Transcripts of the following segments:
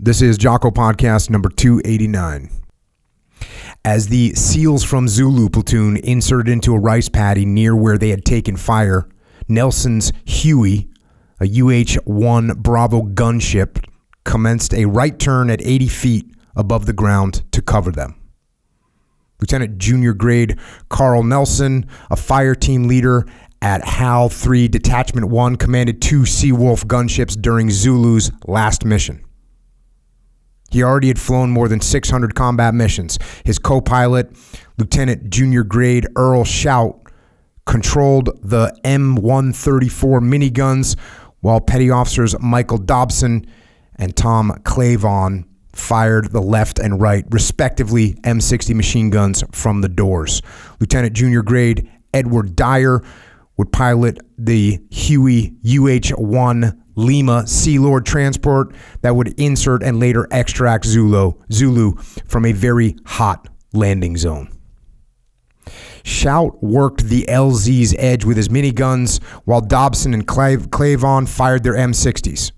This is Jocko Podcast number 289. As the SEALs from Zulu platoon inserted into a rice paddy near where they had taken fire, Nelson's Huey, a UH-1 Bravo gunship, commenced a right turn at 80 feet above the ground to cover them. Lieutenant Junior Grade Carl Nelson, a fire team leader at HAL 3 Detachment 1, commanded 2 Seawolf gunships during Zulu's last mission. He already had flown more than 600 combat missions. His co-pilot, Lieutenant Junior Grade Earl Shout, controlled the M134 miniguns, while Petty Officers Michael Dobson and Tom Clavon fired the left and right, respectively, M60 machine guns from the doors. Lieutenant Junior Grade Edward Dyer would pilot the Huey UH-1 Lima Sea Lord transport that would insert and later extract Zulu from a very hot landing zone. Shout worked the LZ's edge with his miniguns, while Dobson and Clavon fired their M60s.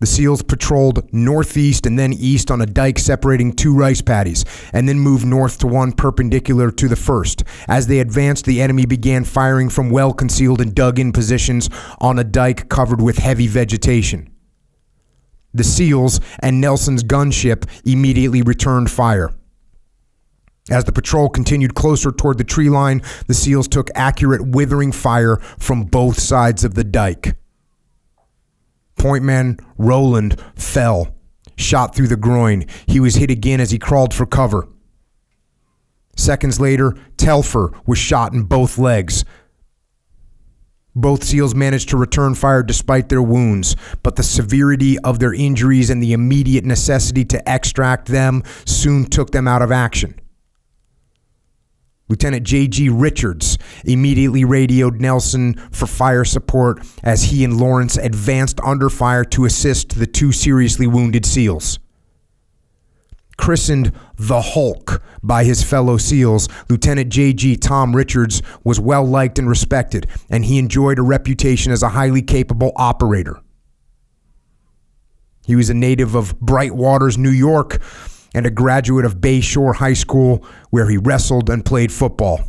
The SEALs patrolled northeast and then east on a dike separating 2 rice paddies, and then moved north to one perpendicular to the first. As they advanced, the enemy began firing from well-concealed and dug-in positions on a dike covered with heavy vegetation. The SEALs and Nelson's gunship immediately returned fire. As the patrol continued closer toward the tree line, the SEALs took accurate withering fire from both sides of the dike. Pointman Roland fell, shot through the groin. He was hit again as he crawled for cover. Seconds later, Telfer was shot in both legs. Both SEALs managed to return fire despite their wounds, but the severity of their injuries and the immediate necessity to extract them soon took them out of action. Lieutenant J.G. Richards immediately radioed Nelson for fire support as he and Lawrence advanced under fire to assist the 2 seriously wounded SEALs. Christened the Hulk by his fellow SEALs, Lieutenant J.G. Tom Richards was well liked and respected, and he enjoyed a reputation as a highly capable operator. He was a native of Bright Waters, New York, and a graduate of Bayshore High School, where he wrestled and played football.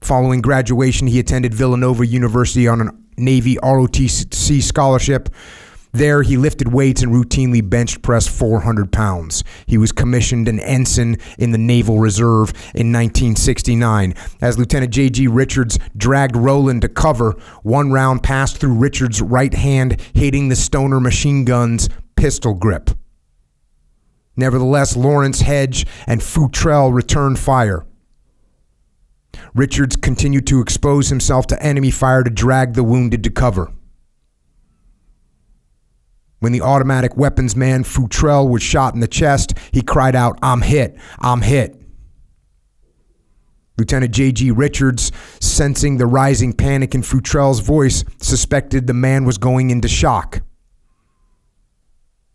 Following graduation, he attended Villanova University on a Navy ROTC scholarship. There, he lifted weights and routinely bench pressed 400 pounds. He was commissioned an ensign in the Naval Reserve in 1969. As Lieutenant J.G. Richards dragged Roland to cover, one round passed through Richards' right hand, hitting the Stoner machine gun's pistol grip. Nevertheless, Lawrence, Hedge, and Futrell returned fire. Richards continued to expose himself to enemy fire to drag the wounded to cover. When the automatic weapons man Futrell was shot in the chest, he cried out, "I'm hit, I'm hit." Lieutenant J.G. Richards, sensing the rising panic in Futrell's voice, suspected the man was going into shock.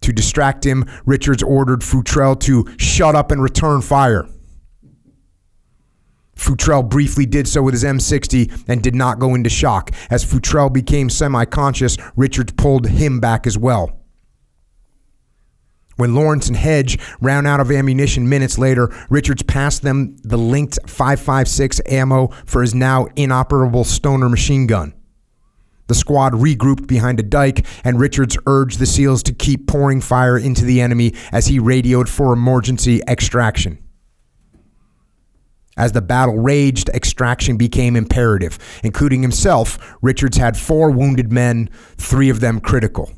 To distract him, Richards ordered Futrell to shut up and return fire. Futrell briefly did so with his M60 and did not go into shock. As Futrell became semi-conscious, Richards pulled him back as well. When Lawrence and Hedge ran out of ammunition minutes later, Richards passed them the linked 5.56 ammo for his now inoperable Stoner machine gun. The squad regrouped behind a dike, and Richards urged the SEALs to keep pouring fire into the enemy as he radioed for emergency extraction. As the battle raged, extraction became imperative. Including himself, Richards had 4 wounded men, 3 of them critical.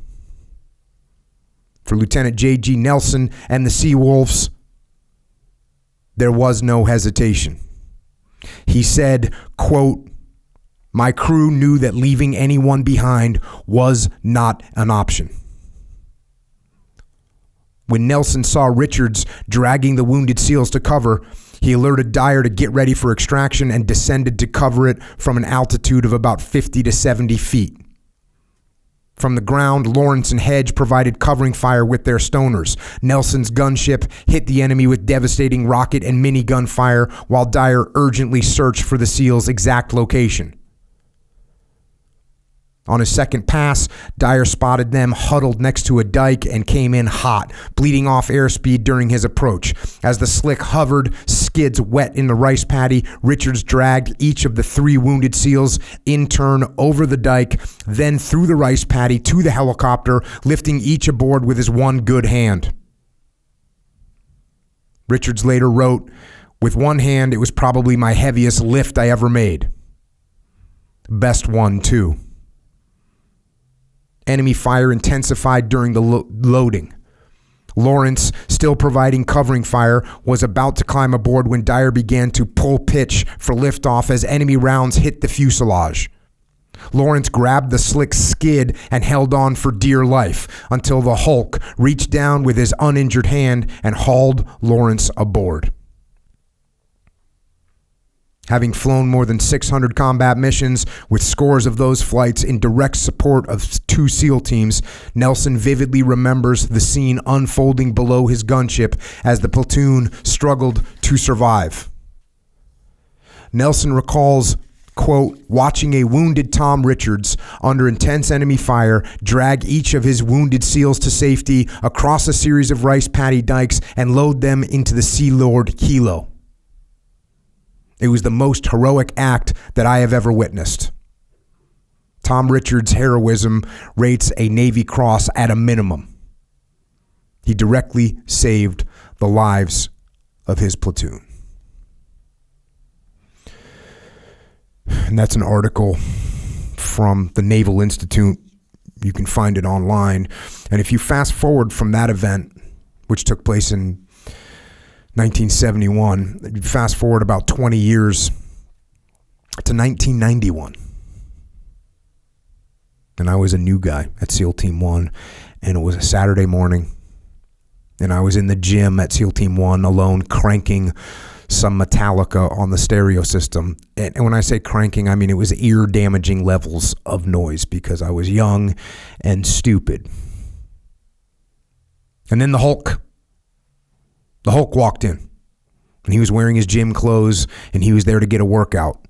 For Lieutenant J.G. Nelson and the Seawolves, there was no hesitation. He said, quote, "My crew knew that leaving anyone behind was not an option." When Nelson saw Richards dragging the wounded SEALs to cover, he alerted Dyer to get ready for extraction and descended to cover it from an altitude of about 50 to 70 feet. From the ground, Lawrence and Hedge provided covering fire with their Stoners. Nelson's gunship hit the enemy with devastating rocket and minigun fire, while Dyer urgently searched for the SEALs' exact location. On his second pass, Dyer spotted them huddled next to a dike and came in hot, bleeding off airspeed during his approach. As the slick hovered, skids wet in the rice paddy, Richards dragged each of the 3 wounded SEALs in turn over the dike, then through the rice paddy to the helicopter, lifting each aboard with his one good hand. Richards later wrote, "With one hand, it was probably my heaviest lift I ever made. Best one, too." Enemy fire intensified during the loading. Lawrence, still providing covering fire, was about to climb aboard when Dyer began to pull pitch for liftoff as enemy rounds hit the fuselage. Lawrence grabbed the slick skid and held on for dear life until the Hulk reached down with his uninjured hand and hauled Lawrence aboard. Having flown more than 600 combat missions, with scores of those flights in direct support of 2 SEAL teams, Nelson vividly remembers the scene unfolding below his gunship as the platoon struggled to survive. Nelson recalls, quote, watching a wounded Tom Richards under intense enemy fire drag each of his wounded SEALs to safety across a series of rice paddy dikes and load them into the Sea Lord Kilo. It was the most heroic act that I have ever witnessed. Tom Richards' heroism rates a Navy Cross at a minimum. He directly saved the lives of his platoon. And that's an article from the Naval Institute. You can find it online. And if you fast forward from that event, which took place in 1971, fast forward about 20 years to 1991. And I was a new guy at SEAL Team 1, and it was a Saturday morning, and I was in the gym at SEAL Team 1 alone cranking some Metallica on the stereo system. And when I say cranking, I mean it was ear-damaging levels of noise because I was young and stupid. And then the Hulk walked in, and he was wearing his gym clothes, and he was there to get a workout.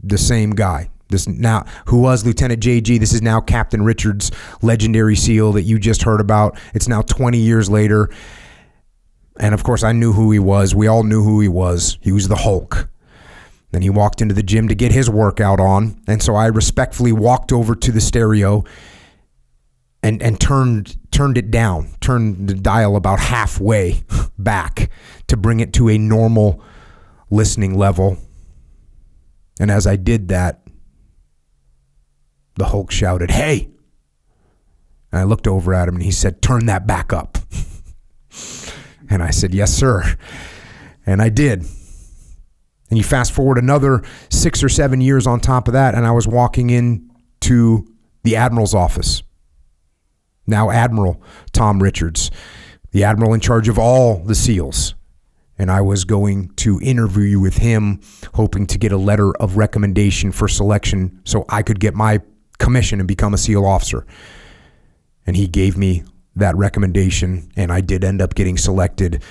The same guy, this now who was Lieutenant JG. This is now Captain Richards, legendary SEAL that you just heard about. It's now 20 years later, and of course I knew who he was. We all knew who he was. He was the Hulk. Then he walked into the gym to get his workout on, and so I respectfully walked over to the stereo and turned it down, turned the dial about halfway back to bring it to a normal listening level. And as I did that, the Hulk shouted, "Hey!" And I looked over at him and he said, "Turn that back up." And I said, "Yes, sir." And I did. And you fast forward another 6 or 7 years on top of that, and I was walking into the Admiral's office. Now Admiral Tom Richards, the Admiral in charge of all the SEALs. And I was going to interview with him, hoping to get a letter of recommendation for selection so I could get my commission and become a SEAL officer. And he gave me that recommendation, and I did end up getting selected.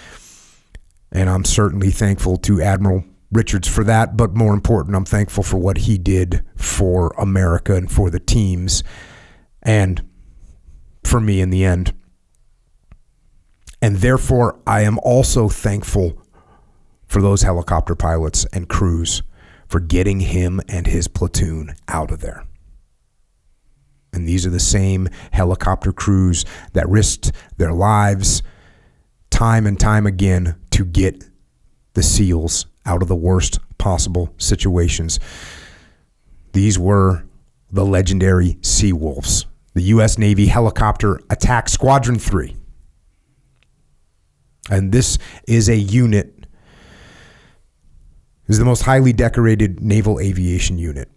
And I'm certainly thankful to Admiral Richards for that, but more important, I'm thankful for what he did for America and for the teams, and for me in the end. And therefore, I am also thankful for those helicopter pilots and crews for getting him and his platoon out of there. And these are the same helicopter crews that risked their lives time and time again to get the SEALs out of the worst possible situations. These were the legendary Sea Wolves, the U.S. Navy Helicopter Attack Squadron 3. And this is a unit, is the most highly decorated naval aviation unit.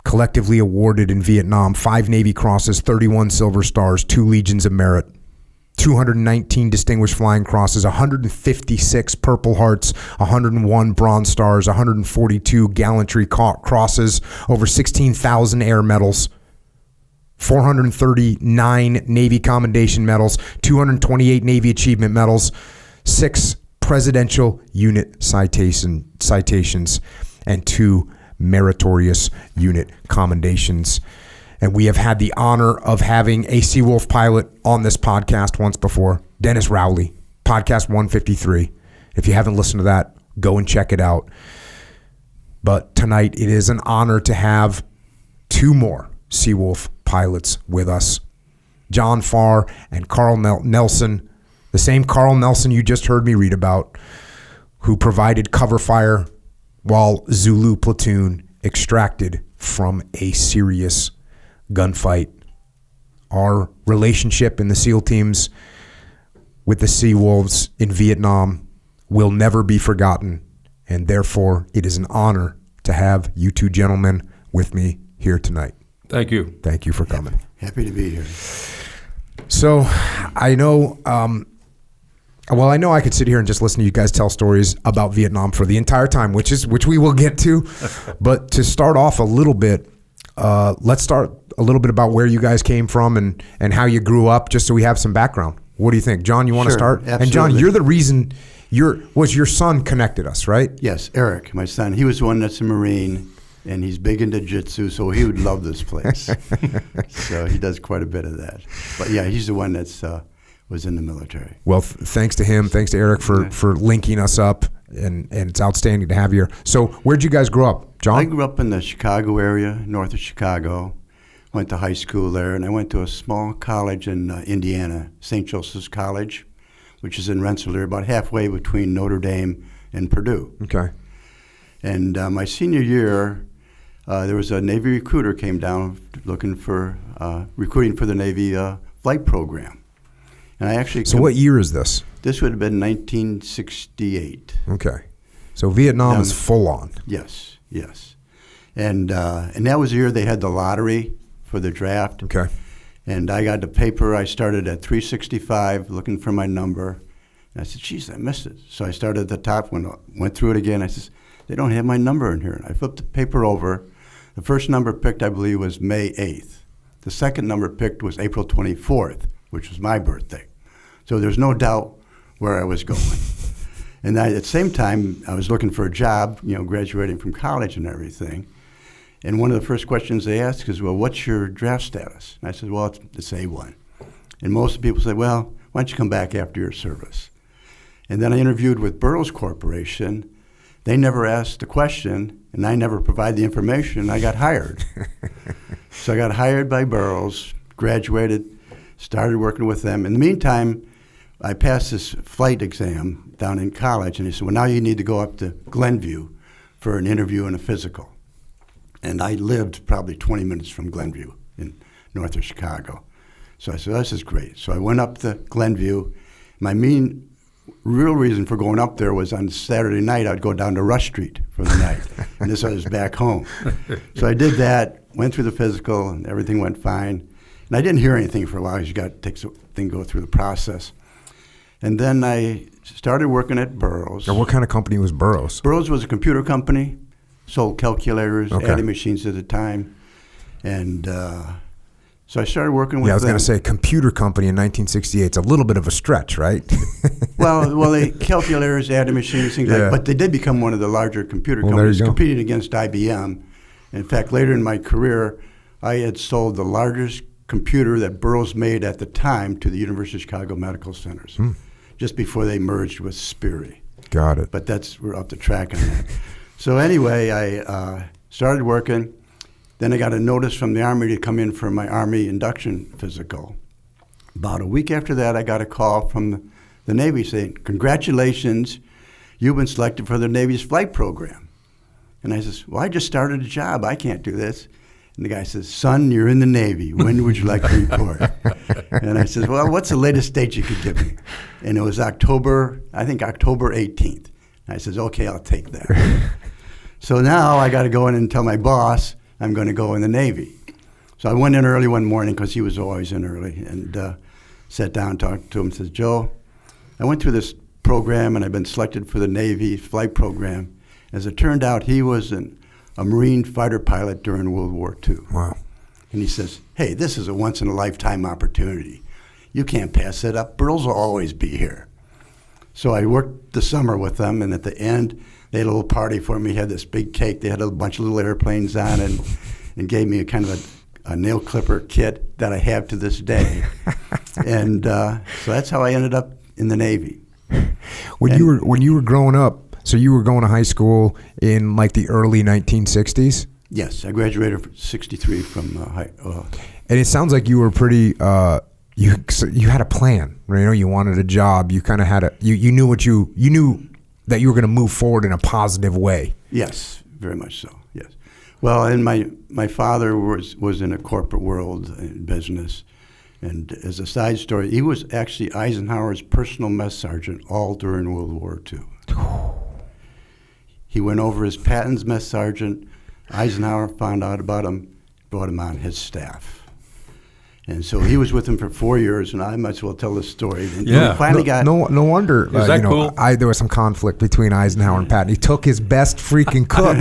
Collectively awarded in Vietnam 5 Navy Crosses, 31 Silver Stars, 2 Legions of Merit, 219 Distinguished Flying Crosses, 156 Purple Hearts, 101 Bronze Stars, 142 Gallantry Crosses, over 16,000 Air Medals, 439 Navy Commendation Medals, 228 Navy Achievement Medals, 6 Presidential Unit citations, and 2 meritorious unit commendations. And we have had the honor of having a Seawolf pilot on this podcast once before, Dennis Rowley, podcast 153. If you haven't listened to that, go and check it out. But tonight, it is an honor to have two more Seawolf pilots with us, John Farr and Carl Nelson, the same Carl Nelson you just heard me read about, who provided cover fire while Zulu platoon extracted from a serious gunfight. Our relationship in the SEAL teams with the Sea Wolves in Vietnam will never be forgotten, and therefore it is an honor to have you two gentlemen with me here tonight. Thank you. Thank you for coming. Happy to be here. So I know, I know I could sit here and just listen to you guys tell stories about Vietnam for the entire time, which we will get to. But to start off a little bit, let's start a little bit about where you guys came from and how you grew up, just so we have some background. What do you think? John, you want to start? Absolutely. And John, you're the reason your son connected us, right? Yes, Eric, my son. He was the one that's a Marine, and he's big into jiu-jitsu, so he would love this place. So he does quite a bit of that. But yeah, he's the one that's was in the military. Well, thanks to him, thanks to Eric for linking us up, and it's outstanding to have you here. So where'd you guys grow up, John? I grew up in the Chicago area, north of Chicago. Went to high school there, and I went to a small college in Indiana, St. Joseph's College, which is in Rensselaer, about halfway between Notre Dame and Purdue. Okay. And my senior year, there was a Navy recruiter came down looking for recruiting for the Navy flight program. And I actually what year is this? This would have been 1968. Okay. So Vietnam is full on. Yes. And that was the year they had the lottery for the draft. Okay. And I got the paper. I started at 365 looking for my number. And I said, geez, I missed it. So I started at the top, went through it again. I said, they don't have my number in here. And I flipped the paper over. The first number picked, I believe, was May 8th. The second number picked was April 24th, which was my birthday. So there's no doubt where I was going. And at the same time, I was looking for a job, graduating from college and everything. And one of the first questions they ask is, well, what's your draft status? And I said, well, it's A1. And most people say, well, why don't you come back after your service? And then I interviewed with Burroughs Corporation. They never asked the question, and I never provided the information. I got hired. So I got hired by Burroughs, graduated, started working with them. In the meantime, I passed this flight exam down in college, and he said, well, now you need to go up to Glenview for an interview and a physical. And I lived probably 20 minutes from Glenview in north of Chicago. So I said, this is great. So I went up to Glenview. My real reason for going up there was on Saturday night, I'd go down to Rush Street for the night. And this I was back home. So I did that, went through the physical, and everything went fine. And I didn't hear anything for a while because you got to take something, go through the process. And then I started working at Burroughs. Now, what kind of company was Burroughs? Burroughs was a computer company. Sold calculators, adding machines at the time. And so I started working with them. Yeah, I was going to say computer company in 1968. It's a little bit of a stretch, right? well, they calculators, adding machines, things like that. But they did become one of the larger computer companies, competing against IBM. In fact, later in my career, I had sold the largest computer that Burroughs made at the time to the University of Chicago Medical Centers, just before they merged with Sperry. Got it. But we're off the track on that. So anyway, I started working. Then I got a notice from the Army to come in for my Army induction physical. About a week after that, I got a call from the Navy saying, congratulations, you've been selected for the Navy's flight program. And I says, well, I just started a job. I can't do this. And the guy says, son, you're in the Navy. When would you like to report? And I said, well, what's the latest date you could give me? And it was October 18th. And I says, okay, I'll take that. So now I got to go in and tell my boss I'm going to go in the Navy. So I went in early one morning because he was always in early, and sat down, talked to him, says, Joe, I went through this program and I've been selected for the Navy flight program. As it turned out, he was a Marine fighter pilot during World War II. Wow. And he says, hey, this is a once-in-a-lifetime opportunity. You can't pass it up. Burroughs will always be here. So I worked the summer with them, and at the end, they had a little party for me. Had this big cake. They had a bunch of little airplanes on it, and gave me a kind of a nail clipper kit that I have to this day. And so that's how I ended up in the Navy. When you were growing up, so you were going to high school in like the early 1960s? Yes, I graduated in '63 from And it sounds like you were pretty. You had a plan, right? You know, you wanted a job. You kind of had you knew you knew that you were going to move forward in a positive way. Yes, very much so. Yes. Well, and my father was in a corporate world in business, and as a side story, he was actually Eisenhower's personal mess sergeant all during World War II. He went over as Patton's mess sergeant. Eisenhower found out about him, brought him on his staff. And so he was with him for 4 years, and I might as well tell this story. And Yeah. he finally got No wonder. Is that cool? There was some conflict between Eisenhower and Patton. He took his best freaking cook.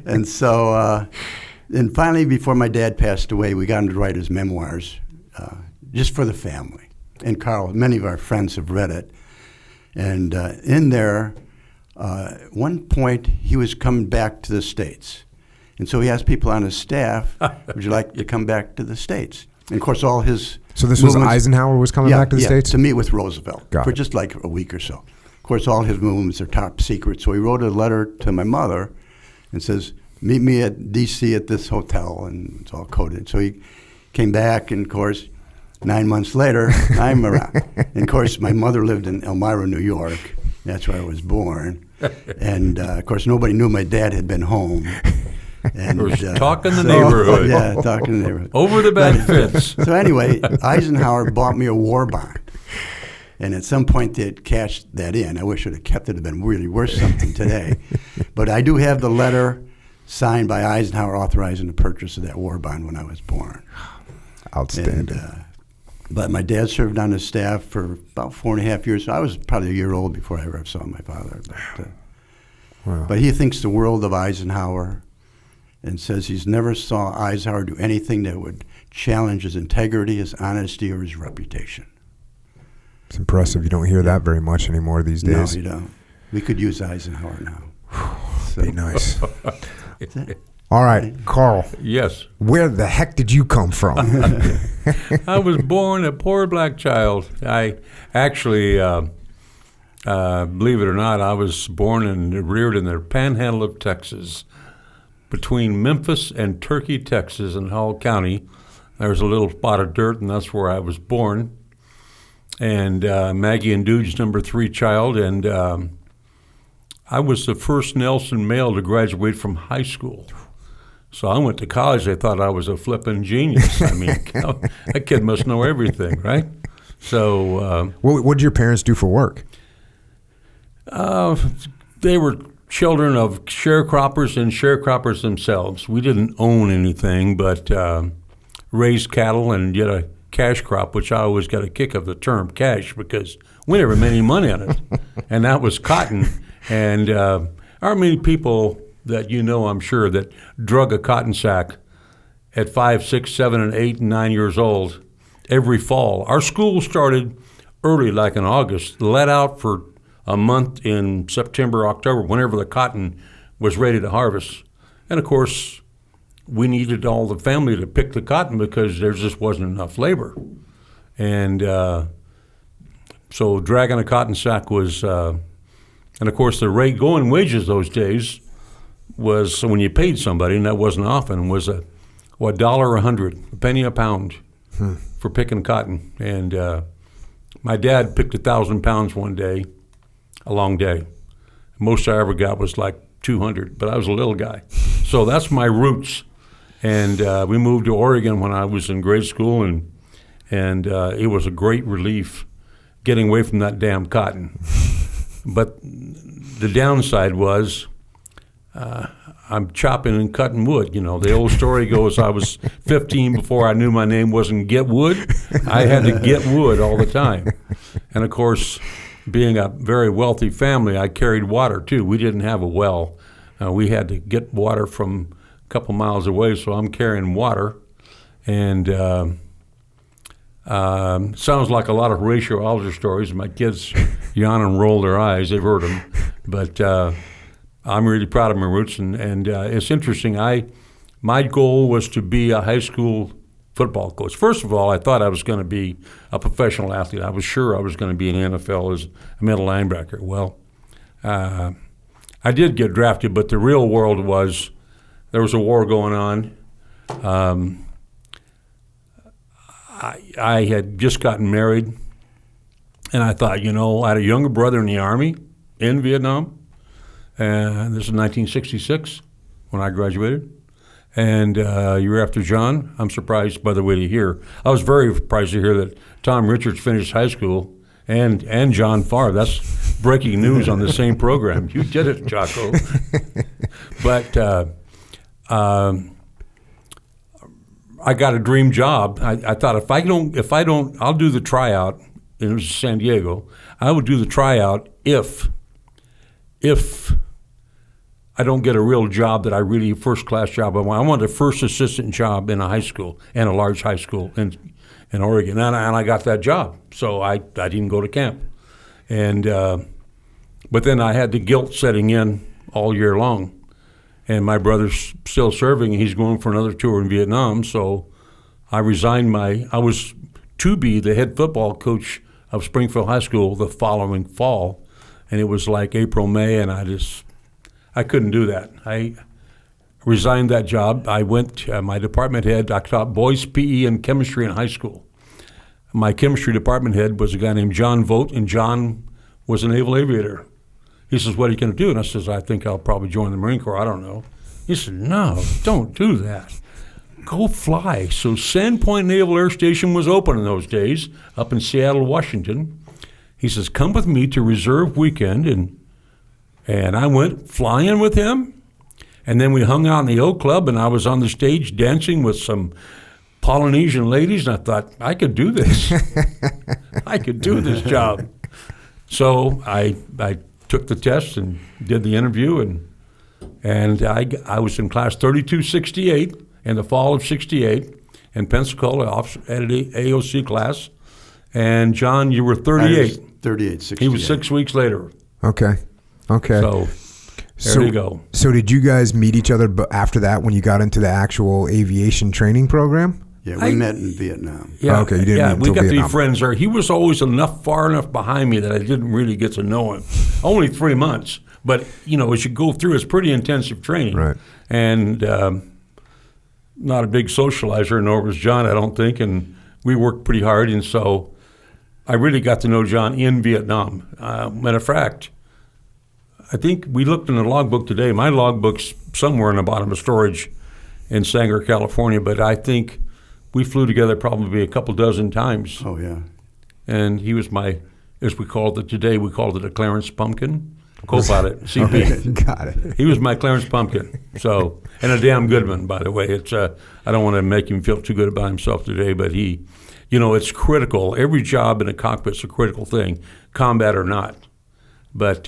And so, and finally, before my dad passed away, we got him to write his memoirs, just for the family. And Carl, many of our friends have read it. And in there, one point, he was coming back to the States. And so he asked people on his staff, would you like to come back to the States? And of course, all his So this was movements- Eisenhower was coming back to the States? to meet with Roosevelt Got for it. just like a week or so. Of course, all his movements are top secret. So he wrote a letter to my mother and says, meet me at D.C. at this hotel, and it's all coded. So he came back, and of course, 9 months later, I'm around. And of course, my mother lived in Elmira, New York. That's where I was born. And of course, nobody knew my dad had been home. And Or talk in the neighborhood. Yeah, talk in the neighborhood. Over the back fence. So anyway, Eisenhower bought me a war bond. And at some point they had cashed that in. I wish I'd have kept it. It would have been really worth something today. But I do have the letter signed by Eisenhower authorizing the purchase of that war bond when I was born. Outstanding. But my dad served on his staff for about 4.5 years. So I was probably a year old before I ever saw my father. Wow. But he thinks the world of Eisenhower and says he's never saw Eisenhower do anything that would challenge his integrity, his honesty, or his reputation. It's impressive. You don't hear that very much anymore these days. No, you don't. We could use Eisenhower now. Be nice. All right, Carl, Yes. where the heck did you come from? I was born a poor black child. I actually, believe it or not, I was born and reared in the panhandle of Texas. Between Memphis and Turkey, Texas, in Hall County, there's a little spot of dirt, and that's where I was born. And Maggie and Dude's number 3 child, and I was the first Nelson male to graduate from high school. So I went to college. They thought I was a flippin' genius. I mean, that kid must know everything, right? So What did your parents do for work? they were children of sharecroppers and sharecroppers themselves. We didn't own anything, but raised cattle and did a cash crop, which I always got a kick of the term cash because we never made any money on it. And that was cotton. And aren't many people that you know, I'm sure, that drug a cotton sack at 5, 6, 7, and 8, and 9 years old every fall. Our school started early, like in August, let out for a month in September, October, whenever the cotton was ready to harvest. And of course, we needed all the family to pick the cotton because there just wasn't enough labor. And so dragging a cotton sack was, and of course the rate going wages those days was, so when you paid somebody, and that wasn't often, was $1.00 a penny a pound for picking cotton. And my dad picked 1,000 pounds one day, a long day. Most I ever got was like 200, but I was a little guy. So that's my roots. And we moved to Oregon when I was in grade school, and it was a great relief getting away from that damn cotton. But the downside was I'm chopping and cutting wood. You know, the old story goes, I was 15 before I knew my name wasn't Get Wood. I had to get wood all the time. And of course, being a very wealthy family, I carried water too. We didn't have a well. We had to get water from a couple miles away, so I'm carrying water. And sounds like a lot of Horatio Alger stories. My kids yawn and roll their eyes. They've heard them. But I'm really proud of my roots, and it's interesting. My goal was to be a high school football coach. First of all, I thought I was going to be a professional athlete. I was sure I was going to be in the NFL as a middle linebacker. Well, I did get drafted, but the real world was there was a war going on. I had just gotten married, and I thought, I had a younger brother in the Army in Vietnam, and this is 1966 when I graduated. And a year after John, I'm surprised, by the way, to hear. I was very surprised to hear that Tom Richards finished high school and John Farr. That's breaking news on the same program. You did it, Jocko. But I got a dream job. I thought if I don't, I'll do the tryout. And it was San Diego. I would do the tryout if I don't get a real job that I really first-class job. I wanted a first assistant job in a high school, and a large high school in Oregon, and I got that job. So I didn't go to camp, and but then I had the guilt setting in all year long, and my brother's still serving. He's going for another tour in Vietnam, so I resigned I was to be the head football coach of Springfield High School the following fall, and it was like April, May, and I couldn't do that. I resigned that job. I went, my department head, I taught boys PE and chemistry in high school. My chemistry department head was a guy named John Vogt, and John was a naval aviator. He says, "What are you going to do?" And I says, "I think I'll probably join the Marine Corps. I don't know." He said, "No, don't do that. Go fly." So Sandpoint Naval Air Station was open in those days, up in Seattle, Washington. He says, "Come with me to reserve weekend," and I went flying with him, and then we hung out in the Oak Club, and I was on the stage dancing with some Polynesian ladies, and I thought, I could do this. I could do this job. So I took the test and did the interview, and I was in class 3268 in the fall of '68 in Pensacola, at an AOC class, and John, you were 38. 38, 68. He was 6 weeks later. Okay. So there you go. So did you guys meet each other after that when you got into the actual aviation training program? Yeah, we met in Vietnam. Yeah, okay, you didn't meet we until got Vietnam. to be friends there. He was always far enough behind me that I didn't really get to know him. Only 3 months, but as you go through, it's pretty intensive training. Right. And not a big socializer, nor was John, I don't think. And we worked pretty hard, and so I really got to know John in Vietnam. Matter of fact, I think we looked in the logbook today. My logbook's somewhere in the bottom of storage in Sanger, California, but I think we flew together probably a couple dozen times. Oh, yeah. And he was my, as we called it today, we called it a Clarence Pumpkin, co-pilot, CP. Okay, got it. He was my Clarence Pumpkin. So, and a damn good one, by the way. It's I don't want to make him feel too good about himself today, but he, it's critical. Every job in a cockpit's a critical thing, combat or not. But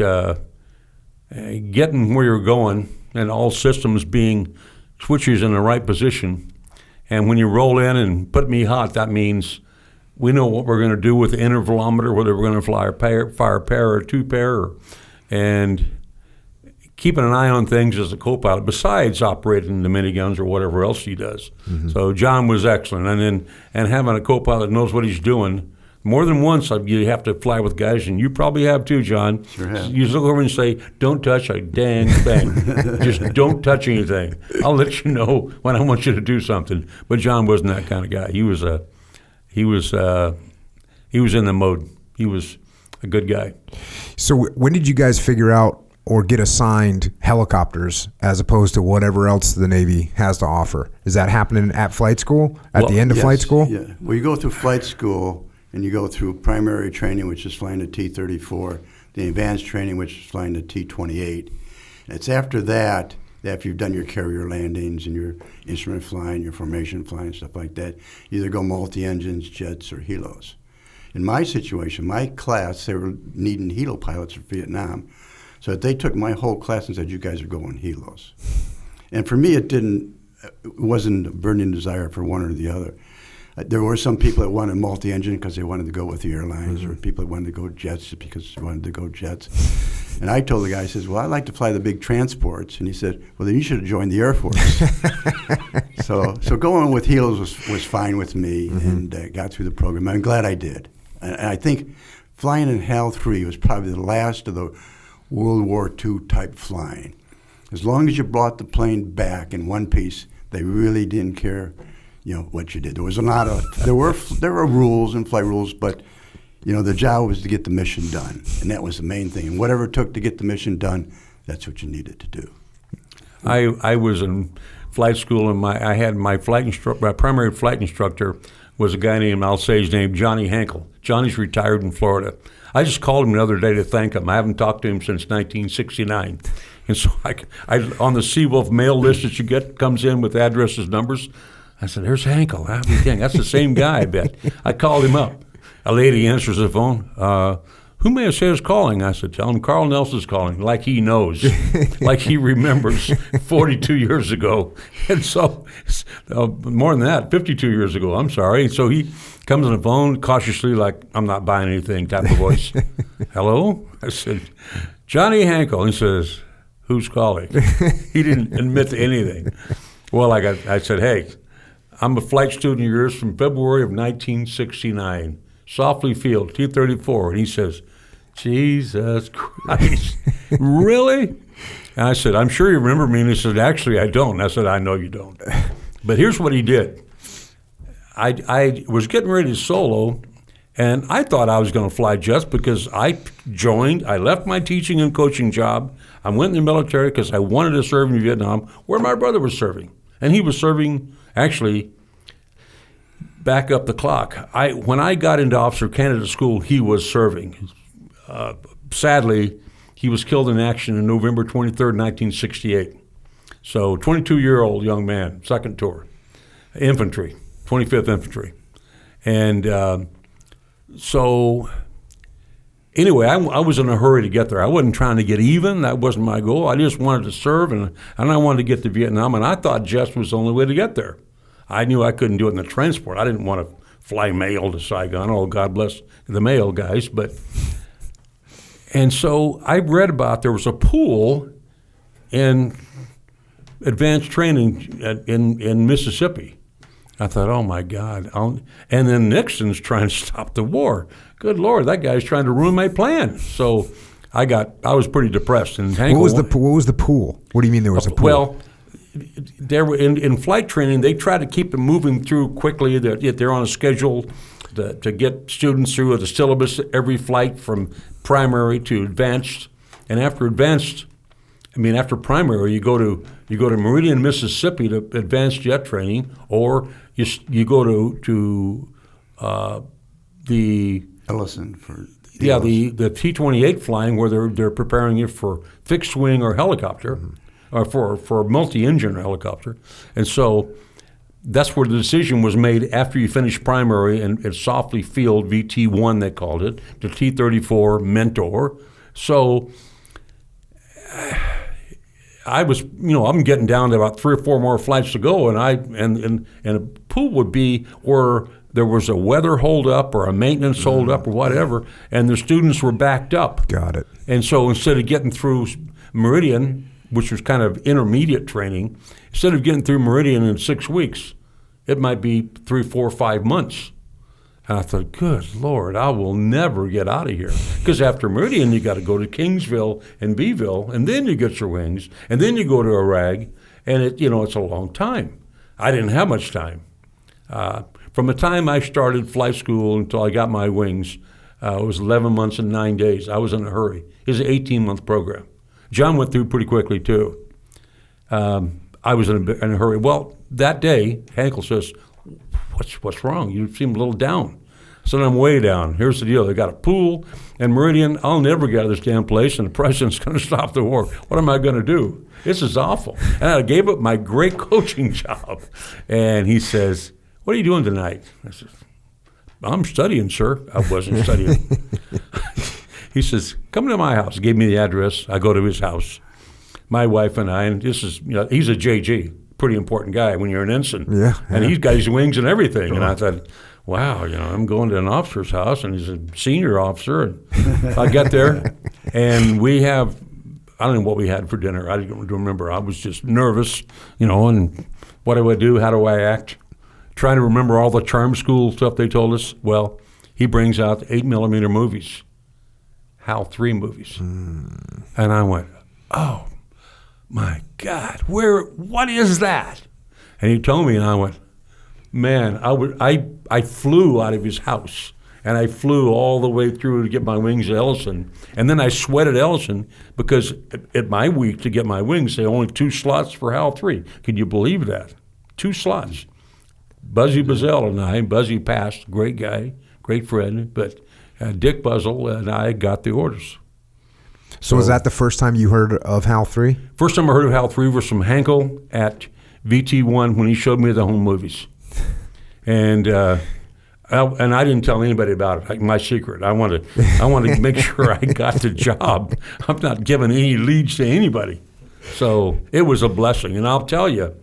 getting where you're going and all systems being switches in the right position, and when you roll in and put me hot, that means we know what we're going to do with the intervalometer, whether we're going to fire a pair or two pair, and keeping an eye on things as a co-pilot, besides operating the miniguns or whatever else he does. Mm-hmm. So John was excellent, and having a co-pilot that knows what he's doing. More than once, you have to fly with guys, and you probably have too, John. Sure have. You look over and say, "Don't touch a dang thing. Just don't touch anything. I'll let you know when I want you to do something." But John wasn't that kind of guy. He was in the mode. He was a good guy. So when did you guys figure out or get assigned helicopters as opposed to whatever else the Navy has to offer? Is that happening at flight school, the end of Yes, flight school? Yeah. Well, you go through flight school, and you go through primary training, which is flying the T-34, the advanced training, which is flying the T-28. And it's after that, after you've done your carrier landings and your instrument flying, your formation flying, stuff like that, you either go multi-engines, jets, or helos. In my situation, my class, they were needing helo pilots for Vietnam. So they took my whole class and said, "You guys are going helos." And for me, it wasn't a burning desire for one or the other. There were some people that wanted multi-engine because they wanted to go with the airlines, or people that wanted to go jets because they wanted to go jets. And I told the guy, I says, well, I like to fly the big transports. And he said, well, then you should have joined the Air Force. So going with Helos was fine with me, and got through the program. I'm glad I did. And I think flying in HAL 3 was probably the last of the World War II type flying. As long as you brought the plane back in one piece, they really didn't care, what you did. There was a lot of there were rules and flight rules, but the job was to get the mission done, and that was the main thing. And whatever it took to get the mission done, that's what you needed to do. I was in flight school, and I had my primary flight instructor was a guy named, I'll say his name, Johnny Hankel. Johnny's retired in Florida. I just called him the other day to thank him. I haven't talked to him since 1969. And so I on the Seawolf mail list that you get comes in with addresses, numbers. I said, there's Hankel. That's the same guy, I bet. I called him up. A lady answers the phone. Who may have said is calling? I said, tell him Carl Nelson's calling, like he knows, like he remembers 42 years ago. And so, more than that, 52 years ago, I'm sorry. And so he comes on the phone cautiously, like, I'm not buying anything type of voice. Hello? I said, Johnny Hankel. He says, who's calling? He didn't admit to anything. Well, I said, hey, I'm a flight student of yours from February of 1969. Softly Field, T-34. And he says, Jesus Christ, really? And I said, I'm sure you remember me. And he said, actually, I don't. And I said, I know you don't. But here's what he did. I was getting ready to solo, and I thought I was going to fly jets because I left my teaching and coaching job. I went in the military because I wanted to serve in Vietnam, where my brother was serving. And he was serving, actually, back up the clock. When I got into Officer Candidate School, he was serving. Sadly, he was killed in action on November 23rd, 1968. So 22-year-old young man, second tour, infantry, 25th Infantry. And so anyway, I was in a hurry to get there. I wasn't trying to get even. That wasn't my goal. I just wanted to serve, and I wanted to get to Vietnam, and I thought jets was the only way to get there. I knew I couldn't do it in the transport. I didn't want to fly mail to Saigon. Oh, God bless the mail guys. And so I read about there was a pool in advanced training in Mississippi. I thought, oh, my God. And then Nixon's trying to stop the war. Good Lord, that guy's trying to ruin my plan. So I was pretty depressed. And Hank, what was the pool? What do you mean there was a pool? Well, there were in flight training, they try to keep it moving through quickly. They're on a schedule to get students through the syllabus every flight from primary to advanced. And after primary, you go to Meridian, Mississippi to advanced jet training, or you go to the Ellison for the T-28 flying, where they're preparing you for fixed wing or helicopter. Or for a multi-engine helicopter. And so that's where the decision was made after you finish primary and Softly Field, VT1 they called it, to T-34 Mentor. So I was, I'm getting down to about 3 or 4 more flights to go, and a pool would be where there was a weather holdup or a maintenance holdup or whatever, and the students were backed up. Got it. And so instead of getting through Meridian, which was kind of intermediate training, instead of getting through Meridian in 6 weeks, it might be 3, 4, 5 months. And I thought, good Lord, I will never get out of here. Because after Meridian, you got to go to Kingsville and Beeville, and then you get your wings, and then you go to Iraq, and it's a long time. I didn't have much time. From the time I started flight school until I got my wings, it was 11 months and 9 days. I was in a hurry. It was an 18-month program. John went through pretty quickly, too. I was in a hurry. Well, that day, Hankel says, what's wrong? You seem a little down. I said, I'm way down. Here's the deal. They got a pool and Meridian. I'll never get out of this damn place, and the president's going to stop the war. What am I going to do? This is awful. And I gave up my great coaching job. And he says, what are you doing tonight? I said, I'm studying, sir. I wasn't studying. He says, come to my house. He gave me the address. I go to his house. My wife and I, and this is, he's a JG, pretty important guy when you're an ensign. Yeah, And yeah. he's got his wings and everything. And I thought, wow, I'm going to an officer's house, and he's a senior officer. And I got there, and we have, I don't know what we had for dinner. I don't remember. I was just nervous, and what do I do? How do I act? Trying to remember all the charm school stuff they told us. Well, he brings out 8mm movies, HAL 3 movies. And I went, oh, my God, what is that? And he told me, and I went, man, I flew out of his house, and I flew all the way through to get my wings at Ellison. And then I sweated Ellison because at my week to get my wings, they only 2 slots for HAL 3. Can you believe that? 2 slots. Buzzy Buzzell and I, Buzzy passed, great guy, great friend, but Dick Buzzell and I got the orders. So was that the first time you heard of HAL 3? First time I heard of HAL 3 was from Hankel at VT1 when he showed me the home movies. And I didn't tell anybody about it, like my secret. I wanted to make sure I got the job. I'm not giving any leads to anybody. So it was a blessing. And I'll tell you,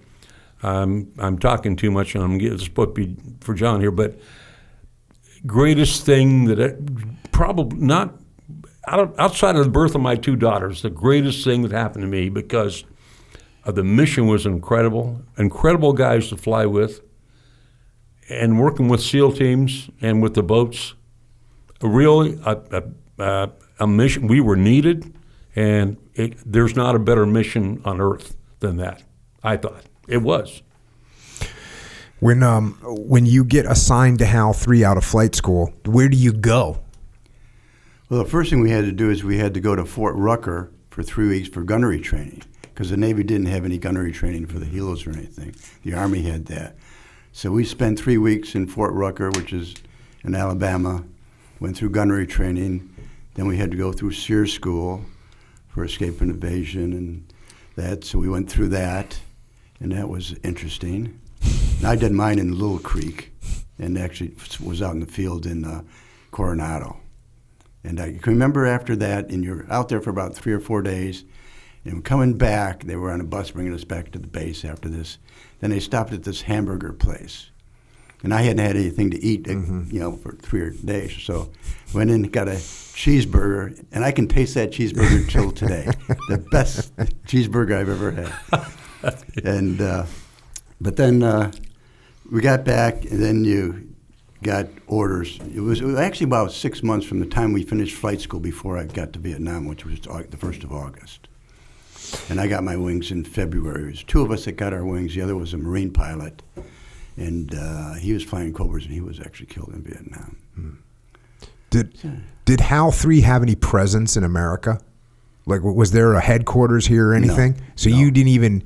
I'm talking too much, and it's supposed to be for John here, but greatest thing probably not outside of the birth of my 2 daughters, the greatest thing that happened to me because the mission was incredible guys to fly with, and working with SEAL teams and with the boats, really a mission. We were needed, and there's not a better mission on earth than that, I thought. It was. When you get assigned to HAL 3 out of flight school, where do you go? Well, the first thing we had to do is we had to go to Fort Rucker for 3 weeks for gunnery training because the Navy didn't have any gunnery training for the helos or anything. The Army had that. So we spent 3 weeks in Fort Rucker, which is in Alabama, went through gunnery training. Then we had to go through SEER school for escape and evasion and that. So we went through that, and that was interesting. And I did mine in Little Creek and actually was out in the field in Coronado. And I can remember after that, and you're out there for about 3 or 4 days, and coming back, they were on a bus bringing us back to the base after this. Then they stopped at this hamburger place. And I hadn't had anything to eat, for 3 days or so. Went in and got a cheeseburger, and I can taste that cheeseburger till today. The best cheeseburger I've ever had. And but then we got back, and then you got orders. It was actually about 6 months from the time we finished flight school before I got to Vietnam, which was the 1st of August. And I got my wings in February. It was 2 of us that got our wings. The other was a Marine pilot. And he was flying Cobras, and he was actually killed in Vietnam. Did HAL 3 have any presence in America? Like, was there a headquarters here or anything? No, so no. you didn't even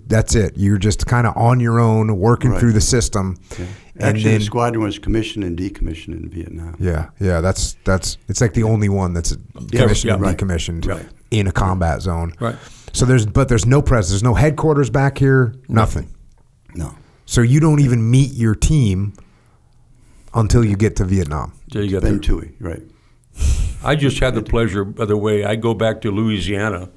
that's it. You were just kind of on your own, working through the system. Yeah. And Actually, then, the squadron was commissioned and decommissioned in Vietnam. Yeah. That's it's like the only one that's commissioned and right. decommissioned Right. in a combat zone. Right. So there's no presence. There's no headquarters back here. Nothing. No. So you don't even meet your team until you get to Vietnam. So you got Ben the, Toohey, right. I just had the pleasure, by the way, I go back to Louisiana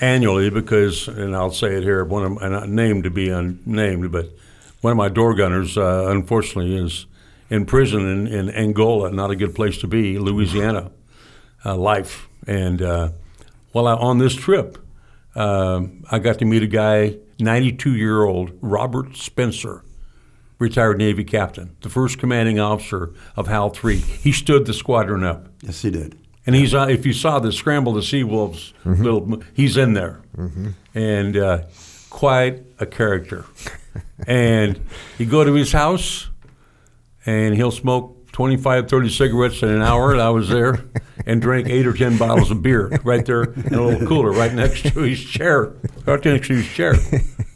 annually because, and I'll say it here, and not named to be unnamed, but one of my door gunners, unfortunately, is in prison in Angola, not a good place to be, Louisiana life. And on this trip, I got to meet a guy, 92-year-old Robert Spencer, retired Navy captain, the first commanding officer of HAL 3. He stood the squadron up. Yes, he did. And he's if you saw the Scramble the Sea Wolves, he's in there. And quite a character. And you go to his house, and he'll smoke 25, 30 cigarettes in an hour, and I was there, and drank 8 or 10 bottles of beer right there in a little cooler right next to his chair.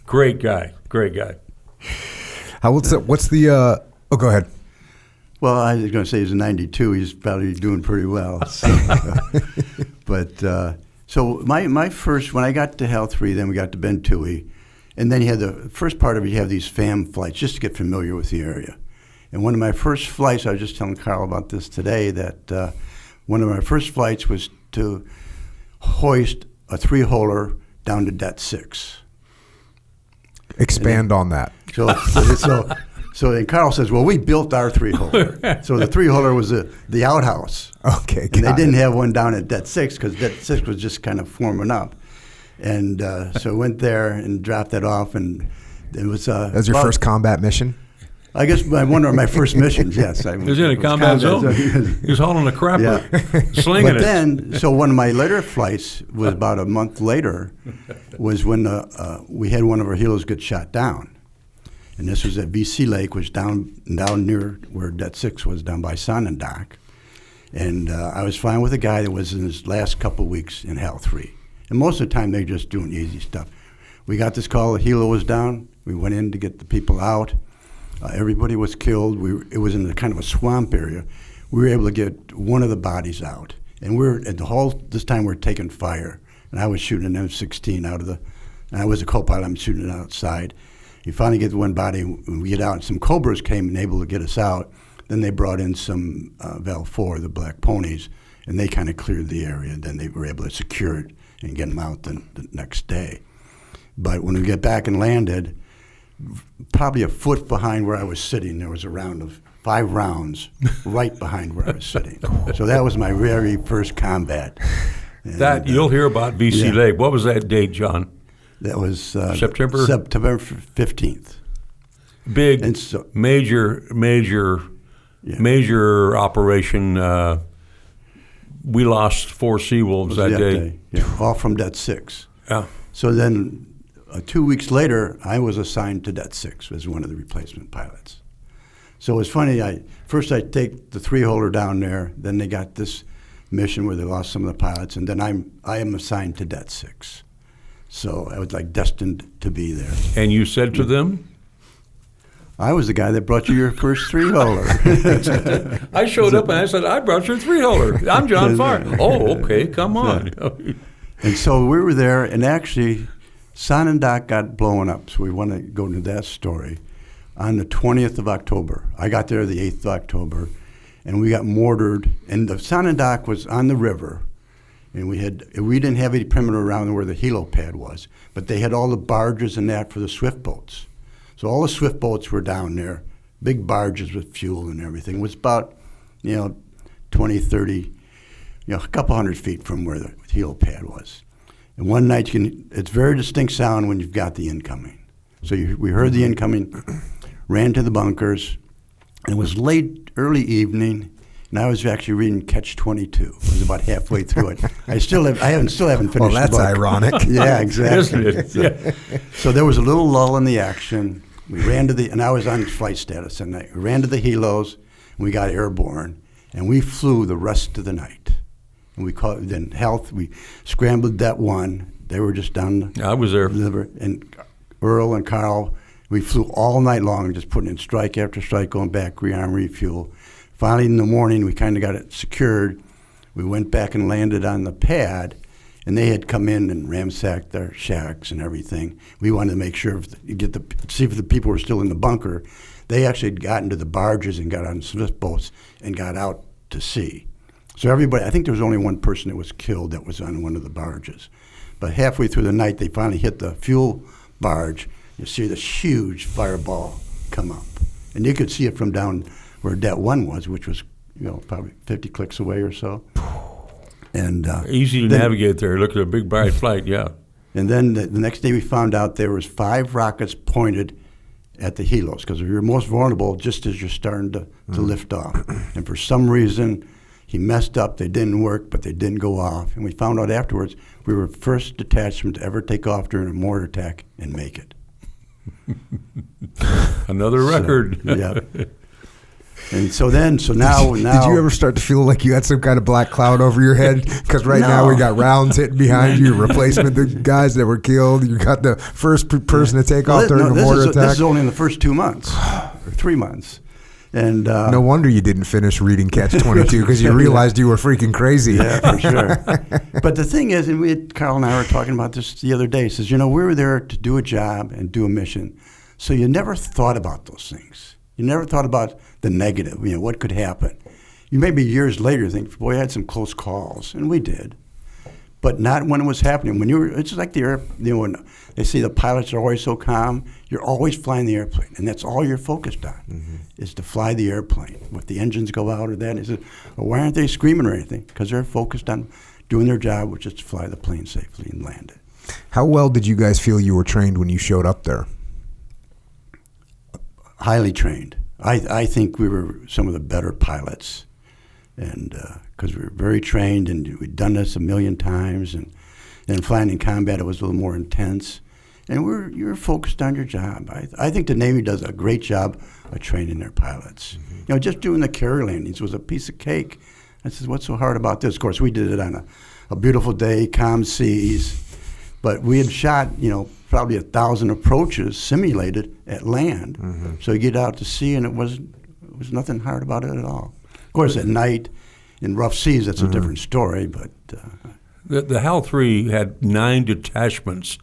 Great guy. What's the go ahead. Well, I was going to say he's 92. He's probably doing pretty well. So, so my first, when I got to HAL 3, then we got to Ben Toohey. And then you had the first part of it, you have these FAM flights just to get familiar with the area. And one of my first flights, I was just telling Carl about this today, that one of my first flights was to hoist a 3-holer down to Det 6. Expand on that. So then Carl says, well, we built our three-holer. So the three-holer was the outhouse. Okay, And they didn't it. have one down at Det 6 because Det 6 was just kind of forming up. And so I went there and dropped that off, and it was... That was your first combat mission? I guess one of my first missions, yes. He was in a combat zone. He was hauling a crapper, slinging But it. then, so one of my later flights was about a month later, was when we had one of our helos get shot down. And this was at VC Lake, which down near where Det 6 was, down by Sanendak. And I was flying with a guy that was in his last couple of weeks in HAL 3. And most of the time, they're just doing easy stuff. We got this call, the helo was down. We went in to get the people out. Everybody was killed. It was in a kind of a swamp area. We were able to get one of the bodies out. And this time we're taking fire. And I was shooting an M16 and I was a co-pilot, I'm shooting it outside. You finally get one body, and we get out, and some Cobras came and able to get us out. Then they brought in some Val 4, the Black Ponies, and they kind of cleared the area. And then they were able to secure it and get them out the next day. But when we get back and landed, probably a foot behind where I was sitting, there was a round of 5 rounds right behind where I was sitting. So that was my very first combat. And, You'll hear about VC Lake. What was that date, John? That was September 15th. Big, And so- major operation. We lost 4 Seawolves that day. Yeah, all from Det 6. Yeah. So then 2 weeks later, I was assigned to Det 6 as one of the replacement pilots. So it was funny. First I take the three-holer down there. Then they got this mission where they lost some of the pilots, and then I am assigned to Det 6. So I was like destined to be there. And you said to them? I was the guy that brought you your first three-holer. I showed up and I said, I brought your three-holer. I'm John Farr. Oh, okay, come on. And so we were there, and actually Sanendak got blown up. So we want to go into that story. On the 20th of October, I got there the 8th of October, and we got mortared. And the Sanendak was on the river. And we didn't have any perimeter around where the helo pad was, but they had all the barges and that for the swift boats. So all the swift boats were down there, big barges with fuel and everything. It was about, 20, 30, a couple hundred feet from where the helo pad was. And one night, it's very distinct sound when you've got the incoming. So we heard the incoming, ran to the bunkers, and it was late, early evening. And I was actually reading Catch 22. I was about halfway through it. I still haven't finished Well, the book. that's ironic. Yeah, exactly. Isn't it? Yeah. So there was a little lull in the action. We ran and I was on flight status, and we ran to the helos, and we got airborne, and we flew the rest of the night. And we scrambled Det 1. They were just down I was there. And Earl and Carl, we flew all night long, just putting in strike after strike, going back, rearm, refuel. Finally, in the morning, we kind of got it secured. We went back and landed on the pad, and they had come in and ransacked their shacks and everything. We wanted to make sure, see if the people were still in the bunker. They actually had gotten to the barges and got on swift boats and got out to sea. So everybody, I think there was only one person that was killed that was on one of the barges. But halfway through the night, they finally hit the fuel barge. You see this huge fireball come up. And you could see it from down where Det 1 was, which was probably 50 clicks away or so. And Easy to navigate there. Look at a big bright flight, yeah. And then the next day we found out there was 5 rockets pointed at the helos, because you're most vulnerable just as you're starting to lift off. And for some reason, he messed up. They didn't work, but they didn't go off. And we found out afterwards we were the first detachment to ever take off during a mortar attack and make it. Another record. So, yeah. And so now. Did you ever start to feel like you had some kind of black cloud over your head? Because now we got rounds hitting behind you, replacement the guys that were killed. You got the first person to take off during a mortar attack. This is only in the first 2 months or 3 months. And no wonder you didn't finish reading Catch 22 because you realized you were freaking crazy. Yeah, for sure. But the thing is, and Carl and I were talking about this the other day, he says, we were there to do a job and do a mission. So you never thought about those things. You never thought about the negative, what could happen. You maybe years later think, boy, I had some close calls, and we did. but not when it was happening. When it's like when they say the pilots are always so calm, you're always flying the airplane, and that's all you're focused on, is to fly the airplane. If the engines go out or that, and they say, well, why aren't they screaming or anything? Because they're focused on doing their job, which is to fly the plane safely and land it. How well did you guys feel you were trained when you showed up there? Highly trained. I think we were some of the better pilots, and because we were very trained and we'd done this a million times, and then flying in combat, it was a little more intense. And you're focused on your job. I think the Navy does a great job of training their pilots. Just doing the carrier landings was a piece of cake. I said, what's so hard about this? Of course, we did it on a beautiful day, calm seas, but we had shot, probably 1,000 approaches simulated at land. So you get out to sea, and it was nothing hard about it at all. Of course, at night, in rough seas, that's a different story, but... The HAL 3 had 9 detachments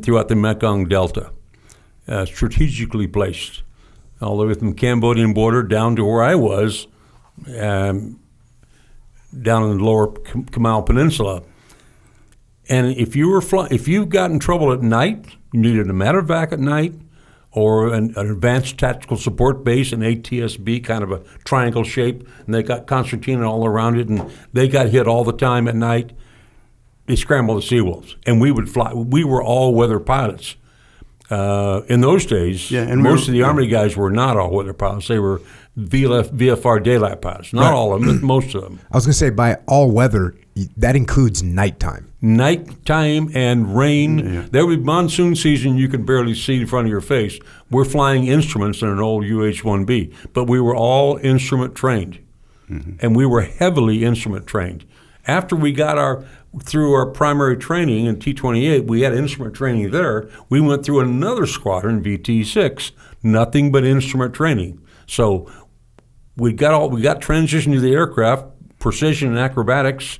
throughout the Mekong Delta, strategically placed, all the way from the Cambodian border down to where I was, down in the lower Kamau Peninsula. And if you got in trouble at night, you needed a medevac at night, or an advanced tactical support base, an ATSB, kind of a triangle shape, and they got concertina all around it, and they got hit all the time at night. They scrambled the Seawolves, and we would fly. We were all-weather pilots. In those days, most of the Army guys were not all-weather pilots. They were VFR daylight pilots. Not all of them, but most of them. I was going to say, by all-weather, that includes nighttime. Nighttime and rain. Yeah. There would be monsoon season, you could barely see in front of your face. We're flying instruments in an old UH-1B, but we were all instrument trained, and we were heavily instrument trained. After we got through our primary training in T-28, we had instrument training there. We went through another squadron, VT-6, nothing but instrument training. So we got transitioned to the aircraft, precision and acrobatics,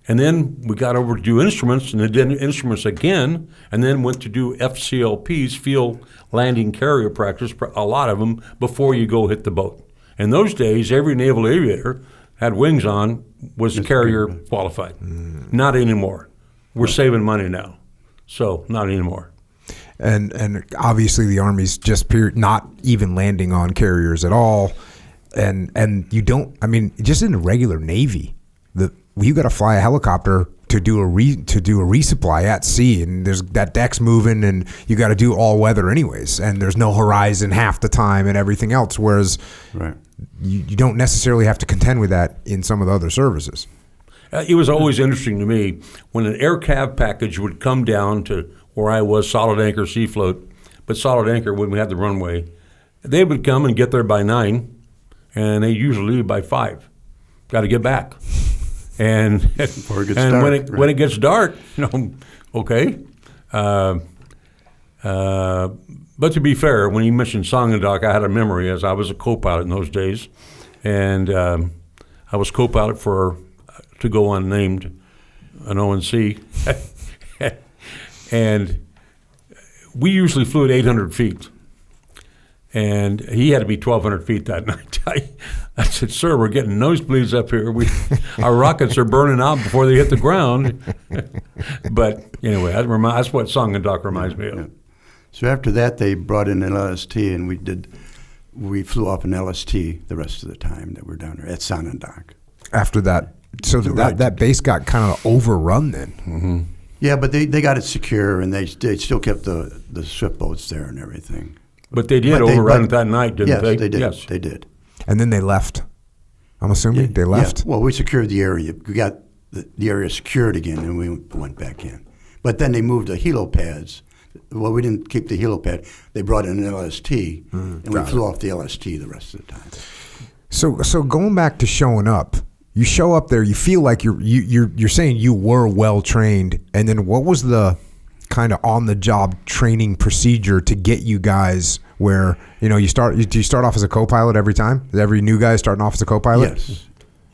and then we got over to do instruments, and then did instruments again, and then went to do FCLPs, field landing carrier practice, a lot of them, before you go hit the boat. In those days, every naval aviator had wings on, was carrier qualified. Not anymore. We're saving money now, so not anymore. And obviously the Army's just not even landing on carriers at all, and you don't. I mean, just in the regular Navy, you got to fly a helicopter to do a resupply at sea, and there's that deck's moving, and you got to do all weather anyways, and there's no horizon half the time and everything else. Whereas you don't necessarily have to contend with that in some of the other services. It was always interesting to me when an air cav package would come down to where I was, solid anchor, sea float, but solid anchor when we had the runway. They would come and get there by 9, and they usually leave by 5. Got to get back. And when it gets dark, okay. But to be fair, when you mentioned Songendok, I had a memory as I was a co-pilot in those days, and I was co-pilot to go unnamed, an ONC, and we usually flew at 800 feet, and he had to be 1,200 feet that night. I said, "Sir, we're getting nosebleeds up here. Our rockets are burning out before they hit the ground." But anyway, that's what Songendok reminds me of. Yeah. So after that, they brought in an LST, and we flew off an LST the rest of the time that we're down there at Songendok. After that, so that base got kind of overrun then. Mm-hmm. Yeah, but they got it secure, and they still kept the swift boats there and everything. But they did overrun it that night, didn't they? Yes, they did. Yes, they did. And then they left. I'm assuming they left. Yeah. Well, we secured the area. We got the area secured again, and we went back in. But then they moved the helipads. Well, we didn't keep the helipad. They brought in an LST, and we flew off the LST the rest of the time. So going back to showing up, you show up there. You feel like you're saying you were well trained, and then what was the kind of on the job training procedure to get you guys where do you start off as a co-pilot every time? Is every new guy starting off as a co-pilot? Yes.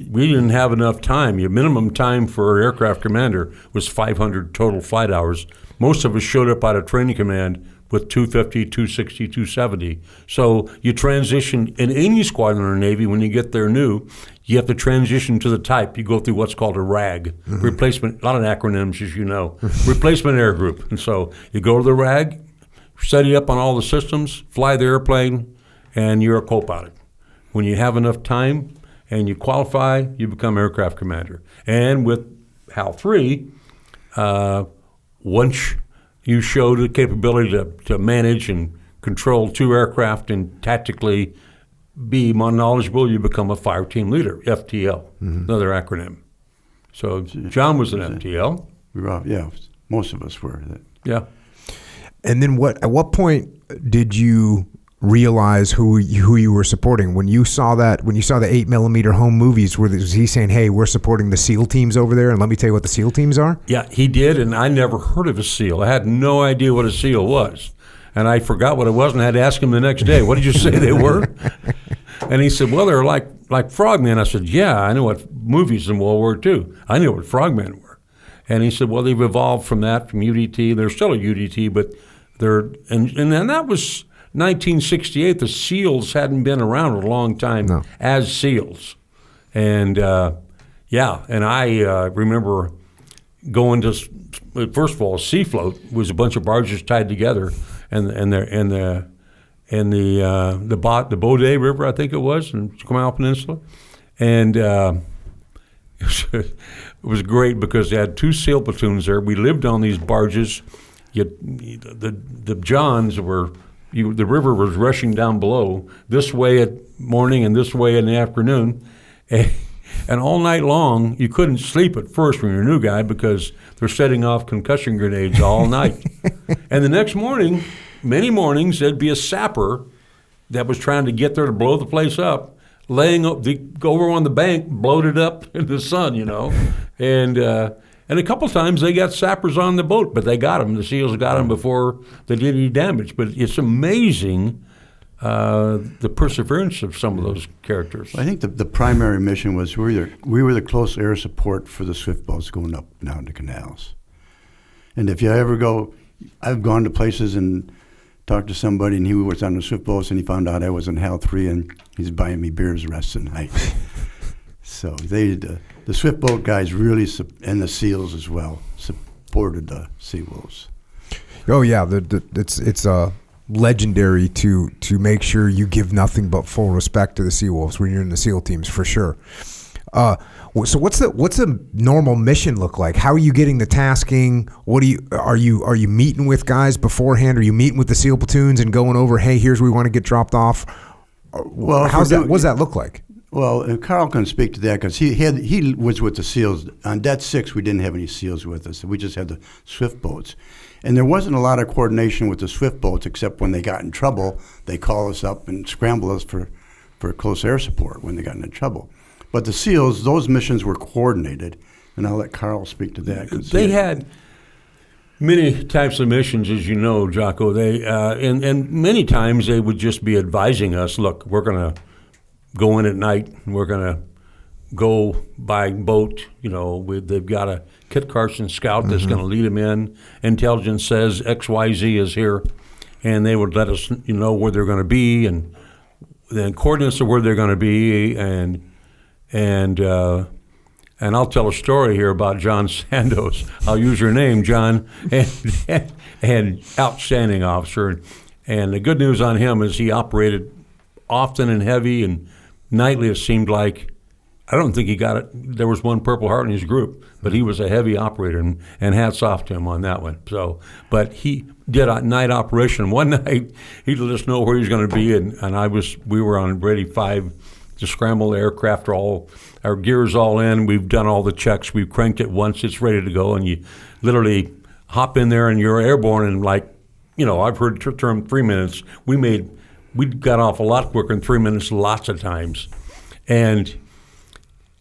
We didn't have enough time. Your minimum time for an aircraft commander was 500 total flight hours. Most of us showed up out of training command with 250, 260, 270. So you transition in any squadron or Navy when you get there new, you have to transition to the type. You go through what's called a RAG, replacement, a lot of acronyms as you know, replacement air group. And so you go to the RAG, set you up on all the systems, fly the airplane, and you're a co-pilot. When you have enough time and you qualify, you become aircraft commander. And with HAL 3, once you show the capability to manage and control 2 aircraft and tactically be more knowledgeable, you become a fire team leader, FTL, another acronym. So John was an FTL. We were, yeah, most of us were. Yeah. And then at what point did you realize who you were supporting? When you saw the 8mm home movies, was he saying, hey, we're supporting the SEAL teams over there, and let me tell you what the SEAL teams are? Yeah, he did, and I never heard of a SEAL. I had no idea what a SEAL was. And I forgot what it was, and I had to ask him the next day, what did you say they were? And he said, well, they're like frogmen. I said, yeah, I know what movies in World War II. I knew what frogmen were. And he said, well, they've evolved from UDT. They're still a UDT, but and then that was 1968. The SEALs hadn't been around a long time as SEALs. And, and I remember going to, first of all, Sea Float was a bunch of barges tied together, and the Bode River, I think it was, in Comal Peninsula. And it was great because they had 2 SEAL platoons there. We lived on these barges. The Johns were, the river was rushing down below, this way at morning and this way in the afternoon. And all night long, you couldn't sleep at first when you're a new guy because they're setting off concussion grenades all night. And the next morning, many mornings, there'd be a sapper that was trying to get there to blow the place up, laying over on the bank, blowed it up in the sun, And a couple times they got sappers on the boat, but they got them. The SEALs got them before they did any damage. But it's amazing the perseverance of some of those characters. I think the primary mission was we were the close air support for the swift boats going up and down the canals. And if you ever go, I've gone to places and talked to somebody, and he was on the swift boats, and he found out I was in HAL 3, and he's buying me beers the rest of the night. So the swift boat guys really, and the SEALs as well, supported the Sea Wolves. Oh yeah, it's legendary to make sure you give nothing but full respect to the Sea Wolves when you're in the SEAL teams, for sure. So what's the normal mission look like? How are you getting the tasking? Are you meeting with guys beforehand? Are you meeting with the SEAL platoons and going over, hey, here's where we want to get dropped off? Well, what does that look like? Well, and Carl can speak to that because he was with the SEALs. On Det 6, we didn't have any SEAls with us. We just had the swift boats. And there wasn't a lot of coordination with the swift boats, except when they got in trouble, they call us up and scramble us for close air support when they got into trouble. But the SEALs, those missions were coordinated, and I'll let Carl speak to that. They had many types of missions, as you know, Jocko. They and many times they would just be advising us, look, we're going to go in at night, and we're going to go by boat. They've got a Kit Carson scout that's going to lead them in. Intelligence says XYZ is here, and they would let us know where they're going to be, and then coordinates of where they're going to be, and I'll tell a story here about John Sandos. I'll use your name, John, and outstanding officer. And the good news on him is he operated often and heavy and nightly. It seemed like, I don't think he got it. There was one Purple Heart in his group, but he was a heavy operator, and hats off to him on that one. So, but he did a night operation. One night he let us know where he was going to be, and we were on Ready 5 to scramble the aircraft. Our gear's all in. We've done all the checks. We've cranked it once. It's ready to go, and you literally hop in there and you're airborne in I've heard the term 3 minutes. We got off a lot quicker in 3 minutes lots of times. And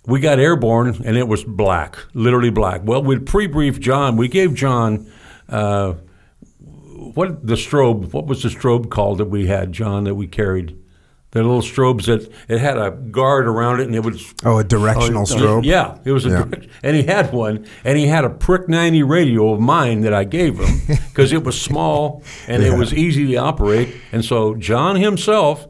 we got airborne, and it was black, literally black. Well, we'd pre-brief John. We gave John what was the strobe called that we had, John, that we carried? The little strobes that it had a guard around it, and it would. Oh, a directional strobe? Yeah, it was and he had one, and he had a Prick 90 radio of mine that I gave him because it was small and it was easy to operate. And so John himself,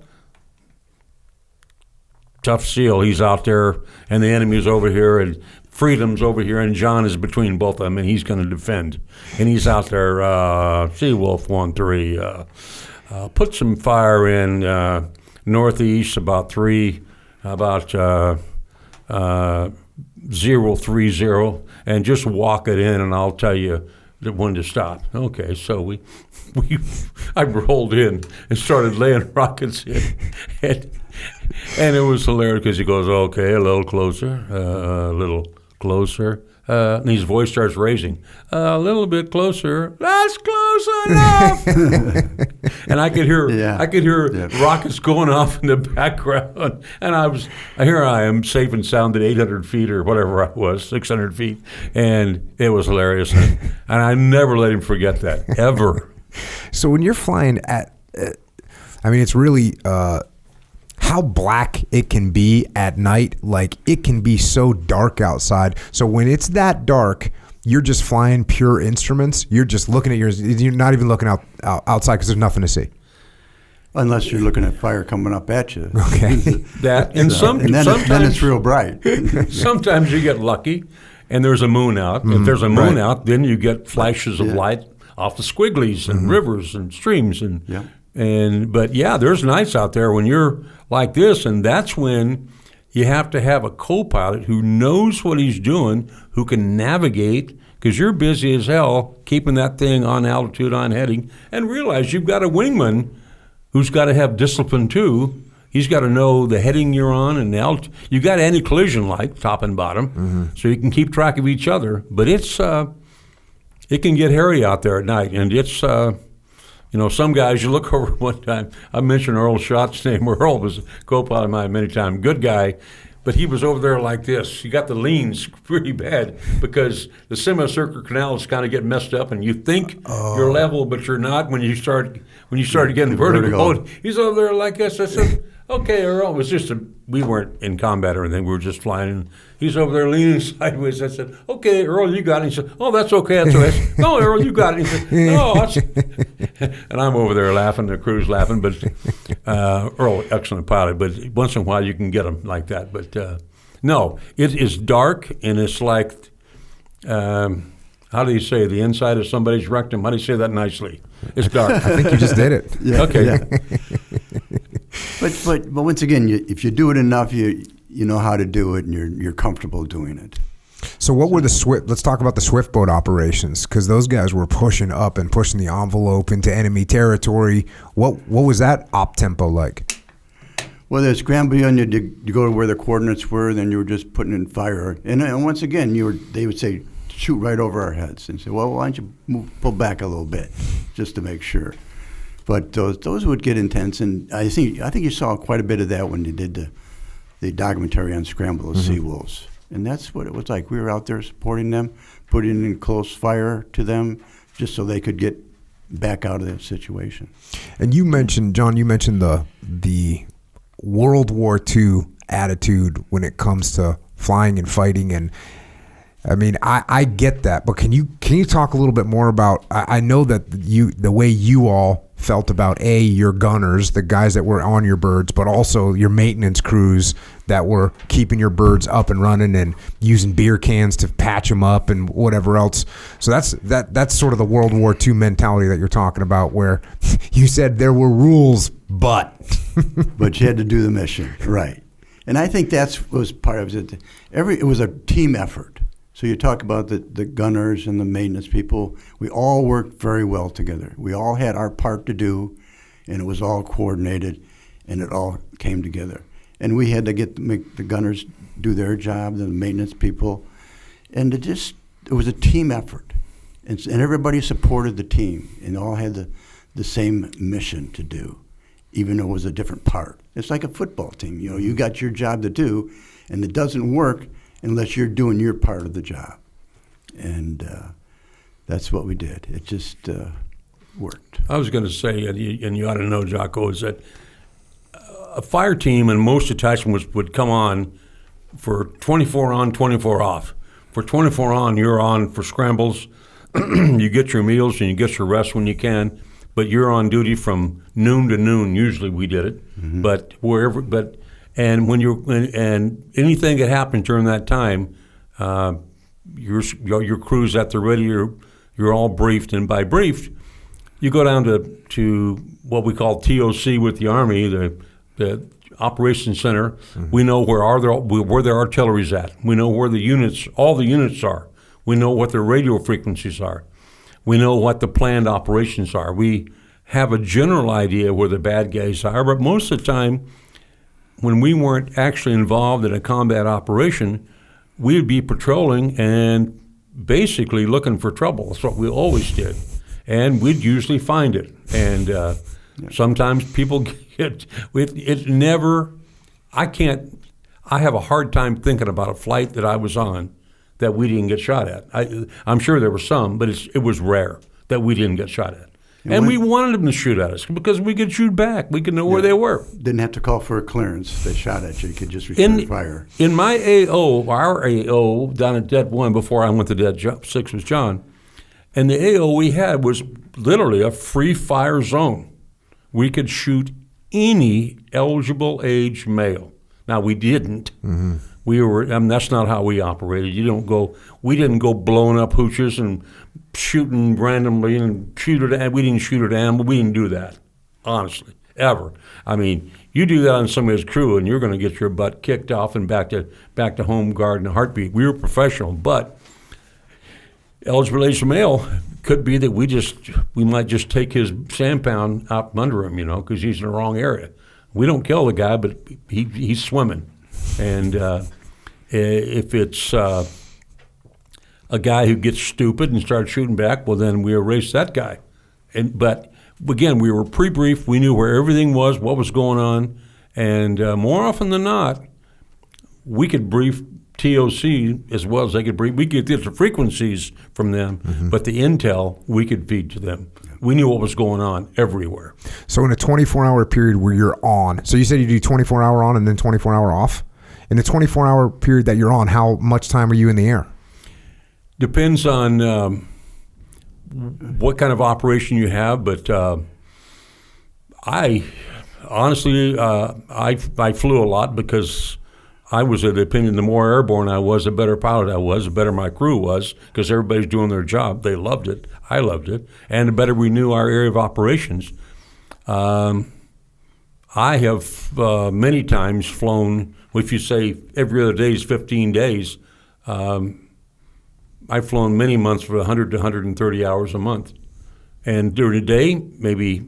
tough SEAL, he's out there, and the enemy's over here, and Freedom's over here, and John is between both of them, and he's going to defend. And he's out there, Seawolf 1-3, put some fire in northeast about 030, and just walk it in, and I'll tell you when to stop. Okay, so I rolled in and started laying rockets in, and it was hilarious because he goes, okay, a little closer, and his voice starts raising. A little bit closer. That's close enough. And I could hear rockets going off in the background. And here I am, safe and sound at 800 feet or whatever I was, 600 feet. And it was hilarious. And I never let him forget that, ever. So when you're flying it's really how black it can be at night. Like, it can be so dark outside. So when it's that dark, you're just flying pure instruments. You're just looking at you're not even looking outside because there's nothing to see. Unless you're looking at fire coming up at you. Okay. Then it's real bright. Sometimes you get lucky and there's a moon out. If there's a moon out, then you get flashes of light off the squigglies and rivers and streams but there's nights out there when you're like this, and that's when you have to have a co-pilot who knows what he's doing, who can navigate, because you're busy as hell keeping that thing on altitude, on heading, and realize you've got a wingman who's got to have discipline too. He's got to know the heading you're on and the altitude. You got anti-collision light, top and bottom, so you can keep track of each other. But it can get hairy out there at night, and it's. Some guys, you look over one time, I mentioned Earl Schott's name. Earl was a co-pilot of mine many times, good guy, but he was over there like this. He got the leans pretty bad because the semicircular canal is kind of getting messed up, and you think you're level, but you're not when you start getting vertigo. He's over there like this. I said, okay, Earl. It was just we weren't in combat or anything. We were just flying, and he's over there leaning sideways. I said, okay, Earl, you got it. He said, oh, that's okay. That's okay. No, Earl, you got it. He said, no. And I'm over there laughing, the crew's laughing. But Earl, excellent pilot. But once in a while you can get him like that. But no, it is dark, and it's like, how do you say, the inside of somebody's rectum? How do you say that nicely? It's dark. I think you just did it. Okay. Yeah. But once again, if you do it enough, you know how to do it, and you're comfortable doing it. So what were the Swift? Let's talk about the Swift boat operations, because those guys were pushing up and pushing the envelope into enemy territory. What was that op tempo like? Well, they'd scramble you, and you go to where the coordinates were, then you were just putting in fire. And once again, they would say, shoot right over our heads, and say, well, why don't you pull back a little bit, just to make sure. But those would get intense, and I think you saw quite a bit of that when you did the documentary on Scramble of Seawolves. And that's what it was like. We were out there supporting them, putting in close fire to them, just so they could get back out of that situation. And you mentioned, John, the World War II attitude when it comes to flying and fighting, and I mean, I get that, but can you talk a little bit more about? I know that the way you all felt about your gunners, the guys that were on your birds, but also your maintenance crews that were keeping your birds up and running and using beer cans to patch them up and whatever else. So that's sort of the World War II mentality that you're talking about, where you said there were rules, but you had to do the mission, right? And I think was part of it. It was a team effort. So you talk about the gunners and the maintenance people. We all worked very well together. We all had our part to do, and it was all coordinated, and it all came together. And we had to make the gunners do their job, the maintenance people, and it was a team effort. And everybody supported the team, and all had the same mission to do, even though it was a different part. It's like a football team. You got your job to do, and it doesn't work unless you're doing your part of the job. And that's what we did. It just worked. I was going to say, and you ought to know, Jocko, is that a fire team and most detachments would come on for 24 on, 24 off. For 24 on, you're on for scrambles. You get your meals and you get your rest when you can, but you're on duty from noon to noon. Usually we did it, but and anything that happens during that time, your crew's at the ready. You're all briefed, and by briefed, you go down to what we call TOC with the Army, the Operations Center. We know where their artillery's at. We know where all the units are. We know what their radio frequencies are. We know what the planned operations are. We have a general idea where the bad guys are, but most of the time, when we weren't actually involved in a combat operation, we'd be patrolling and basically looking for trouble. That's what we always did. And we'd usually find it. And sometimes people get it never. I have a hard time thinking about a flight that I was on that we didn't get shot at. I'm sure there were some, but it was rare that we didn't get shot at. And we wanted them to shoot at us because we could shoot back. We could know where they were. Didn't have to call for a clearance. They shot at you. You could just return fire. In my AO, our AO down at Det 1 before I went to Det 6 was John, and the AO we had was literally a free fire zone. We could shoot any eligible age male. Now we didn't. Mm-hmm. That's not how we operated. We didn't go blowing up hooches and shooting randomly and we didn't shoot at animals. We didn't do that, honestly, ever. I mean, you do that on somebody's crew and you're going to get your butt kicked off and back to home guard in a heartbeat. We were professional, but eligible age male could be that we might just take his sand pound out from under him, because he's in the wrong area. We don't kill the guy, but he's swimming. And if it's a guy who gets stupid and starts shooting back, well, then we erase that guy. But again, we were pre-briefed. We knew where everything was, what was going on, and more often than not, we could brief TOC as well as they could brief. We could get the frequencies from them, but the intel we could feed to them. We knew what was going on everywhere. So in a 24-hour period where you're on, so you said you do 24-hour on and then 24-hour off? In the 24-hour period that you're on, how much time are you in the air? Depends on what kind of operation you have, but I honestly, I flew a lot because I was of the opinion the more airborne I was, the better pilot I was, the better my crew was, because everybody's doing their job. They loved it. I loved it. And the better we knew our area of operations. I have many times flown, if you say every other day is 15 days, I've flown many months for 100 to 130 hours a month. And during the day, maybe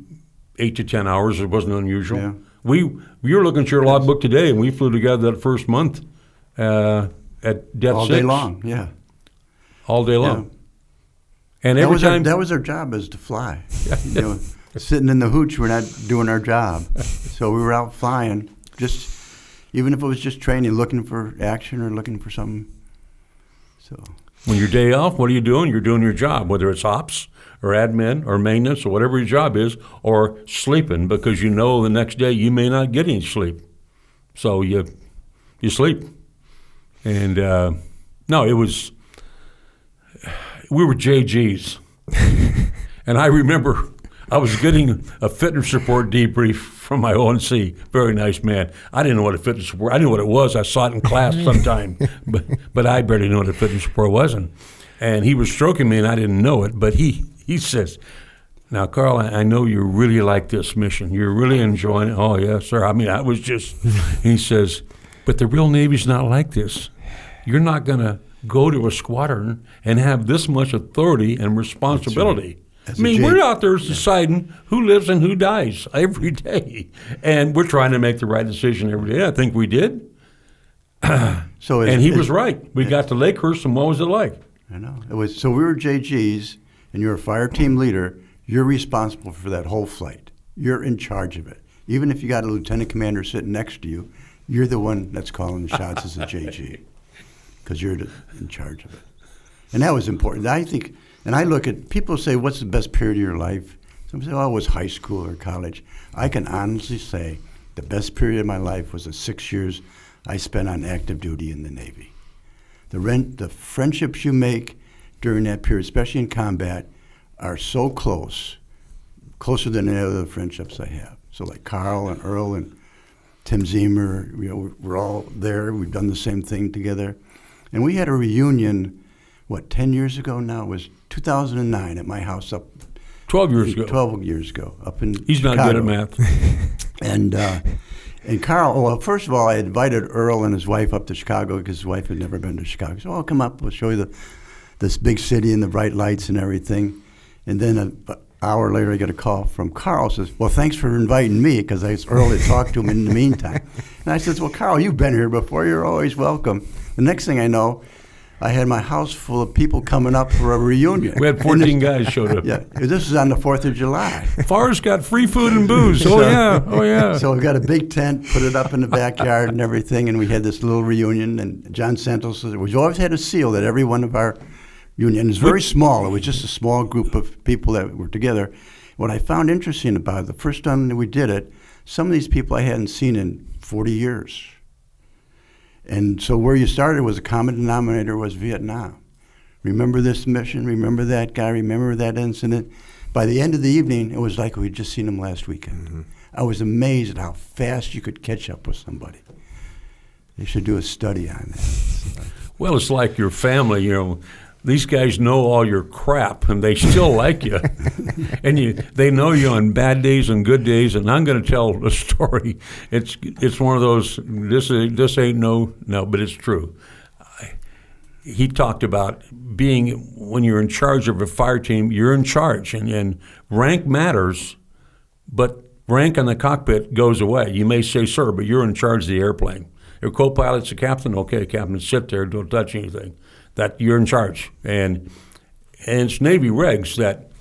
8 to 10 hours. It wasn't unusual. Yeah. We were looking at your logbook today, and we flew together that first month at Det 6. All day long, yeah. All day long. Yeah. And every time that was our job, is to fly. Sitting in the hooch, we're not doing our job. So we were out flying, just even if it was just training, looking for action or looking for something. So when your day off, what are you doing? You're doing your job, whether it's ops or admin or maintenance or whatever your job is, or sleeping, because you know the next day you may not get any sleep. So you sleep. And no, we were JGs. And I remember I was getting a fitness report debrief from my ONC. Very nice man. I didn't know what a fitness report. I knew what it was. I saw it in class sometime, but I barely knew what a fitness report was. And he was stroking me, and I didn't know it. But he says, "Now, Carl, I know you really like this mission. You're really enjoying it." "Oh, yes, sir." I mean, I was just. He says, "But the real Navy's not like this. You're not going to go to a squadron and have this much authority and responsibility." I mean, we're out there deciding who lives and who dies every day, and we're trying to make the right decision every day. I think we did. And he was right. We got to Lakehurst, and what was it like? I know. So we were JGs, and you're a fire team leader. You're responsible for that whole flight. You're in charge of it. Even if you got a lieutenant commander sitting next to you, you're the one that's calling the shots as a JG, because you're in charge of it. And that was important. I think. And I look at, people say, what's the best period of your life? Some say, oh, it was high school or college. I can honestly say the best period of my life was the 6 years I spent on active duty in the Navy. The friendships you make during that period, especially in combat, are so close, closer than any other friendships I have. So like Carl and Earl and Tim Zemer, we're all there. We've done the same thing together. And we had a reunion, 10 years ago now? It was 2009 at my house up 12 years ago. 12 years ago, up in He's Chicago. not good at math. And Carl, well, first of all, I invited Earl and his wife up to Chicago because his wife had never been to Chicago. He said, "Oh, come up, we'll show you this big city and the bright lights and everything." And then an hour later, I get a call from Carl. Says, "Well, thanks for inviting me," because I asked Earl to talk to him in the meantime. And I said, "Well, Carl, you've been here before. You're always welcome." The next thing I know, I had my house full of people coming up for a reunion. We had 14 guys showed up. Yeah, this was on the 4th of July. Forrest got free food and booze. Oh, yeah. So we got a big tent, put it up in the backyard and everything, and we had this little reunion. And John Santos said, we always had a seal at every one of our reunions. It was very small. It was just a small group of people that were together. What I found interesting about it, the first time that we did it, some of these people I hadn't seen in 40 years. And so where you started was a common denominator was Vietnam. Remember this mission, remember that guy, remember that incident. By the end of the evening, it was like we'd just seen him last weekend. Mm-hmm. I was amazed at how fast you could catch up with somebody. They should do a study on that. Well, it's like your family, These guys know all your crap, and they still like you. And they know you on bad days and good days. And I'm going to tell a story. It's one of those, this ain't no, but it's true. He talked about when you're in charge of a fire team, you're in charge. And rank matters, but rank in the cockpit goes away. You may say, "Sir," but you're in charge of the airplane. Your co-pilot's the captain. Okay, captain, sit there, don't touch anything. That you're in charge, and it's Navy regs that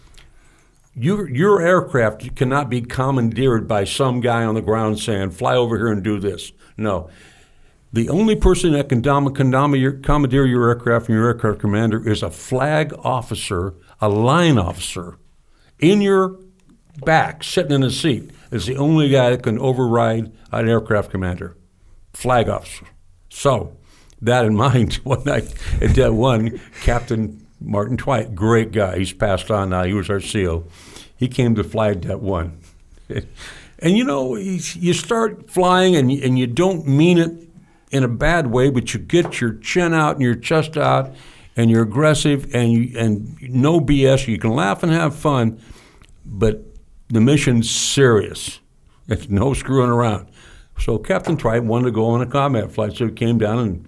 your aircraft cannot be commandeered by some guy on the ground saying, "Fly over here and do this." No, the only person that can commandeer your aircraft and your aircraft commander is a flag officer, a line officer, in your back, sitting in a seat. Is the only guy that can override an aircraft commander, flag officer. So. That in mind, one night at Det 1, Captain Martin Twite, great guy. He's passed on now. He was our SEAL. He came to fly at Det 1. And you start flying and you don't mean it in a bad way, but you get your chin out and your chest out and you're aggressive and no BS. You can laugh and have fun, but the mission's serious. There's no screwing around. So Captain Twite wanted to go on a combat flight, so he came down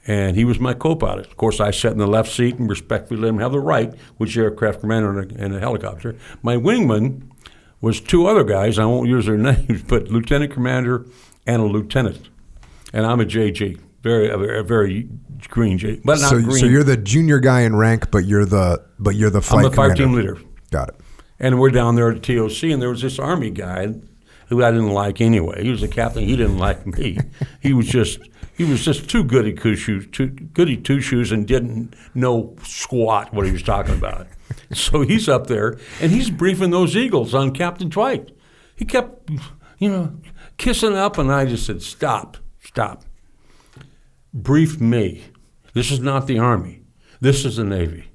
and he was my co-pilot. Of course, I sat in the left seat and respectfully let him have the right, which is the aircraft commander in a helicopter. My wingman was two other guys, I won't use their names, but lieutenant commander and a lieutenant. And I'm a JG, a very green J, but not green. So you're the junior guy in rank, but you're the flight commander. I'm the fire team leader. Got it. And we're down there at TOC, and there was this Army guy who I didn't like anyway. He was a captain. He didn't like me. He was just too goody two shoes, and didn't know squat what he was talking about. So he's up there and he's briefing those Eagles on Captain Twite. He kept, kissing up, and I just said, "Stop. Brief me. This is not the Army. This is the Navy."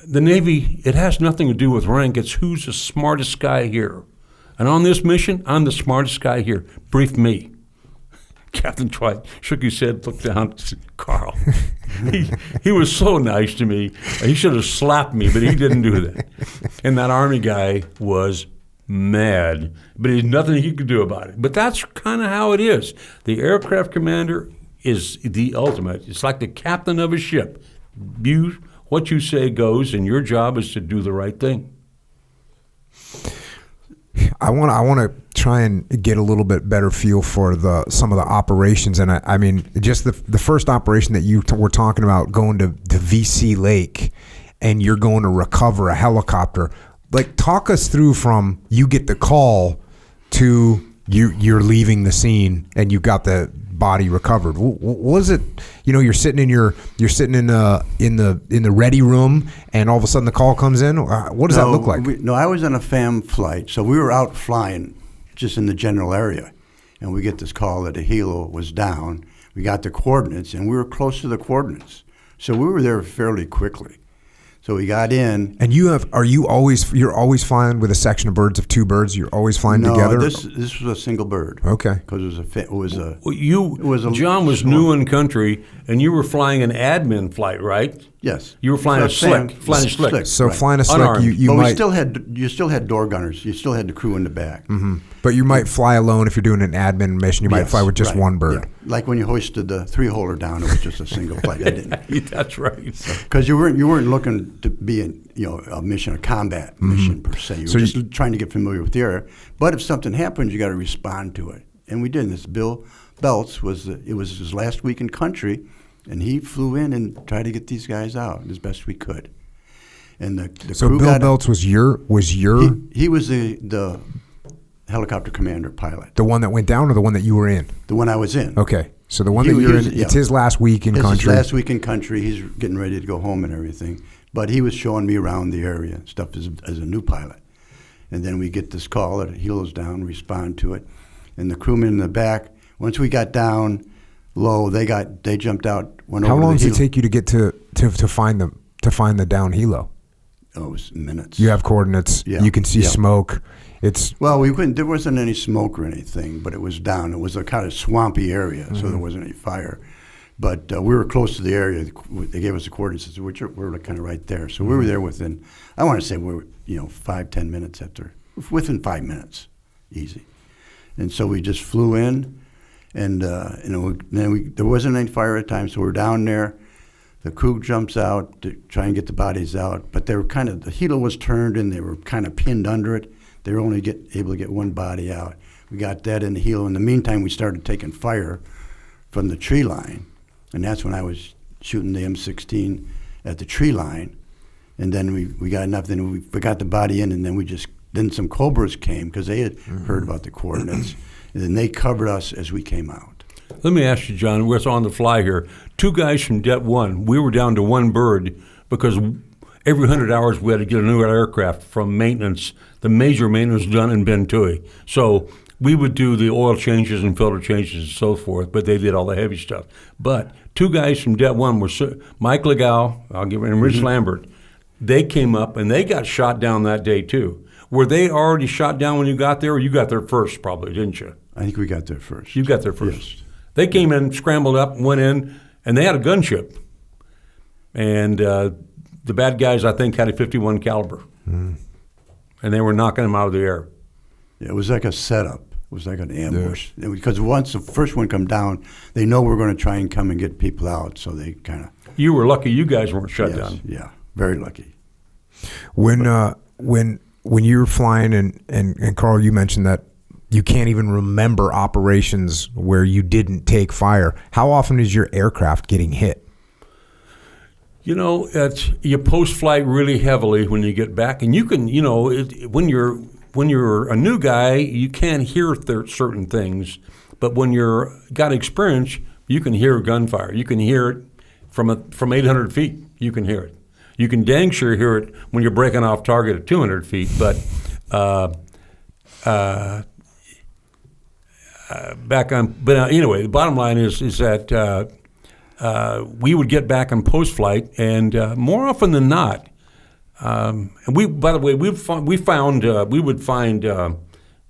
The Navy, it has nothing to do with rank. It's who's the smartest guy here. And on this mission, I'm the smartest guy here. Brief me. Captain Twite shook his head, looked down, said, "Carl." He was so nice to me. He should have slapped me, but he didn't do that. And that Army guy was mad, but there's nothing he could do about it. But that's kind of how it is. The aircraft commander is the ultimate. It's like the captain of a ship. What you say goes, and your job is to do the right thing. I want to try and get a little bit better feel for some of the operations, and I mean, just the first operation that you were talking about, going to VC Lake, and you're going to recover a helicopter. Like, talk us through from you get the call to you're leaving the scene and you got the body recovered. What was it? You're sitting in the ready room, and all of a sudden the call comes in. What does that look like? I was on a FAM flight, so we were out flying just in the general area. And we get this call that a helo was down. We got the coordinates, and we were close to the coordinates. So we were there fairly quickly. So we got in. And you're always flying with a section of birds of two birds? You're always flying together? No, this was a single bird. Okay. Because John was new in country, and you were flying an admin flight, right? Yes. You were flying a slick. So right. flying a slick, Unarmed. you But might... you still had door gunners. You still had the crew in the back. Mm-hmm. But you might fly alone if you're doing an admin mission. You might fly with just right. one bird. Yeah. Like when you hoisted the 3-holer down, it was just a single flight. I didn't. That's right. Because you weren't looking to be a combat mission per se. You were just trying to get familiar with the area. But if something happens, you got to respond to it, and we did. And this Bill Belts was his last week in country, and he flew in and tried to get these guys out as best we could. And the so crew Bill Belts was your he was the helicopter commander pilot. The one that went down, or the one that you were in? The one I was in. Okay, so the one that you're in, it's his last week in country. It's his last week in country. He's getting ready to go home and everything. But he was showing me around the area and stuff as a new pilot. And then we get this call that a helo's down, respond to it. And the crewmen in the back, once we got down low, they jumped out, went How over long to the does it take you to get to find the down helo? Oh, it was minutes. You have coordinates. Yeah. You can see smoke. Well, we couldn't. There wasn't any smoke or anything, but it was down. It was a kind of swampy area, so there wasn't any fire. But we were close to the area. They gave us the coordinates, which were kind of right there. So we were there within, I want to say we were 5-10 minutes within 5 minutes, easy. And so we just flew in, and there wasn't any fire at the time, so we're down there. The crew jumps out to try and get the bodies out, but they were the helo was turned and they were kind of pinned under it. They were only able to get one body out. We got that in the helo. In the meantime, we started taking fire from the tree line, and that's when I was shooting the M16 at the tree line. And then we got enough, then we got the body in, and then some Cobras came because they had heard about the coordinates, and then they covered us as we came out. Let me ask you, John, we're on the fly here. 2 guys from Det 1, we were down to 1 bird because every 100 hours we had to get a new aircraft from maintenance, the major maintenance done in Bentui. So we would do the oil changes and filter changes and so forth, but they did all the heavy stuff. But 2 guys from Det 1 were Mike Legal, and Rich Lambert. They came up and they got shot down that day too. Were they already shot down when you got there, or you got there first probably, didn't you? I think we got there first. You got there first. Yes. They came in, scrambled up, went in, and they had a gunship. And the bad guys, I think, had a 51 caliber. And they were knocking them out of the air. Yeah, it was like a setup. It was like an ambush. Yeah. Because once the first one come down, they know we're going to try and come and get people out, so they kind of... You were lucky you guys weren't shut down. Yeah, very lucky. When you were flying, and Carl, you mentioned that you can't even remember operations where you didn't take fire. How often is your aircraft getting hit? You post-flight really heavily when you get back, and you can, when you're a new guy, you can't hear certain things, but when you're got experience, you can hear gunfire. You can hear it from 800 feet. You can hear it. You can dang sure hear it when you're breaking off target at 200 feet, but anyway, the bottom line is that we would get back in post-flight, and more often than not, and we would find the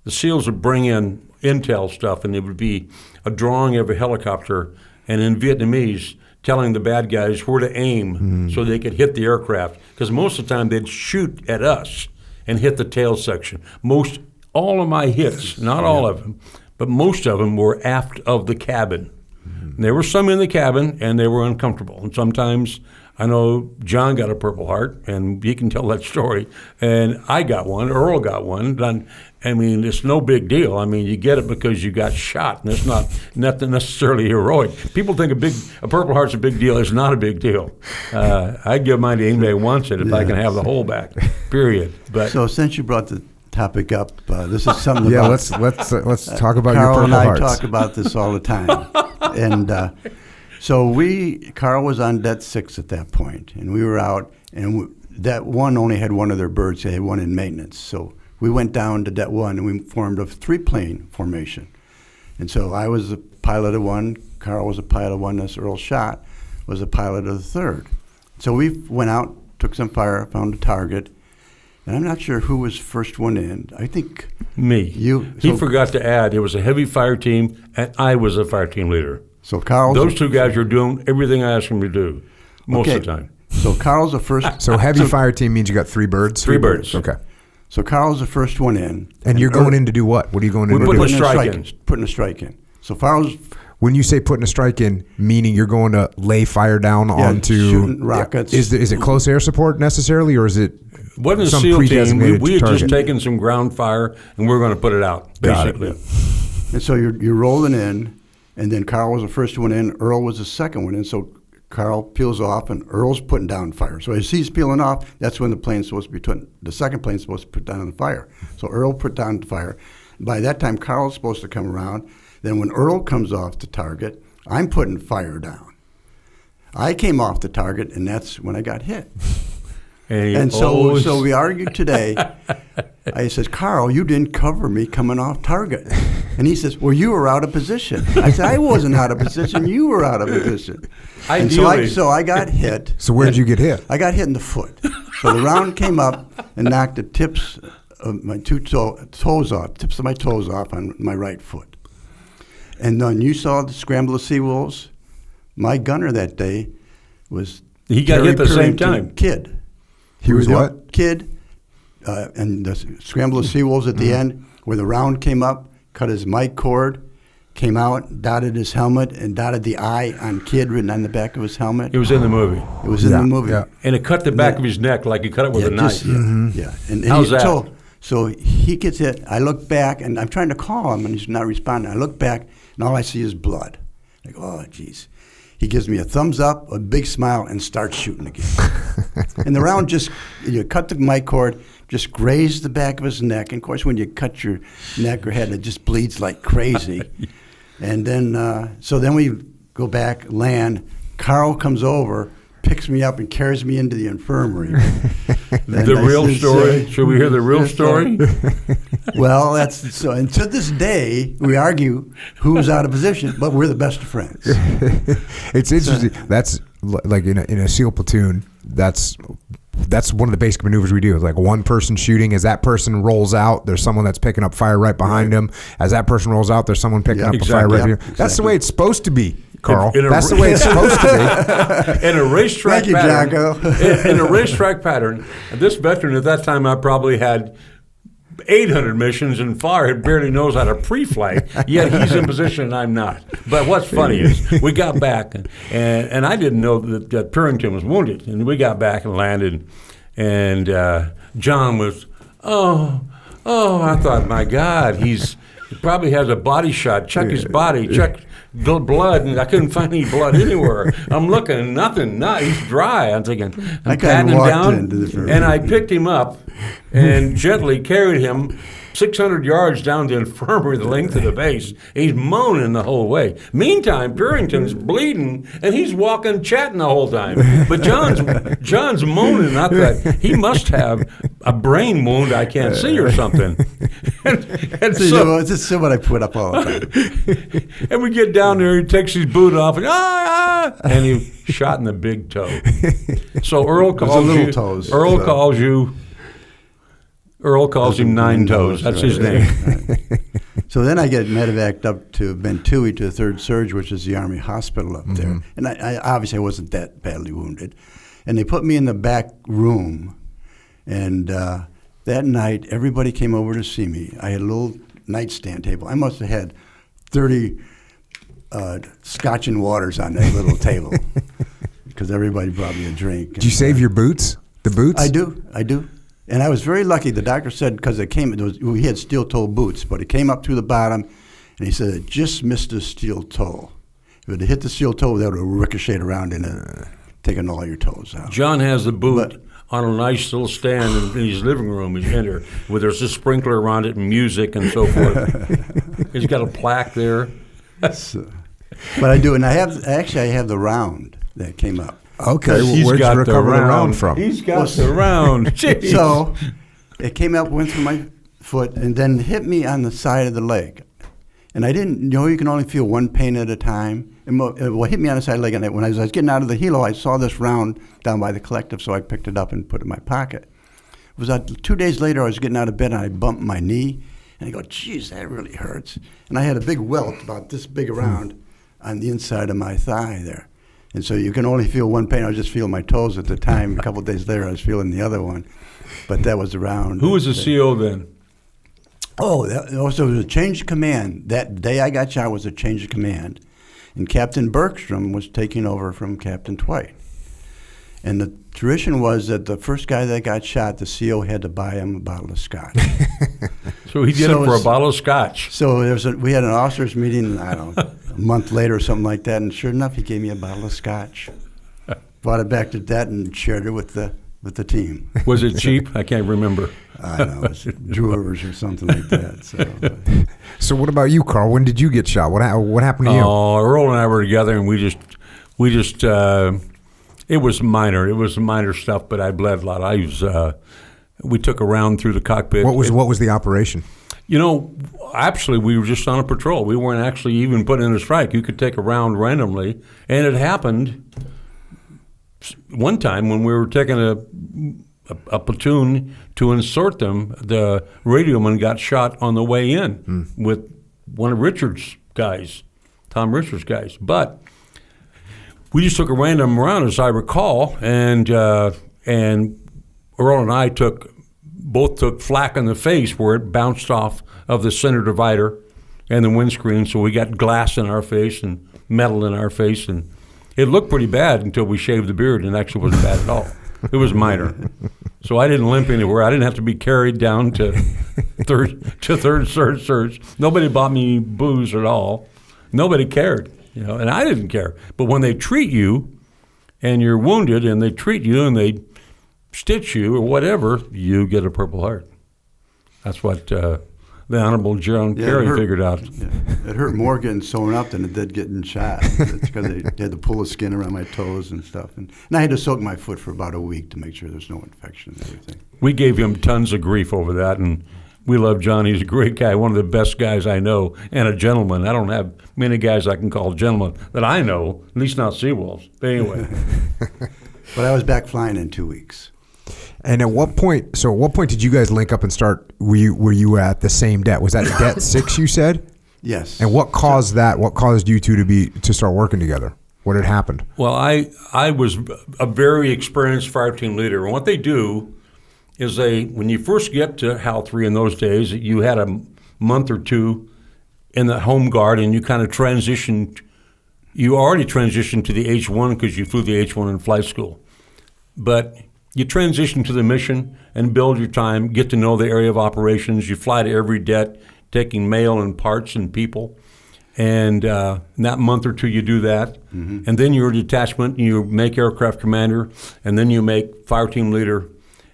SEALs would bring in intel stuff, and it would be a drawing of a helicopter, and in Vietnamese telling the bad guys where to aim so they could hit the aircraft, because most of the time they'd shoot at us and hit the tail section. All of my hits, not all of them, but most of them were aft of the cabin. There were some in the cabin, and they were uncomfortable. And sometimes, I know John got a Purple Heart, and he can tell that story. And I got one. Earl got one. I mean, it's no big deal. I mean, you get it because you got shot, and it's not nothing necessarily heroic. People think a Purple Heart's a big deal. It's not a big deal. I'd give mine to anybody who wants it if I can have the whole back. Period. But so since you brought the topic up, this is something. Yeah, about, let's talk about Carl your Purple and I Hearts. talk about this all the time, and so Carl was on Det 6 at that point, and we were out, and that one only had one of their birds. They had one in maintenance, so we went down to Det 1 and we formed a 3-plane formation. And so I was a pilot of one, Carl was a pilot of one, this Earl Schott was a pilot of the third. So we went out, took some fire, found a target, and I'm not sure who was first one in. I think Me. you. He forgot to add, it was a heavy fire team, and I was a fire team leader. So Carl's Those two guys are doing everything I asked them to do most of the time. So Carl's the first. So heavy fire team means you got 3 birds? 3 birds. Okay. So Carl's the first one in. And you're going in to do what? What are you going in to We're do? putting a strike in. Putting a strike in. So Carl's When you say putting a strike in, meaning you're going to lay fire down onto shooting rockets. Is it close air support necessarily, or is it Wasn't a some SEAL team. pre-designated We had just target? taken some ground fire, and we're going to put it out, Got it. basically. And so you're rolling in, and then Carl was the first one in. Earl was the second one in. So Carl peels off, and Earl's putting down fire. So as he's peeling off, that's when the plane's supposed to be the second plane's supposed to put down the fire. So Earl put down the fire. By that time, Carl's supposed to come around. Then when Earl comes off the target, I'm putting fire down. I came off the target, and that's when I got hit. And so we argued today. I said, Carl, you didn't cover me coming off target. And he says, well, you were out of position. I said, I wasn't out of position. You were out of position. And so I got hit. So where did you get hit? I got hit in the foot. So the round came up and knocked the tips of my tips of my toes off on my right foot. And then you saw the Scramble of Seawolves. My gunner that day was He got Terry hit at the same Purrington, time. Kid. He was what? Kid. And the Scramble of Seawolves at the end, where the round came up, cut his mic cord, came out, dotted his helmet, and dotted the I on Kid written on the back of his helmet. It was in the movie. It was in the movie. Yeah. And it cut the back of his neck like he cut it with a knife. Yeah. And How's that? So he gets hit. I look back, and I'm trying to call him, and he's not responding. I look back, and all I see is blood. I go, oh, geez. He gives me a thumbs up, a big smile, and starts shooting again. And the round you cut the mic cord, just grazed the back of his neck. And, of course, when you cut your neck or head, it just bleeds like crazy. And then, so then we go back, land. Carl comes over, picks me up, and carries me into the infirmary. The real story? Should we hear the real story? Well, that's so. And to this day, we argue who's out of position, but we're the best of friends. It's interesting. That's like in a SEAL platoon. That's one of the basic maneuvers we do. It's like one person shooting. As that person rolls out, there's someone that's picking up fire right behind him. As that person rolls out, there's someone picking up a fire right here. That's the way it's supposed to be, Carl. That's the way it's supposed to be. In a racetrack Thank you, pattern. Jocko. In a racetrack pattern, this veteran at that time I probably had 800 missions and fire barely knows how to pre-flight, yet he's in position and I'm not. But what's funny is we got back, and I didn't know that Purrington was wounded, and we got back and landed, and John was, I thought, my God, he probably has a body shot. Check his body, check blood, and I couldn't find any blood anywhere. I'm looking, nothing, he's dry. I'm thinking, I'm patting him down, and I picked him up and gently carried him 600 yards down the infirmary, the length of the base. He's moaning the whole way. Meantime, Purrington's bleeding, and he's walking, chatting the whole time. But John's moaning. I thought, he must have a brain wound I can't see or something. and so, this is what I put up all the time. And we get down there, he takes his boot off, and he shot in the big toe. So Earl calls little you. toes, Earl so. calls you. Earl calls him Nine Toes. That's his name. Right. So then I get medevaced up to Bentui to the 3rd Surge, which is the Army hospital up there. And I obviously I wasn't that badly wounded. And they put me in the back room. And that night, everybody came over to see me. I had a little nightstand table. I must have had 30 scotch and waters on that little table because everybody brought me a drink. Did you save your boots? The boots? I do. And I was very lucky. The doctor said, because we had steel-toe boots, but it came up through the bottom, and he said it just missed the steel toe. If it had hit the steel toe, that would have ricocheted around and taken all your toes out. John has the boot on a nice little stand in his living room. He's in there, where there's a sprinkler around it and music and so forth. He's got a plaque there. But I do, and I have the round that came up. Okay, He's where'd you recover the round from? He's got the round. Jeez. So it came up, went through my foot, and then hit me on the side of the leg. And I didn't know you can only feel one pain at a time. And it hit me on the side of the leg, and when I was getting out of the helo, I saw this round down by the collective, so I picked it up and put it in my pocket. It was 2 days later, I was getting out of bed, and I bumped my knee, and I go, geez, that really hurts. And I had a big welt about this big around on the inside of my thigh there. And so you can only feel one pain. I was just feeling my toes at the time. A couple of days later, I was feeling the other one. But that was around. Who was the CO then? Oh, so it was a change of command. That day I got shot was a change of command. And Captain Bergstrom was taking over from Captain Twite. And the tradition was that the first guy that got shot, the CO had to buy him a bottle of scotch. So he did it for a bottle of scotch. So we had an officers meeting, I don't know, a month later or something like that, and sure enough, he gave me a bottle of scotch. Brought it back to that and shared it with the team. Was it cheap? I can't remember. I don't know, it was Brewers or something like that. So what about you, Carl? When did you get shot? What happened to you? Oh, Earl and I were together, and we just it was minor. It was minor stuff, but I bled a lot. We took a round through the cockpit. What was the operation? You know, actually, we were just on a patrol. We weren't actually even put in a strike. You could take a round randomly, and it happened one time when we were taking a platoon to insert them. The radioman got shot on the way in with one of Richard's guys, Tom Richard's guys. But we just took a random round, as I recall, and Earl and I both took flak in the face where it bounced off of the center divider and the windscreen, so we got glass in our face and metal in our face, and it looked pretty bad until we shaved the beard, and it actually wasn't bad at all. It was minor. So I didn't limp anywhere. I didn't have to be carried down to third surge. Nobody bought me booze at all. Nobody cared, and I didn't care. But when they treat you and you're wounded and they treat you and they stitch you or whatever, you get a Purple Heart. That's what the Honorable John Kerry figured out. Yeah. It hurt more getting sewn up than it did getting shot. It's because they had to pull the skin around my toes and stuff. And I had to soak my foot for about a week to make sure there's no infection and everything. We gave him tons of grief over that, and we love John. He's a great guy, one of the best guys I know, and a gentleman. I don't have many guys I can call gentlemen that I know, at least not Seawolves. But anyway. But I was back flying in 2 weeks. And at what point did you guys link up and start? Were you at the same det? Was that Det 6 you said? Yes. And what caused that? What caused you two to start working together? What had happened? Well, I was a very experienced fire team leader, and what they do is when you first get to HAL 3 in those days, you had a month or two in the home guard, and you kind of transitioned. You already transitioned to the H-1 because you flew the H-1 in flight school, but you transition to the mission and build your time, get to know the area of operations. You fly to every det, taking mail and parts and people. And in that month or two, you do that. Mm-hmm. And then you're a detachment, and you make aircraft commander, and then you make fire team leader.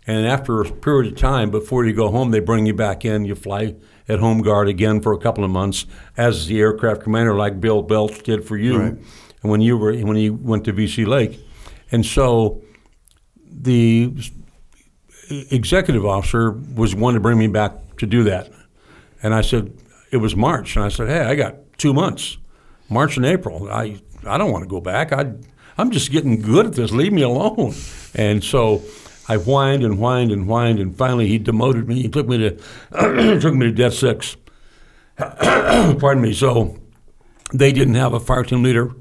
And after a period of time, before you go home, they bring you back in. You fly at home guard again for a couple of months as the aircraft commander, like Bill Belch did for you, right. And when you went to VC Lake. And so the executive officer was one to bring me back to do that. And I said, it was March. And I said, hey, I got 2 months, March and April. I don't want to go back. I'm just getting good at this. Leave me alone. And so I whined, and finally he demoted me. He took me to Det 6. Pardon me. So they didn't have a fire team leader.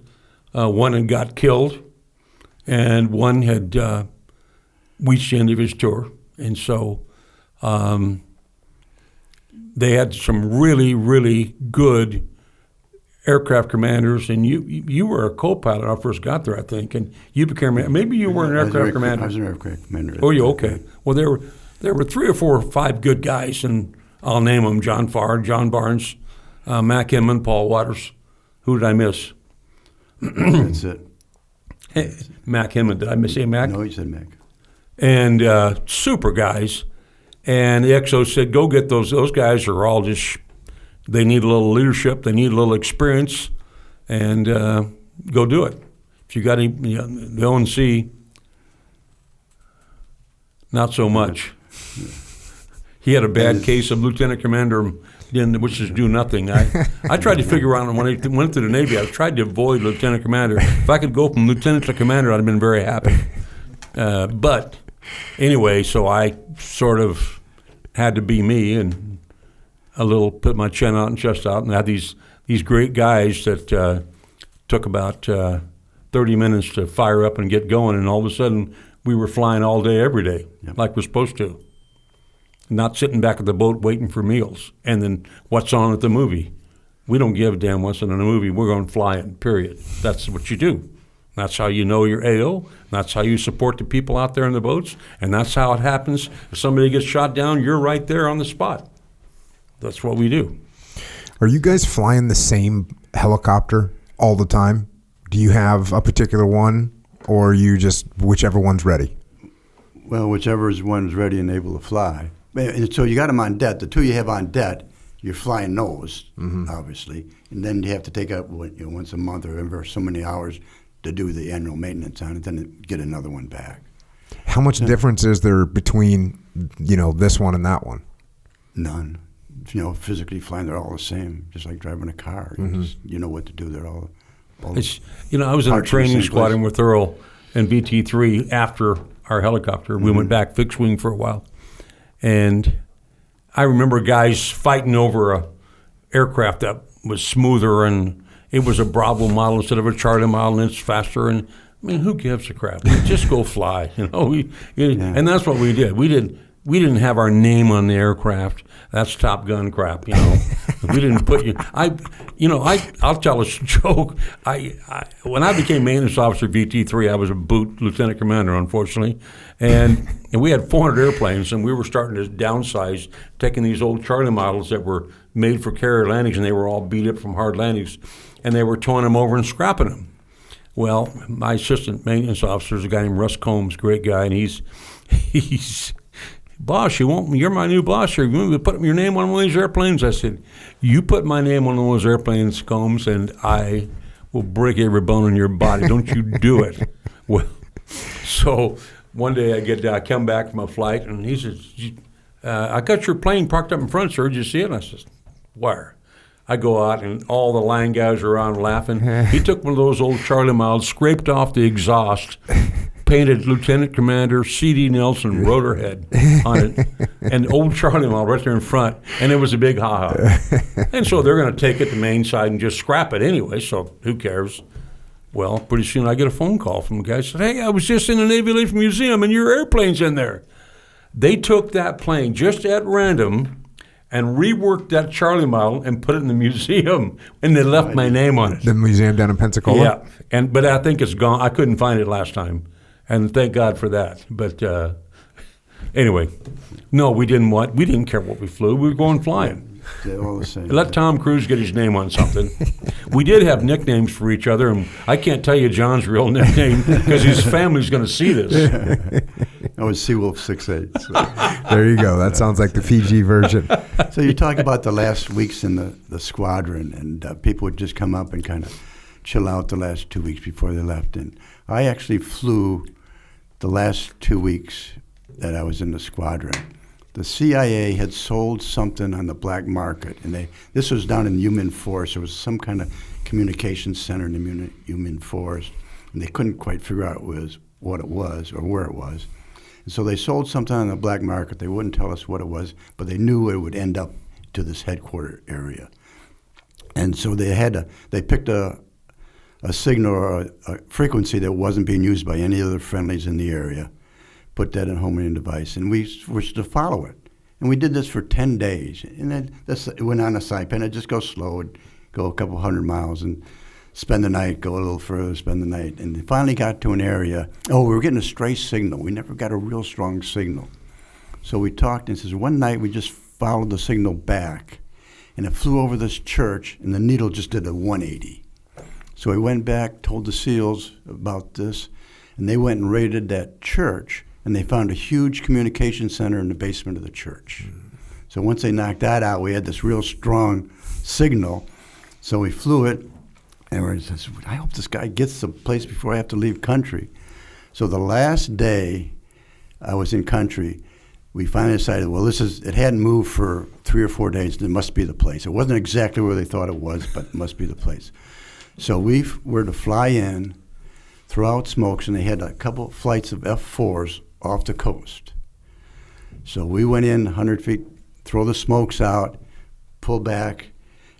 One had got killed, and one had reached the end of his tour. And so they had some really, really good aircraft commanders, and you were a co-pilot when I first got there, I think, and you became, maybe you were an aircraft commander. I was an aircraft commander. Oh, you okay? Well, there were 3 or 4 or 5 good guys, and I'll name them: John Farr, John Barnes, Mac Hinman, Paul Waters. Who did I miss? That's it. Hey, Mac Hinman. Did I miss Mac? No, you said Mac. And super guys. And the XO said, go get those guys are all just, they need a little leadership, they need a little experience, and go do it. If you got any, the ONC, not so much. He had a bad case of Lieutenant Commander, which is do nothing. I tried to figure out when I went to the Navy, I tried to avoid Lieutenant Commander. If I could go from Lieutenant to Commander, I'd have been very happy. But anyway, so I sort of had to be me and put my chin out and chest out, and had these great guys that took about 30 minutes to fire up and get going, and all of a sudden we were flying all day, every day, like we're supposed to. Not sitting back at the boat waiting for meals. And then what's on at the movie? We don't give a damn what's in a movie. We're going to fly it, period. That's what you do. That's how you know your AO. That's how you support the people out there in the boats. And that's how it happens. If somebody gets shot down, you're right there on the spot. That's what we do. Are you guys flying the same helicopter all the time? Do you have a particular one, or are you just whichever one's ready? Well, whichever one's ready and able to fly. And so you got them on deck. The two you have on deck, you're flying those, obviously, and then you have to take up once a month or every so many hours to do the annual maintenance on it, then get another one back. How much difference is there between this one and that one? None. Physically flying, they're all the same, just like driving a car. You know what to do. They're all it's, I was in a training squadron with Earl and BT-3 after our helicopter. We went back fixed wing for a while. And I remember guys fighting over a aircraft that was smoother, and it was a Bravo model instead of a Charlie model, and it's faster. And I mean, who gives a crap? Just go fly, And that's what we did. We didn't have our name on the aircraft. That's Top Gun crap, We didn't put you. I'll tell a joke. When I became maintenance officer VT-3, I was a boot lieutenant commander, unfortunately, and we had 400 airplanes, and we were starting to downsize, taking these old Charlie models that were made for carrier landings, and they were all beat up from hard landings, and they were towing them over and scrapping them. Well, my assistant maintenance officer is a guy named Russ Combs, great guy, and he's boss, you're my new boss here. You want me to put your name on one of these airplanes? I said, you put my name on one of those airplanes, Combs, and I will break every bone in your body. Don't you do it. Well, so one day I come back from a flight, and he says, I got your plane parked up in front, sir. Did you see it? And I said, where? I go out, and all the line guys are around laughing. He took one of those old Charlie models, scraped off the exhaust, painted Lieutenant Commander C.D. Nelson Rotorhead on it, and old Charlie model right there in front, and it was a big ha-ha. And so they're going to take it to main side and just scrap it anyway, so who cares? Well, pretty soon I get a phone call from a guy who said, hey, I was just in the Navy Leaf Museum, and your airplane's in there. They took that plane just at random and reworked that Charlie model and put it in the museum, and they left my name on it. The museum down in Pensacola? Yeah, but I think it's gone. I couldn't find it last time, and thank God for that. But anyway, no, we didn't care what we flew. We were going flying. They're all the same. Let Tom Cruise get his name on something. We did have nicknames for each other, and I can't tell you John's real nickname because his family's going to see this. I was Seawolf 6'8". So. There you go. That sounds like the PG version. So you talk about the last weeks in the squadron, and people would just come up and kind of chill out the last 2 weeks before they left. And I actually flew the last 2 weeks that I was in the squadron. The CIA had sold something on the black market, and this was down in Human Forest. There was some kind of communications center in the Human Forest, and they couldn't quite figure out what it was or where it was. And so they sold something on the black market. They wouldn't tell us what it was, but they knew it would end up to this headquarter area. And so they picked a signal or a frequency that wasn't being used by any other friendlies in the area, put that in a homing device, and we were to follow it. And we did this for 10 days. And then it went on a Saipan. It'd just go slow, it'd go a couple hundred miles and spend the night, go a little further, spend the night. And finally got to an area, we were getting a stray signal. We never got a real strong signal. So we talked, and says one night we just followed the signal back, and it flew over this church, and the needle just did a 180. So we went back, told the SEALs about this, and they went and raided that church, and they found a huge communication center in the basement of the church. So once they knocked that out, we had this real strong signal. So we flew it, and we said, I hope this guy gets the place before I have to leave country. So the last day I was in country, we finally decided, well, it hadn't moved for 3 or 4 days, and it must be the place. It wasn't exactly where they thought it was, but it must be the place. So we were to fly in, throw out smokes, and they had a couple flights of F-4s off the coast. So we went in 100 feet, throw the smokes out, pull back,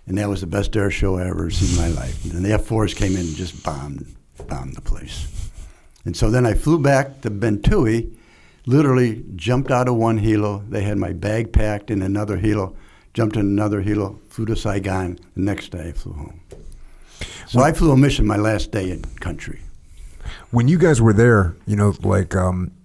and that was the best air show I ever seen in my life. And the F-4s came in and just bombed the place. And so then I flew back to Bentui, literally jumped out of one helo. They had my bag packed in another helo, jumped in another helo, flew to Saigon. The next day I flew home. So I flew a mission my last day in country. When you guys were there, you know, like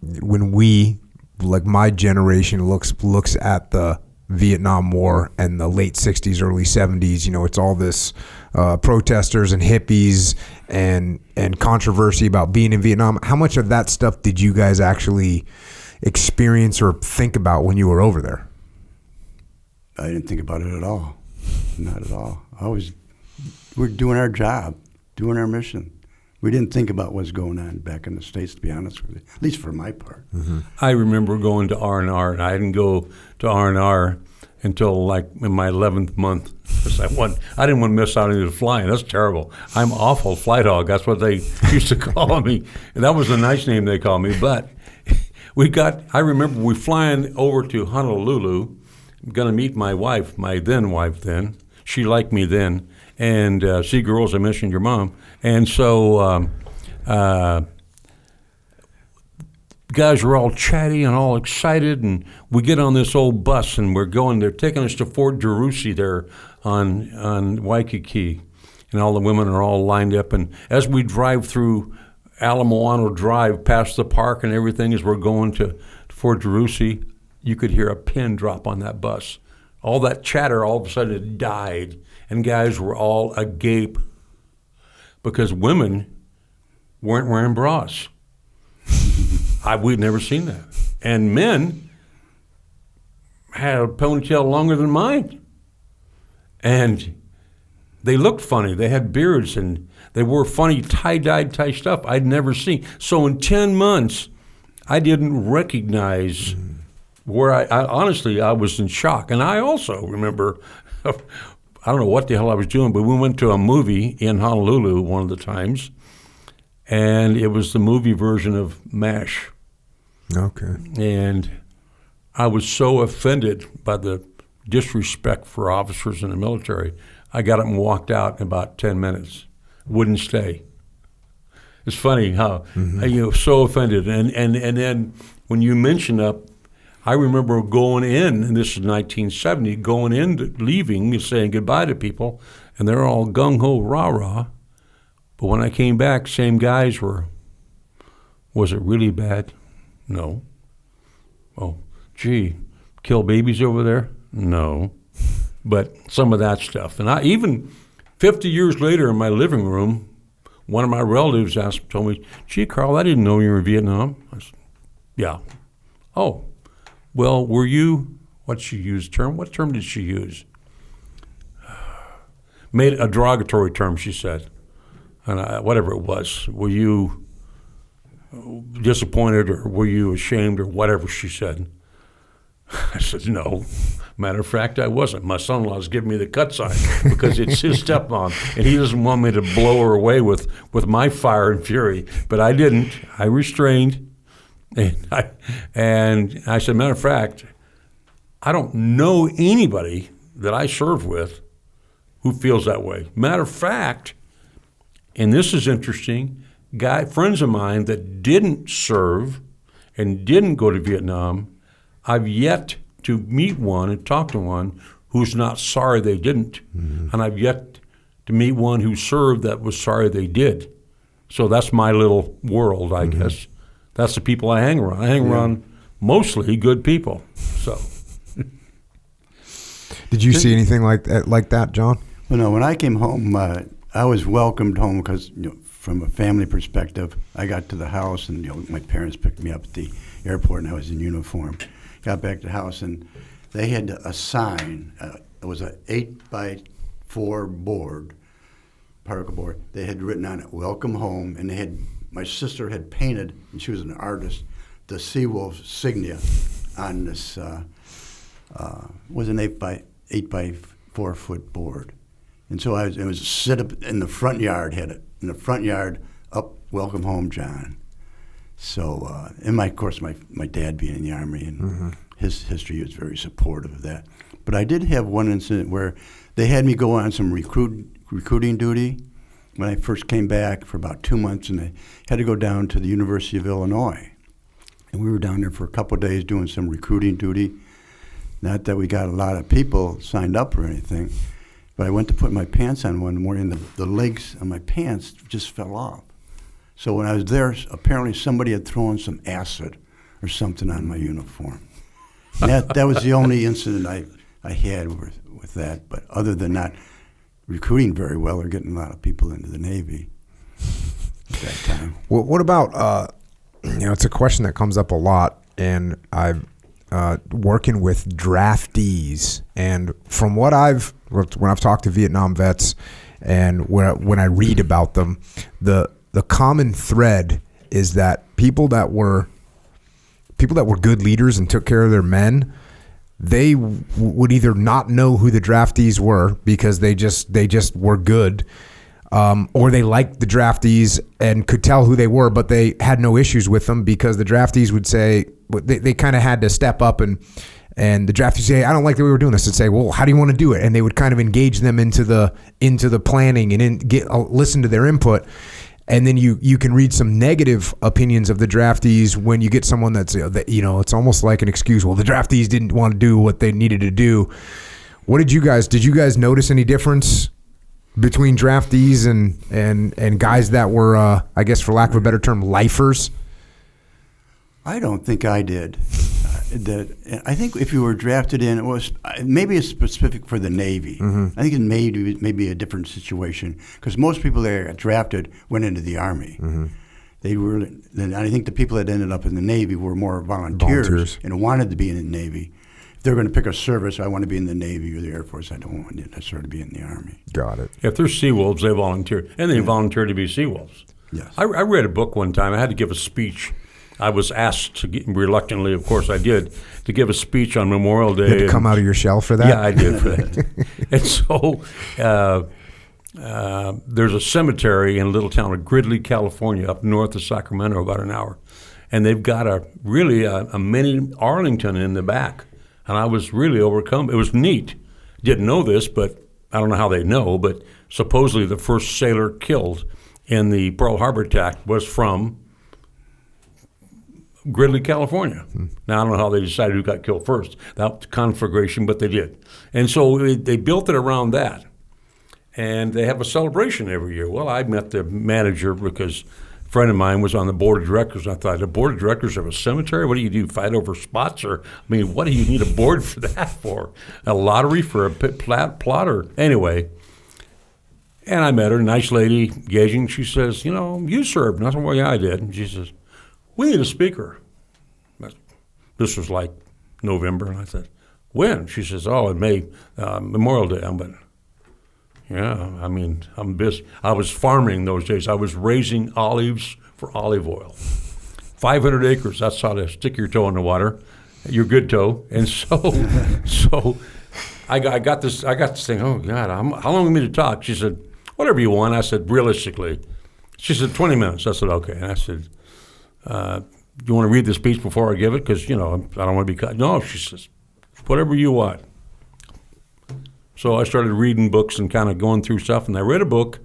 when we, like my generation looks at the Vietnam War and the late 60s, early 70s, you know, it's all this protesters and hippies and controversy about being in Vietnam. How much of that stuff did you guys actually experience or think about when you were over there? I didn't think about it at all. Not at all. We're doing our job, doing our mission. We didn't think about what's going on back in the States, to be honest with you, at least for my part. Mm-hmm. I remember going to R&R, and I didn't go to R&R until like in my 11th month. Because I didn't want to miss out on the flying. That's terrible. I'm awful flight hog. That's what they used to call me. And that was a nice name they called me. But I remember we flying over to Honolulu, going to meet my wife, my then wife then. She liked me then. And see, girls, I mentioned your mom. And so guys were all chatty and all excited, and we get on this old bus, and they're taking us to Fort Jarusi there on Waikiki, and all the women are all lined up. And as we drive through Ala Moana Drive, past the park and everything, as we're going to Fort Jarusi, you could hear a pin drop on that bus. All that chatter, all of a sudden, it died, and guys were all agape because women weren't wearing bras. We'd never seen that. And men had a ponytail longer than mine. And they looked funny. They had beards, and they wore funny tie-dyed type stuff I'd never seen. So in 10 months, I didn't recognize where I honestly, I was in shock. And I also remember, I don't know what the hell I was doing, but we went to a movie in Honolulu one of the times, and it was the movie version of MASH. Okay. And I was so offended by the disrespect for officers in the military, I got up and walked out in about 10 minutes. Wouldn't stay. It's funny how so offended. And then when you mention I remember going in, and this is 1970, going in, leaving, and saying goodbye to people, and they're all gung-ho, rah-rah. But when I came back, same guys was it really bad? No. Oh, gee, kill babies over there? No. But some of that stuff. And even 50 years later in my living room, one of my relatives told me, gee, Carl, I didn't know you were in Vietnam. I said, yeah. Oh, well, were you, what term did she use? Made a derogatory term, she said. And whatever it was, were you disappointed or were you ashamed or whatever she said? I said, no. Matter of fact, I wasn't. My son-in-law's giving me the cut sign because it's his stepmom, and he doesn't want me to blow her away with my fire and fury. But I didn't. I restrained. And I said, matter of fact, I don't know anybody that I serve with who feels that way. Matter of fact, and this is interesting, friends of mine that didn't serve and didn't go to Vietnam, I've yet to meet one and talk to one who's not sorry they didn't. Mm-hmm. And I've yet to meet one who served that was sorry they did. So that's my little world, I guess. That's the people I hang around. I hang around mostly good people. So, did you see anything like that, John? Well, no. When I came home, I was welcomed home because, from a family perspective, I got to the house and my parents picked me up at the airport and I was in uniform. Got back to the house and they had a sign. It was an 8x4 board, particle board. They had written on it, "Welcome home," and my sister had painted, and she was an artist, the Seawolf signia on this was an 8 by 4 foot board, and so it was sit up in the front yard. Had it in the front yard up. Welcome home, John. So, and of course, my dad being in the Army and his history was very supportive of that. But I did have one incident where they had me go on some recruiting duty when I first came back for about 2 months, and I had to go down to the University of Illinois. And we were down there for a couple of days doing some recruiting duty. Not that we got a lot of people signed up or anything, but I went to put my pants on one morning, the legs on my pants just fell off. So when I was there, apparently somebody had thrown some acid or something on my uniform. And that was the only incident I had with that. But other than not, recruiting very well or getting a lot of people into the Navy at that time. Well, what about, it's a question that comes up a lot, and I've working with draftees. And from when I've talked to Vietnam vets and when I read about them, the common thread is that people that were good leaders and took care of their men, they would either not know who the draftees were because they just were good, or they liked the draftees and could tell who they were, but they had no issues with them because the draftees would say they kind of had to step up and the draftees say, I don't like the way we're doing this, and say, well, how do you want to do it? And they would kind of engage them into the planning and listen to their input. And then you can read some negative opinions of the draftees when you get someone that's, it's almost like an excuse. Well, the draftees didn't want to do what they needed to do. Did you guys notice any difference between draftees and guys that were, I guess for lack of a better term, lifers? I don't think I did. I think if you were drafted in, it was maybe it's specific for the Navy. I think it may be a different situation because most people that got drafted went into the Army. They were, and I think the people that ended up in the Navy were more volunteers and wanted to be in the Navy. If they're going to pick a service, I want to be in the Navy or the Air Force. I don't want to necessarily be in the Army. Got it. If they're sea wolves, they volunteer, and they volunteer to be sea wolves. Yes. I read a book one time. I had to give a speech. I was asked to reluctantly, of course I did, to give a speech on Memorial Day. You had to come out of your shell for that? Yeah, I did for that. And so there's a cemetery in a little town of Gridley, California, up north of Sacramento, about an hour. And they've got a mini Arlington in the back. And I was really overcome. It was neat. Didn't know this, but I don't know how they know, but supposedly the first sailor killed in the Pearl Harbor attack was from Gridley, California. Now, I don't know how they decided who got killed first. That was conflagration, but they did. And so they built it around that. And they have a celebration every year. Well, I met the manager because a friend of mine was on the board of directors. I thought, the board of directors of a cemetery? What do you do, fight over spots? Or, what do you need a board for that for? A lottery for a plotter? Anyway, and I met her, nice lady, engaging. She says, you served. And I said, well, yeah, I did. And she says, we need a speaker. This was like November, and I said, when? She says, in May, Memorial Day. I went, yeah, I'm busy. I was farming those days. I was raising olives for olive oil. 500 acres, that's how to stick your toe in the water, your good toe. And so I got this thing, oh, God, how long am I to talk? She said, whatever you want. I said, realistically. She said, 20 minutes. I said, okay. And I said, do you want to read the speech before I give it? Because, I don't want to be cut. No, she says, whatever you want. So I started reading books and kind of going through stuff, and I read a book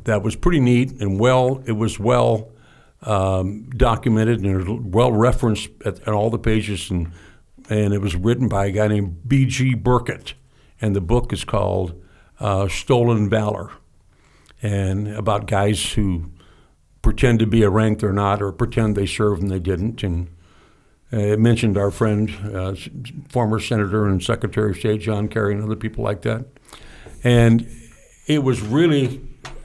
that was pretty neat and it was well documented and it was well referenced at all the pages, and it was written by a guy named B.G. Burkett, and the book is called Stolen Valor, and about guys who pretend to be a rank they're not, or pretend they served and they didn't. And it mentioned our friend, former Senator and Secretary of State John Kerry and other people like that. And it was really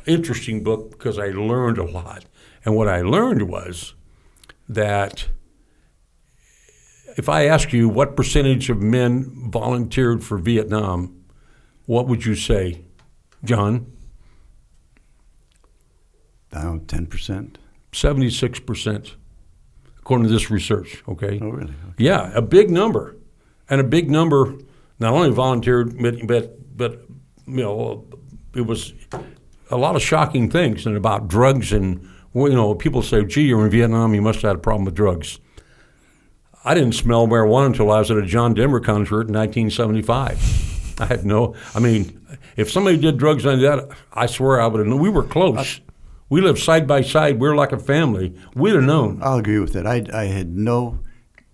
interesting book because I learned a lot. And what I learned was that if I ask you what percentage of men volunteered for Vietnam, what would you say, John? 10%. 76%. according to this research, okay? Oh, really? Yeah, a big number. And a big number not only volunteered, but you know, it was a lot of shocking things and about drugs and, you know, people say, gee, you're in Vietnam, you must have had a problem with drugs. I didn't smell marijuana until I was at a John Denver concert in 1975. I mean, if somebody did drugs like that, I swear I would have known. We were close. We lived side by side. We were like a family. We'd have known. I'll agree with that. I had none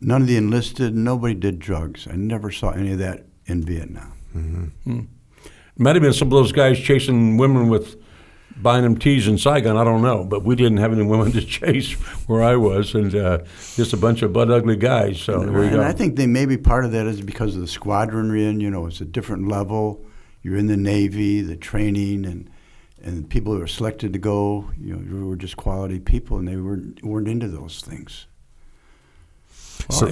of the enlisted, nobody did drugs. I never saw any of that in Vietnam. Mm-hmm. Might have been some of those guys chasing women with buying them teas in Saigon. I don't know, but we didn't have any women to chase where I was, and just a bunch of butt ugly guys. So there you go. And I think maybe part of that is because of the squadron we're in. You know, it's a different level. You're in the Navy, the training, and people who are selected to go. You know, you were just quality people, and they weren't into those things. Well,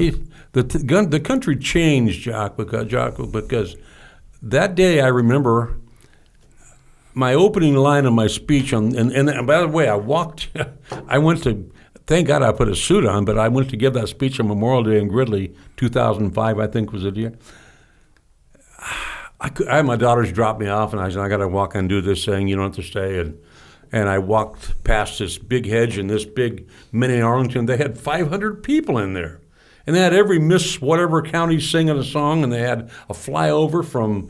the country changed, Jacques, because that day I remember my opening line of my speech and by the way, I went to, thank God I put a suit on, but I went to give that speech on Memorial Day in Gridley, 2005, I think was the year. I had my daughters drop me off, and I said, I got to walk and do this thing, you don't have to stay. And I walked past this big hedge in this big mini Arlington. They had 500 people in there. And they had every Miss whatever county singing a song, and they had a flyover from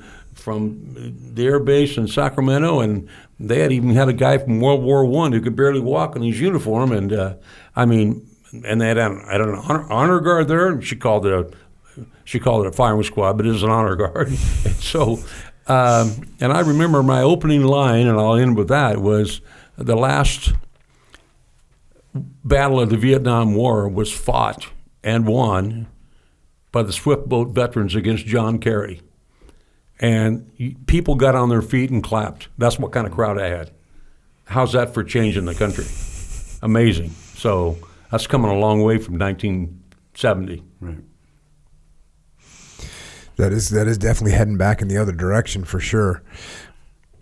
the air base in Sacramento, and they had even had a guy from World War I who could barely walk in his uniform, and and they had an honor guard there, and she called it a firing squad, but it is an honor guard. And so, and I remember my opening line, and I'll end with that, was the last battle of the Vietnam War was fought and won by the Swift Boat veterans against John Kerry. And people got on their feet and clapped. That's what kind of crowd I had. How's that for changing the country? Amazing. So that's coming a long way from 1970. Right. That is definitely heading back in the other direction for sure.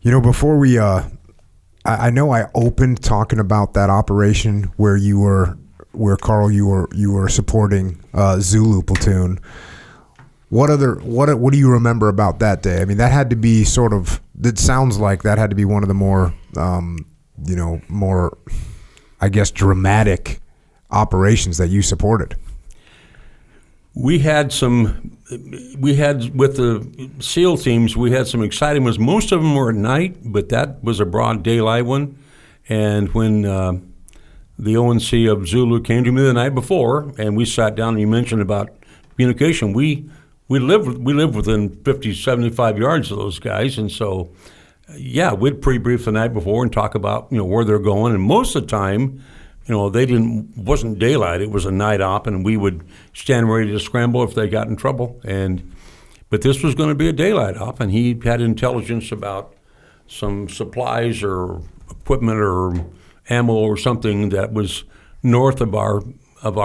You know, before we, I know I opened talking about that operation where Carl, you were supporting Zulu platoon. What do you remember about that day? I mean, that had to be it sounds like that had to be one of the more, more, I guess, dramatic operations that you supported. We had with the SEAL teams, we had some exciting ones. Most of them were at night, but that was a broad daylight one. And when the ONC of Zulu came to me the night before, and we sat down, and you mentioned about communication, we live within 50, 75 yards of those guys, and so, yeah, we'd pre-brief the night before and talk about, where they're going, and most of the time, wasn't daylight, it was a night op, and we would stand ready to scramble if they got in trouble, but this was going to be a daylight op, and he had intelligence about some supplies or equipment or ammo or something that was north of our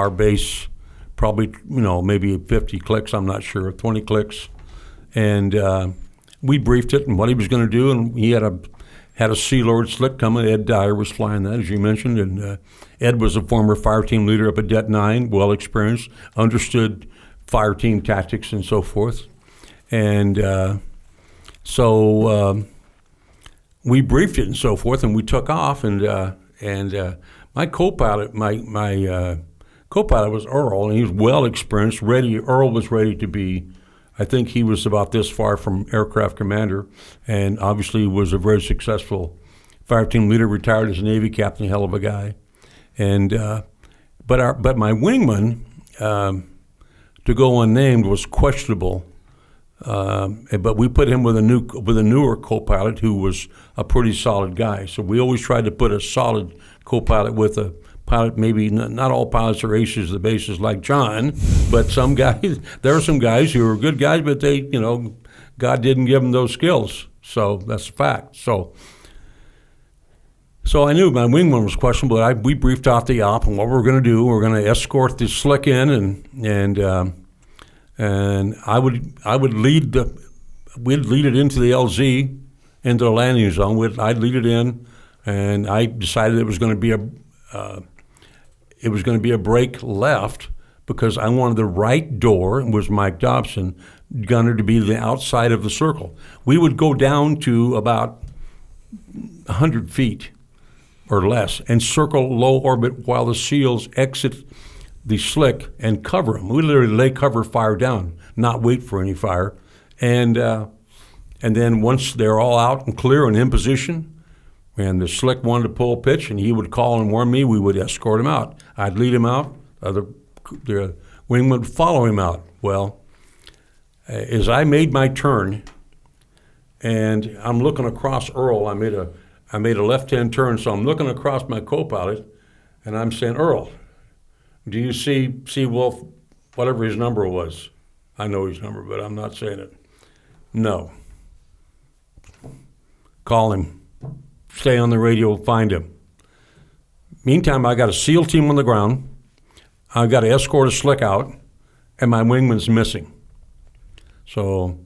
base, probably, maybe 50 clicks, I'm not sure, 20 clicks. And we briefed it and what he was going to do, and he had a Sea Lord slick coming. Ed Dyer was flying that, as you mentioned, and Ed was a former fire team leader up at Det 9, well experienced, understood fire team tactics and so forth. And so we briefed it and so forth, and we took off, and my co-pilot, my co-pilot was Earl, and he was well experienced, ready. Earl was ready to be, I think he was about this far from aircraft commander, and obviously was a very successful fire team leader, retired as a Navy captain, hell of a guy. And but my wingman, to go unnamed, was questionable. But we put him with a newer co-pilot who was a pretty solid guy. So we always tried to put a solid co-pilot with a pilot. Maybe not all pilots are aces, the bases like John, but some guys. There are some guys who are good guys, but they, God didn't give them those skills. So that's a fact. So I knew my wingman was questionable. But we briefed out the op and what we were going to do. We were going to escort the slick in and I would lead we'd lead it into the LZ, into the landing zone. I'd lead it in, and I decided it was going to be it was going to be a break left because I wanted the right door, and was Mike Dobson, gunner, to be the outside of the circle. We would go down to about 100 feet or less and circle low orbit while the SEALs exit the slick and cover them. We literally lay cover fire down, not wait for any fire. And then once they're all out and clear and in position, and the slick wanted to pull a pitch, and he would call and warn me, we would escort him out. I'd lead him out. The wing would follow him out. Well, as I made my turn, and I'm looking across Earl, I made a left-hand turn, so I'm looking across my co-pilot, and I'm saying, Earl, do you see Wolf, whatever his number was? I know his number, but I'm not saying it. No. Call him. Stay on the radio, find him. Meantime, I got a SEAL team on the ground. I got to escort a slick out, and my wingman's missing. So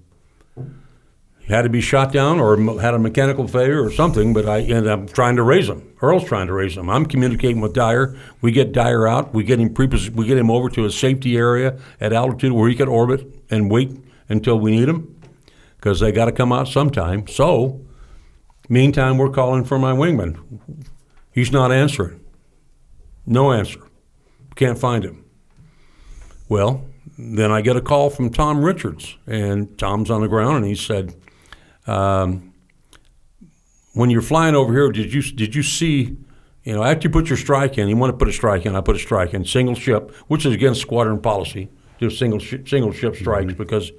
he had to be shot down or had a mechanical failure or something, but I'm trying to raise him. Earl's trying to raise him. I'm communicating with Dyer. We get Dyer out. We get him over to a safety area at altitude where he can orbit and wait until we need him, because they got to come out sometime. So meantime, we're calling for my wingman. He's not answering. No answer. Can't find him. Well, then I get a call from Tom Richards, and Tom's on the ground, and he said, when you're flying over here, did you see, after you put your strike in, you want to put a strike in, I put a strike in, single ship, which is against squadron policy, do single ship strikes, because,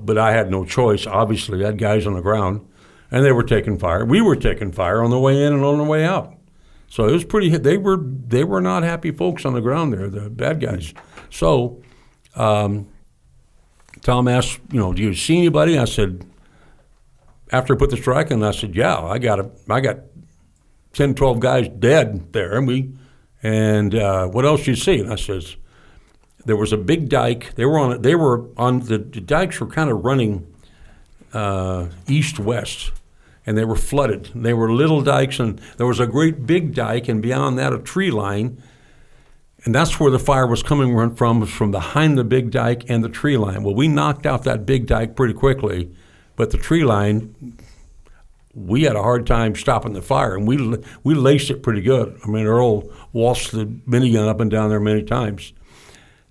but I had no choice, obviously. I had guys on the ground, and they were taking fire. We were taking fire on the way in and on the way out. So it was pretty. They were not happy folks on the ground there, the bad guys. So Tom asked, do you see anybody? I said, after I put the strike in, I said, yeah, I got 10, 12 guys dead there, and what else do you see? And I says, there was a big dike. They were on the dikes were kind of running east-west, and they were flooded. They were little dikes, and there was a great big dike, and beyond that a tree line, and that's where the fire was coming from behind the big dike and the tree line. Well, we knocked out that big dike pretty quickly, but the tree line, we had a hard time stopping the fire, and we laced it pretty good. I mean, Earl waltzed the minigun up and down there many times.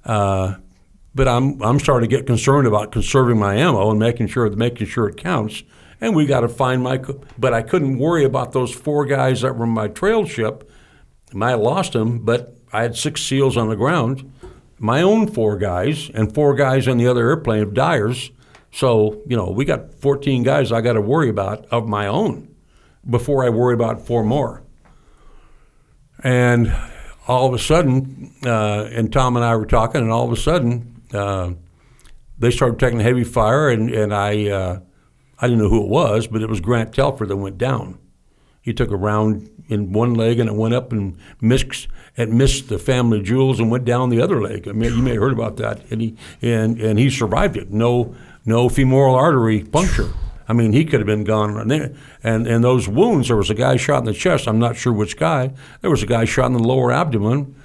But I'm starting to get concerned about conserving my ammo and making sure it counts. And we got to find but I couldn't worry about those 4 guys that were in my trail ship. I might have lost them, but I had 6 SEALs on the ground, my own 4 guys, and 4 guys on the other airplane of Dyer's. So, we got 14 guys I got to worry about of my own before I worry about 4 more. And all of a sudden, and Tom and I were talking, and all of a sudden, they started taking heavy fire, and I didn't know who it was, but it was Grant Telford that went down. He took a round in one leg, and it went up and missed the family jewels and went down the other leg. I mean, you may have heard about that, and he survived it. No femoral artery puncture. I mean, he could have been gone. And those wounds, there was a guy shot in the chest. I'm not sure which guy. There was a guy shot in the lower abdomen.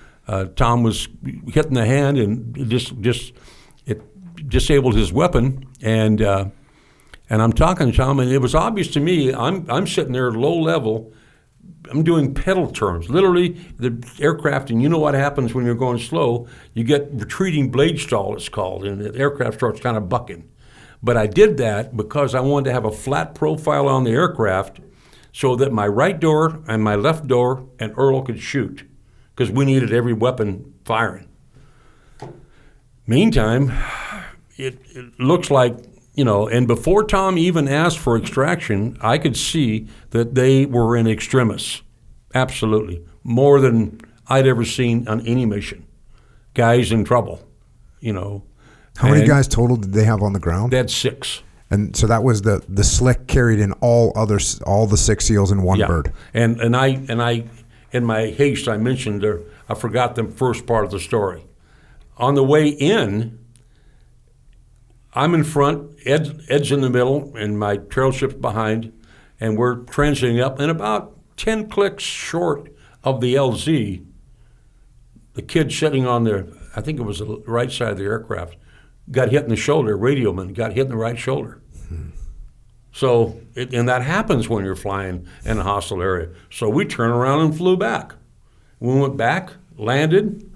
Tom was hit in the hand, and it disabled his weapon. And I'm talking to Tom, and it was obvious to me. I'm sitting there low level. I'm doing pedal turns. Literally, the aircraft, and you know what happens when you're going slow. You get retreating blade stall, it's called, and the aircraft starts kind of bucking. But I did that because I wanted to have a flat profile on the aircraft so that my right door and my left door and Earl could shoot, because we needed every weapon firing. Meantime, it looks like, and before Tom even asked for extraction, I could see that they were in extremis. Absolutely. More than I'd ever seen on any mission. Guys in trouble, How many guys total did they have on the ground? They had 6. And so that was the slick carried in all the 6 SEALs in one bird. And I in my haste, I mentioned I forgot the first part of the story. On the way in, I'm in front, Ed's in the middle, and my trail ship's behind, and we're transiting up, and about 10 clicks short of the LZ, the kid sitting on I think it was the right side of the aircraft, got hit in the shoulder. Radioman got hit in the right shoulder. So, and that happens when you're flying in a hostile area. So we turned around and flew back. We went back, landed,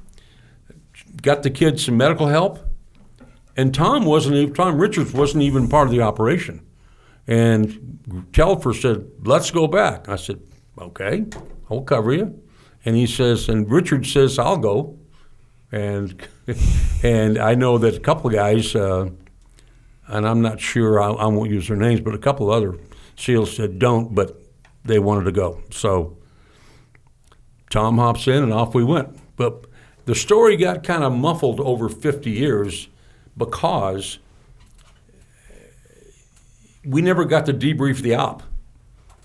got the kid some medical help, and Tom Richards wasn't even part of the operation. And Telfer said, let's go back. I said, okay, I'll cover you. And he says, and Richard says, I'll go. And and I know that a couple of guys, and I'm not sure, I won't use their names, but a couple of other SEALs said don't, but they wanted to go. So Tom hops in and off we went. But the story got kind of muffled over 50 years because we never got to debrief the op.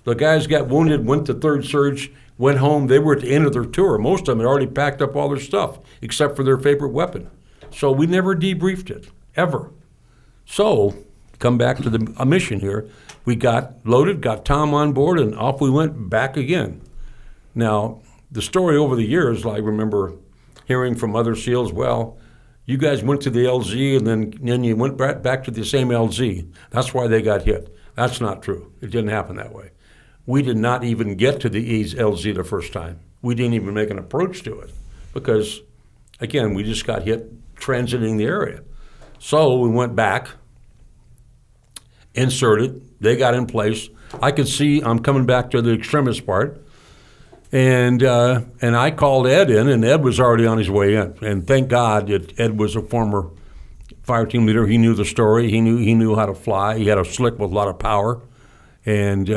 The guys got wounded, went to third surge, went home. They were at the end of their tour. Most of them had already packed up all their stuff, except for their favorite weapon. So we never debriefed it, ever. So, come back to the mission here. We got loaded, got Tom on board, and off we went back again. Now, the story over the years, I remember hearing from other SEALs, well, you guys went to the LZ and then you went back to the same LZ. That's why they got hit. That's not true. It didn't happen that way. We did not even get to the LZ the first time. We didn't even make an approach to it because, again, we just got hit transiting the area. So we went back, inserted, they got in place. I could see I'm coming back to the extremist part. And I called Ed in, and Ed was already on his way in. And thank God that Ed was a former fire team leader. He knew the story. He knew how to fly. He had a slick with a lot of power. And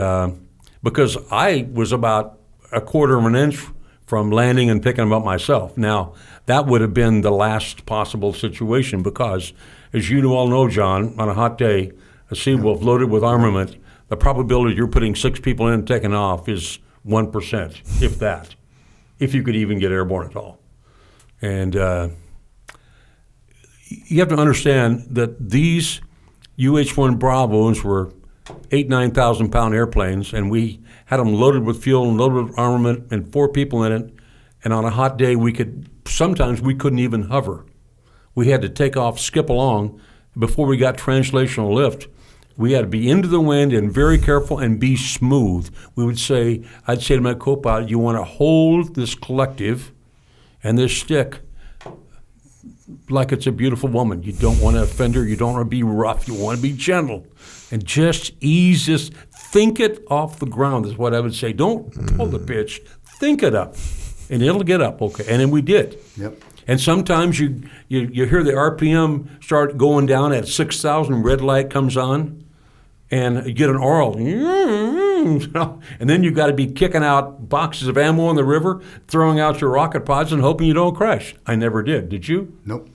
because I was about a quarter of an inch from landing and picking him up myself. Now, that would have been the last possible situation because, as you all know, John, on a hot day, a Seawolf loaded with armament, the probability you're putting 6 people in and taking off is 1%, if that, if you could even get airborne at all. And you have to understand that these UH-1 Bravos were 9,000 pound airplanes, and we had them loaded with fuel and loaded with armament and 4 people in it. And on a hot day, sometimes we couldn't even hover. We had to take off, skip along. Before we got translational lift, we had to be into the wind and very careful and be smooth. I'd say to my co-pilot, you want to hold this collective and this stick like it's a beautiful woman. You don't want to offend her. You don't want to be rough. You want to be gentle. And just ease this. Think it off the ground is what I would say. Don't pull the pitch. Think it up. And it'll get up, okay. And then we did. Yep. And sometimes you hear the RPM start going down at 6,000, red light comes on, and you get an oral, and then you've got to be kicking out boxes of ammo in the river, throwing out your rocket pods and hoping you don't crash. I never did. Did you? Nope.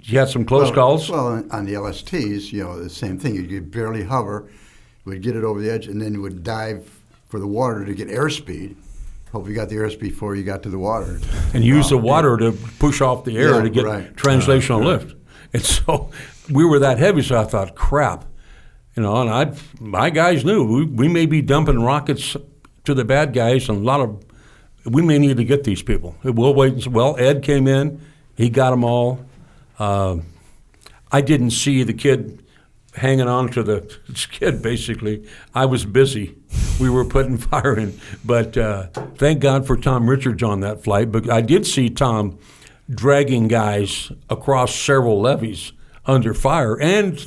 You had some close calls? Well, on the LSTs, the same thing. You'd barely hover, would get it over the edge, and then you would dive for the water to get airspeed. Hope you got the airspeed before you got to the water. And use the water to push off the air to get translational lift. And so we were that heavy, so I thought, crap. And my guys knew we may be dumping rockets to the bad guys, and we may need to get these people. We'll wait and see. Well, Ed came in, he got them all. I didn't see the kid hanging on to the skid, basically. I was busy. We were putting fire in. But thank God for Tom Richards on that flight. But I did see Tom dragging guys across several levees under fire. And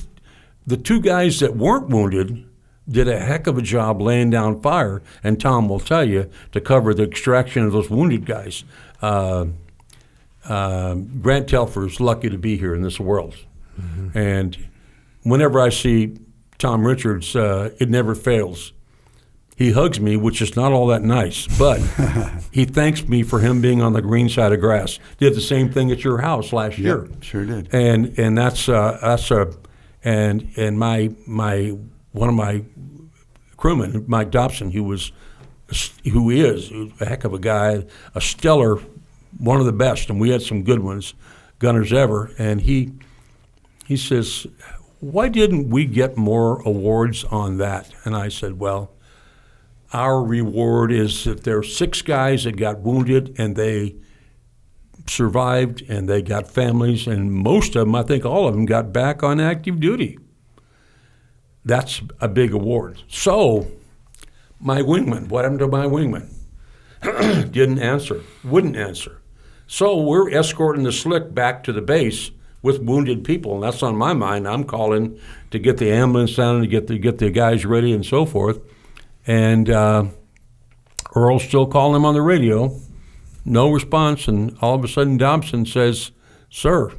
the 2 guys that weren't wounded did a heck of a job laying down fire. And Tom will tell you to cover the extraction of those wounded guys. Grant Telfer's lucky to be here in this world. Mm-hmm. And whenever I see Tom Richards, it never fails. He hugs me, which is not all that nice, but he thanks me for him being on the green side of grass. Did the same thing at your house last year. Sure did. And that's and my one of my crewmen, Mike Dobson, who is a heck of a guy, a stellar, one of the best, and we had some good ones, gunners ever, and he says, why didn't we get more awards on that? And I said, well, our reward is that there are 6 guys that got wounded and they survived, and they got families, and most of them, I think all of them, got back on active duty. That's a big award. So my wingman, what happened to my wingman? Didn't answer, wouldn't answer. So we're escorting the Slick back to the base with wounded people, and that's on my mind. I'm calling to get the ambulance down and to get the guys ready and so forth. And Earl's still calling him on the radio, no response, and all of a sudden Dobson says, "Sir,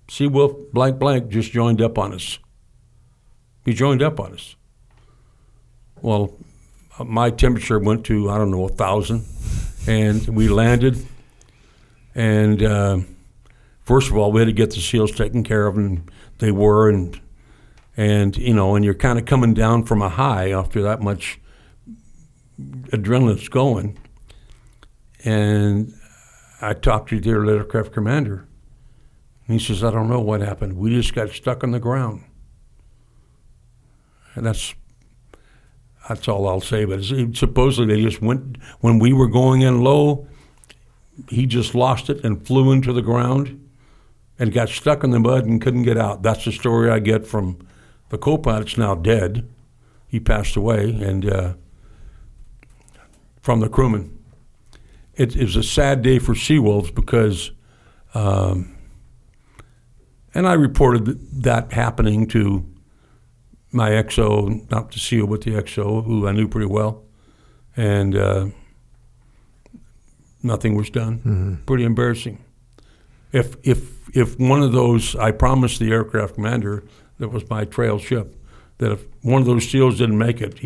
Seawolf blank blank just joined up on us." He joined up on us. Well, my temperature went to, 1,000, and we landed. And first of all, we had to get the SEALs taken care of, and they were, and you're kind of coming down from a high after that much adrenaline's going. And I talked to their aircraft commander, and he says, "I don't know what happened. We just got stuck on the ground." And that's all I'll say. But supposedly they just went, when we were going in low, he just lost it and flew into the ground and got stuck in the mud and couldn't get out. That's the story I get from the co-pilot's now dead. He passed away, and from the crewman. It was a sad day for Seawolves because, and I reported that happening to my XO, not the SEAL, but the XO, who I knew pretty well, and nothing was done. Mm-hmm. Pretty embarrassing. If one of those, I promised the aircraft commander that was my trail ship that if one of those SEALs didn't make it,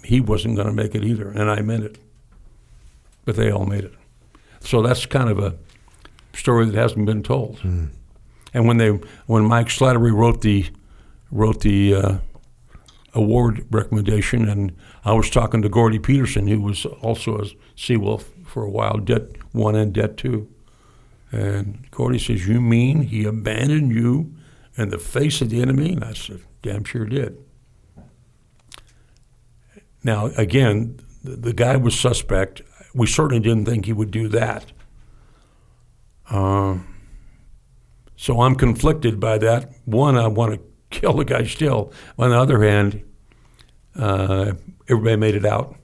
he wasn't going to make it either, and I meant it. But they all made it. So that's kind of a story that hasn't been told. Mm. And when Mike Slattery wrote the award recommendation, and I was talking to Gordy Peterson, who was also a Seawolf for a while, Det 1 and Det 2. And Gordy says, "You mean he abandoned you in the face of the enemy?" And I said, "Damn sure did." Now, again, the guy was suspect. We certainly didn't think he would do that. So I'm conflicted by that. One, I want to kill the guy still. On the other hand, everybody made it out.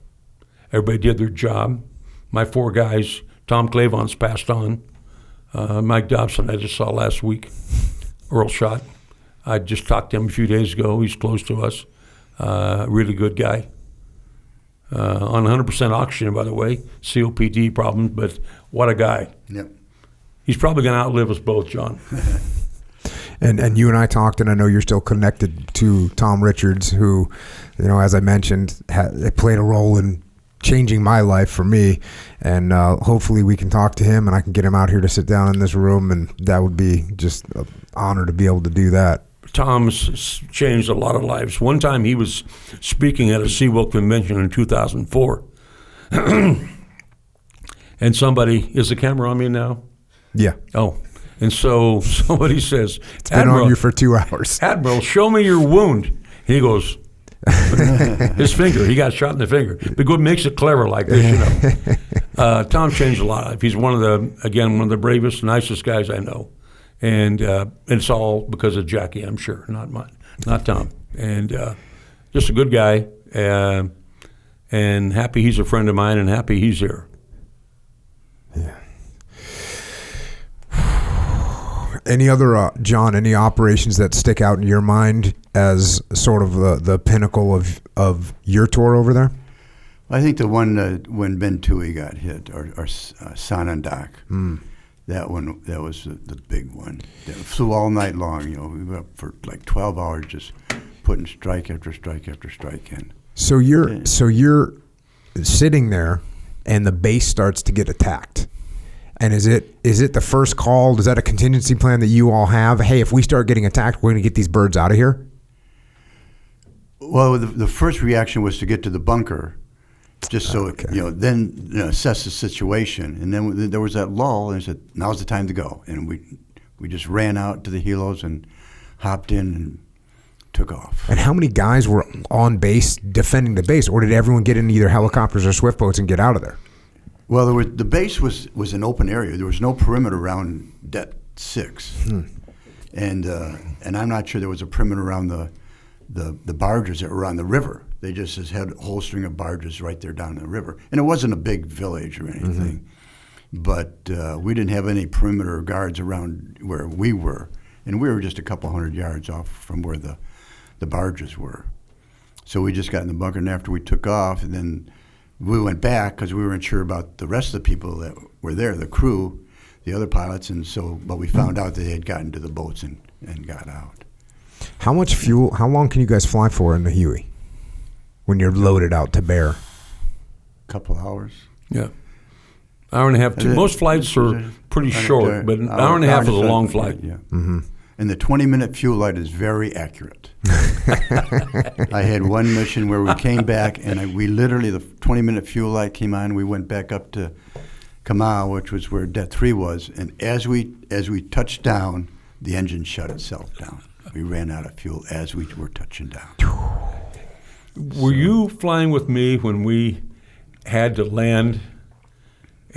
Everybody did their job. My 4 guys, Tom Clavon's passed on. Mike Dobson I just saw last week. Earl shot. I just talked to him a few days ago. He's close to us. Really good guy. On 100% oxygen, by the way, COPD problems, but what a guy. Yep. He's probably going to outlive us both, John. And you and I talked, and I know you're still connected to Tom Richards, who, as I mentioned, played a role in changing my life for me. And hopefully we can talk to him, and I can get him out here to sit down in this room, and that would be just an honor to be able to do that. Tom's changed a lot of lives. One time he was speaking at a Seawolf convention in 2004, and somebody, is the camera on me now? Yeah. Oh, and so somebody says, "It's been on you for 2 hours. Admiral, show me your wound." He goes, his finger, he got shot in the finger. But good, makes it clever like this, Tom changed a lot of life. He's one of the bravest, nicest guys I know. And it's all because of Jackie, I'm sure, not Tom. And just a good guy, and happy he's a friend of mine, and happy he's here. Yeah. Any other, John, any operations that stick out in your mind as sort of the pinnacle of your tour over there? I think the one when Ben Toohey got hit, or Sanandak. Mm. That one, that was the big one. That flew all night long. We were up for like 12 hours just putting strike after strike after strike in. So you're sitting there, and the base starts to get attacked. And is it the first call? Is that a contingency plan that you all have? Hey, if we start getting attacked, we're going to get these birds out of here? Well, the first reaction was to get to the bunker. Just so, then assess the situation. And then there was that lull, and I said, now's the time to go. And we just ran out to the helos and hopped in and took off. And how many guys were on base defending the base? Or did everyone get in either helicopters or swift boats and get out of there? Well, the base was an open area. There was no perimeter around Det 6, and I'm not sure there was a perimeter around the barges that were on the river. They just had a whole string of barges right there down the river, and it wasn't a big village or anything. But we didn't have any perimeter guards around where we were, and we were just a couple hundred yards off from where the barges were. So we just got in the bunker, and after we took off, and then we went back because we weren't sure about the rest of the people that were there, the crew, the other pilots, but we found out that they had gotten to the boats and got out. How much fuel? How long can you guys fly for in the Huey when you're loaded out to Bear? A couple hours. Yeah. Hour and a half. Most flights are pretty short, but an hour and a half is a long flight. Yeah. Mm-hmm. And the 20-minute fuel light is very accurate. I had one mission where we came back, and we literally, the 20-minute fuel light came on. We went back up to Kamau, which was where Det 3 was, and as we touched down, the engine shut itself down. We ran out of fuel as we were touching down. Were you flying with me when we had to land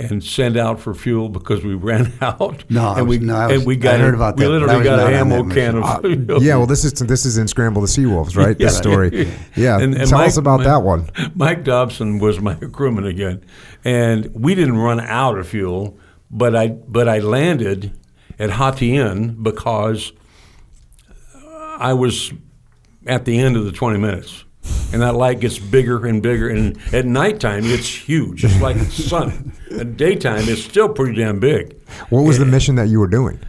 and send out for fuel because we ran out? No, I heard about that. We literally got an ammo can of fuel. Yeah, well, this is in Scramble the Seawolves, right? Yeah. This story. Yeah, and tell us about that one. Mike Dobson was my crewman again, and we didn't run out of fuel, but I landed at Hatien because I was at the end of the 20 minutes. And that light gets bigger and bigger, and at nighttime it's huge. It's like the sun. At daytime it's still pretty damn big. What was the mission that you were doing?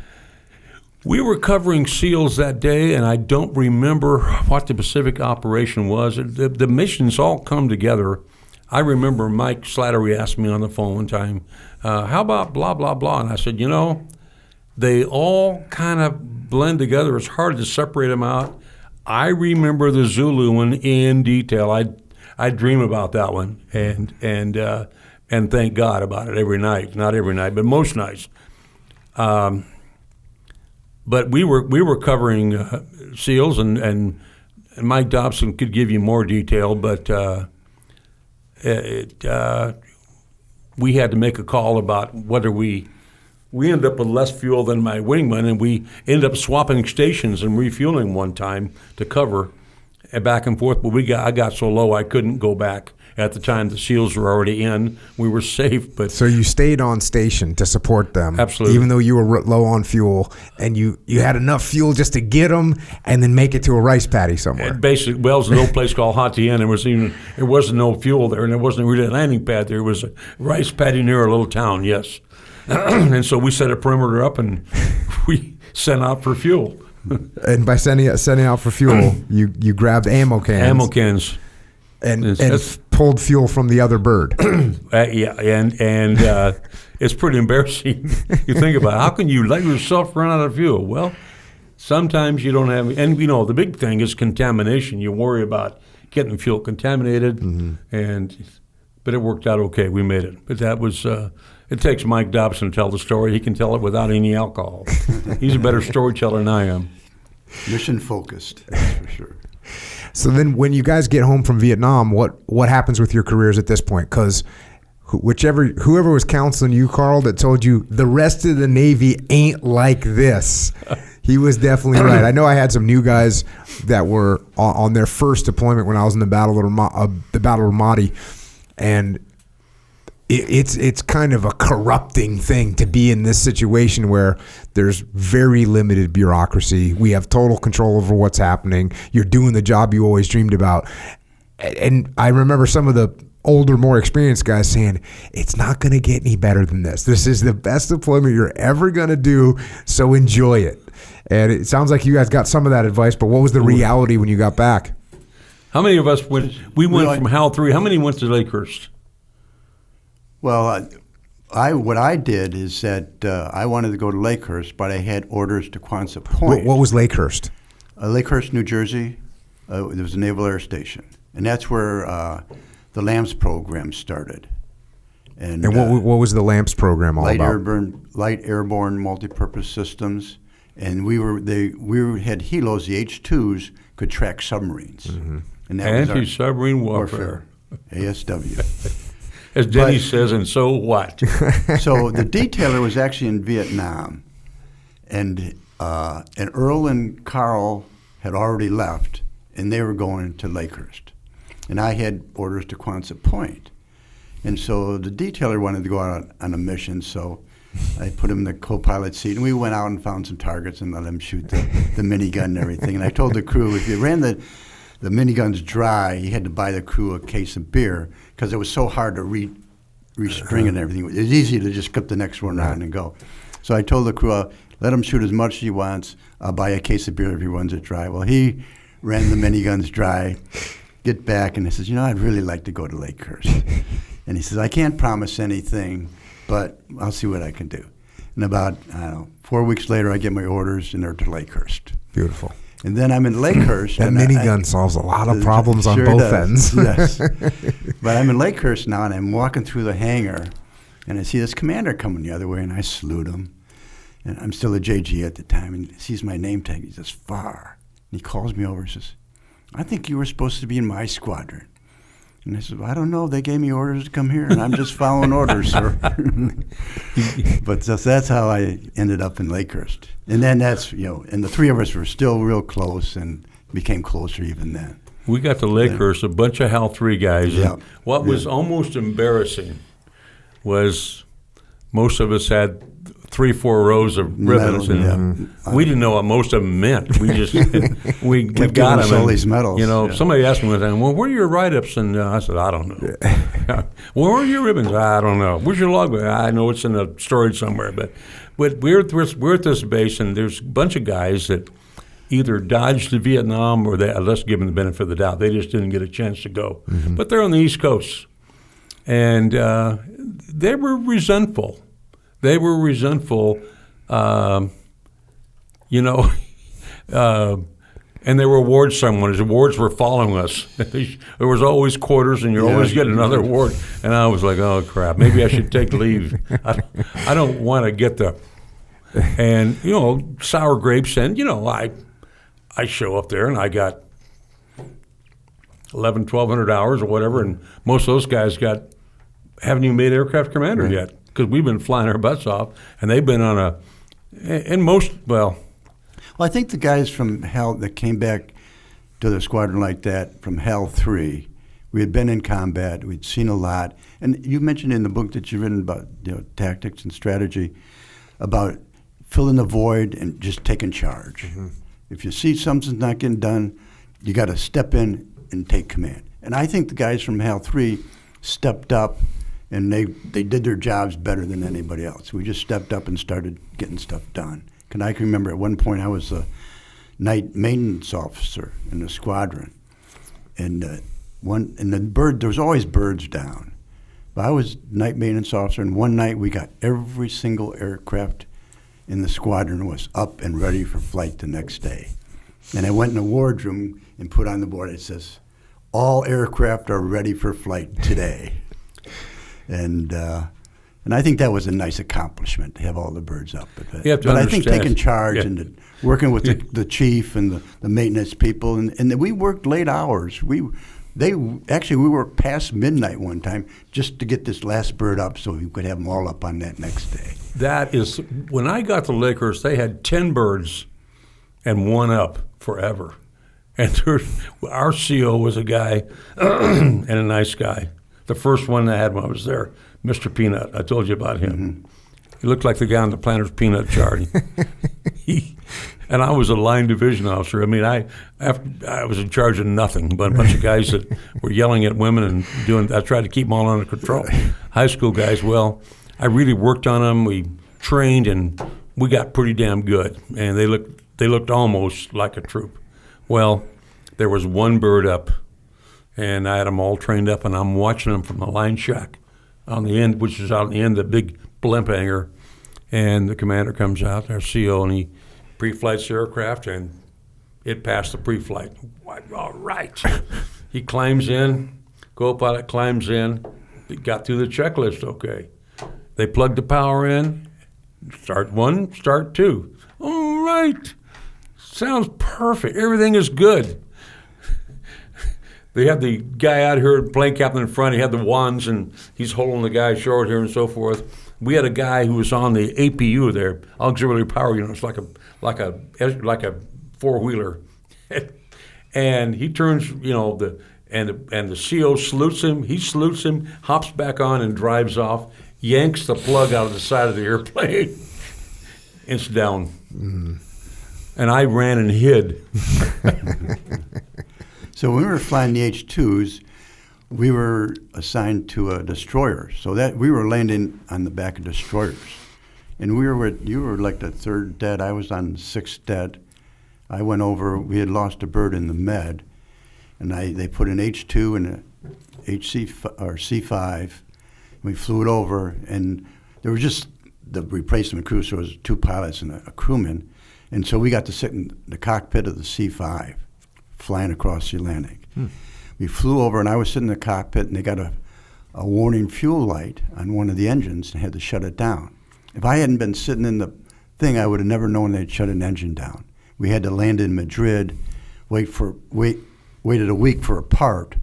We were covering SEALs that day, and I don't remember what the Pacific operation was. The missions all come together. I remember Mike Slattery asked me on the phone one time, how about blah, blah, blah? And I said, they all kind of blend together. It's hard to separate them out. I remember the Zulu one in detail. I dream about that one, and thank God about it every night. Not every night, but most nights. But we were covering SEALs, and Mike Dobson could give you more detail, but we had to make a call about whether we ended up with less fuel than my wingman, and we ended up swapping stations and refueling one time to cover back and forth. But I got so low I couldn't go back. At the time, the SEALs were already in. We were safe, but so you stayed on station to support them, absolutely, even though you were low on fuel, and you had enough fuel just to get them and then make it to a rice paddy somewhere. Basically, well, it was an old place called Hatien. There wasn't no fuel there, and there wasn't really a landing pad. There was a rice paddy near a little town. Yes. And so we set a perimeter up, and we sent out for fuel. And by sending out for fuel, you grabbed ammo cans. And pulled fuel from the other bird. Yeah, and it's pretty embarrassing. You think about it. How can you let yourself run out of fuel? Well, sometimes you don't have, and the big thing is contamination. You worry about getting fuel contaminated, but it worked out okay. We made it. But that was. It takes Mike Dobson to tell the story. He can tell it without any alcohol. He's a better storyteller than I am. Mission focused, that's for sure. So then when you guys get home from Vietnam, what happens with your careers at this point? Because whoever was counseling you, Carl, that told you the rest of the Navy ain't like this, he was definitely right. I know I had some new guys that were on their first deployment when I was in the Battle of Ramadi, and it's kind of a corrupting thing to be in this situation where there's very limited bureaucracy. We have total control over what's happening. You're doing the job you always dreamed about. And I remember some of the older, more experienced guys saying, it's not going to get any better than this. This is the best deployment you're ever going to do, so enjoy it. And it sounds like you guys got some of that advice, but what was the reality when you got back? How many of us went? We went from HAL 3. How many went to Lakehurst? Well, what I did is that I wanted to go to Lakehurst, but I had orders to Quonset Point. What was Lakehurst? Lakehurst, New Jersey. There was a Naval Air Station, and that's where the LAMPS program started. And what was the LAMPS program all about? Light Airborne Multipurpose Systems, and we had helos. The H-2s could track submarines, and that anti-submarine warfare. ASW. As Denny says, and so what? So the detailer was actually in Vietnam, and Earl and Carl had already left, and they were going to Lakehurst, and I had orders to Quonset Point, and so the detailer wanted to go out on a mission, so I put him in the co-pilot seat, and we went out and found some targets and let him shoot the minigun and everything. And I told the crew, if you ran the miniguns dry, you had to buy the crew a case of beer because it was so hard to restring and everything. It was easy to just clip the next one on and go. So I told the crew, let him shoot as much as he wants. I'll buy a case of beer if he runs it dry. Well, he ran the miniguns dry, get back, and he says, I'd really like to go to Lakehurst. And he says, I can't promise anything, but I'll see what I can do. And about, 4 weeks later, I get my orders, and they're to Lakehurst. Beautiful. And then I'm in Lakehurst. That minigun solves a lot of problems on both ends. Yes. But I'm in Lakehurst now, and I'm walking through the hangar, and I see this commander coming the other way, and I salute him. And I'm still a JG at the time, and he sees my name tag. He says, Farr. And he calls me over and says, I think you were supposed to be in my squadron. And I said, well, I don't know. They gave me orders to come here, and I'm just following orders, sir. But that's how I ended up in Lakehurst. And then and the three of us were still real close and became closer even then. We got to Lakehurst, a bunch of HAL 3 guys. Yeah. And what was almost embarrassing was most of us had 3-4 rows of ribbons, and we didn't know what most of them meant. We just we got them. All these medals. Somebody asked me one time, "Well, where are your write-ups?" And I said, "I don't know." Well, where are your ribbons? I don't know. Where's your logbook? I know it's in a storage somewhere. But we're at this base, and there's a bunch of guys that either dodged to Vietnam or let's give them the benefit of the doubt. They just didn't get a chance to go. Mm-hmm. But they're on the East Coast, and they were resentful. They were resentful, and there were award ceremonies. Awards were following us. There was always quarters, and you're always getting another award. And I was like, oh, crap, maybe I should take leave. I don't want to get the – and, sour grapes. And, I show up there, and I got 1,200 hours or whatever, and most of those guys haven't even made aircraft commander yet. Because we've been flying our butts off, and they've been on Well, I think the guys from HAL that came back to the squadron like that from HAL 3, we had been in combat, we'd seen a lot. And you mentioned in the book that you've written about tactics and strategy, about filling the void and just taking charge. Mm-hmm. If you see something's not getting done, you got to step in and take command. And I think the guys from HAL 3 stepped up, and they did their jobs better than anybody else. We just stepped up and started getting stuff done. And I can remember at one point I was a night maintenance officer in the squadron, and there was always birds down. But I was night maintenance officer, and one night we got every single aircraft in the squadron was up and ready for flight the next day. And I went in the wardroom and put on the board, it says, all aircraft are ready for flight today. And I think that was a nice accomplishment to have all the birds up. But I think taking charge and working with the chief and the maintenance people, and we worked late hours. We worked past midnight one time just to get this last bird up so we could have them all up on that next day. That is, when I got to Lakehurst, they had 10 birds and one up forever. And our CO was a guy and a nice guy. The first one I had when I was there, Mr. Peanut. I told you about him. Mm-hmm. He looked like the guy on the Planters Peanut chart. And I was a line division officer. I mean, I was in charge of nothing, but a bunch of guys that were yelling at women and I tried to keep them all under control. High school guys, well, I really worked on them. We trained, and we got pretty damn good. And they looked almost like a troop. Well, there was one bird up, and I had them all trained up, and I'm watching them from the line shack on the end, which is out on the end of the big blimp hangar. And the commander comes out, our CO, and he pre-flights the aircraft, and it passed the pre-flight. All right. He climbs in, co-pilot climbs in, he got through the checklist okay. They plugged the power in, start one, start two. All right. Sounds perfect. Everything is good. They had the guy out here, plane captain in front. He had the wands, and he's holding the guy short here and so forth. We had a guy who was on the APU there, auxiliary power units, like a four-wheeler, and he turns, and the CO salutes him. He salutes him, hops back on, and drives off. Yanks the plug out of the side of the airplane. It's down. And I ran and hid. So when we were flying the H-2s, we were assigned to a destroyer. So that we were landing on the back of destroyers. And you were like the third dead. I was on the sixth dead. I went over. We had lost a bird in the Med. And they put an H-2 and a C-5. We flew it over, and there was just the replacement crew, so it was 2 pilots and a crewman. And so we got to sit in the cockpit of the C-5, flying across the Atlantic. We flew over, and I was sitting in the cockpit, and they got a warning fuel light on one of the engines and had to shut it down. If I hadn't been sitting in the thing, I would have never known they'd shut an engine down. We had to land in Madrid, waited a week for a part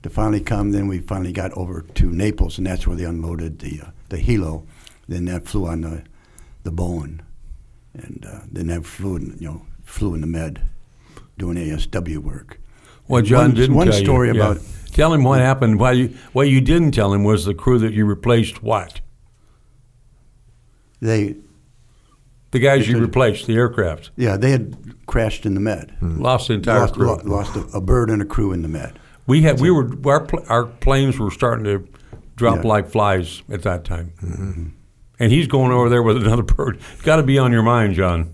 to finally come. Then we finally got over to Naples, and that's where they unloaded the Hilo. Then that flew on the Boeing, and then that flew in the Med, doing ASW work. Well, John didn't one tell you. story about. Tell him what happened. What you didn't tell him was the crew that you replaced. What? The guys you replaced, the aircraft. Yeah, they had crashed in the Med. Lost the entire crew. Lost a bird and a crew in the Med. Our planes were starting to drop like flies at that time. Mm-hmm. And he's going over there with another bird. It's got to be on your mind, John.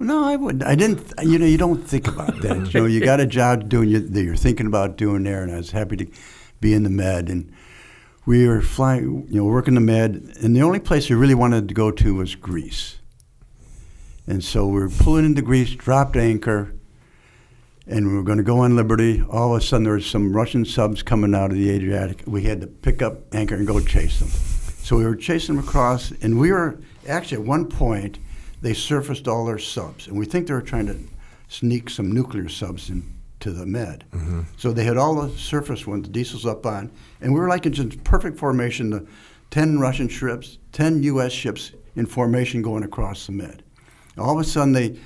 No, I wouldn't. I didn't. You don't think about that. You got a job that you're thinking about doing there, and I was happy to be in the Med. And we were flying, working the Med, and the only place we really wanted to go to was Greece. And so we were pulling into Greece, dropped anchor, and we were going to go on Liberty. All of a sudden, there were some Russian subs coming out of the Adriatic. We had to pick up anchor and go chase them. So we were chasing them across, and we were actually at one point, they surfaced all their subs, and we think they were trying to sneak some nuclear subs into the Med. Mm-hmm. So they had all the surface ones, the diesels up on, and we were like in just perfect formation, the 10 Russian ships, 10 U.S. ships in formation going across the Med. All of a sudden,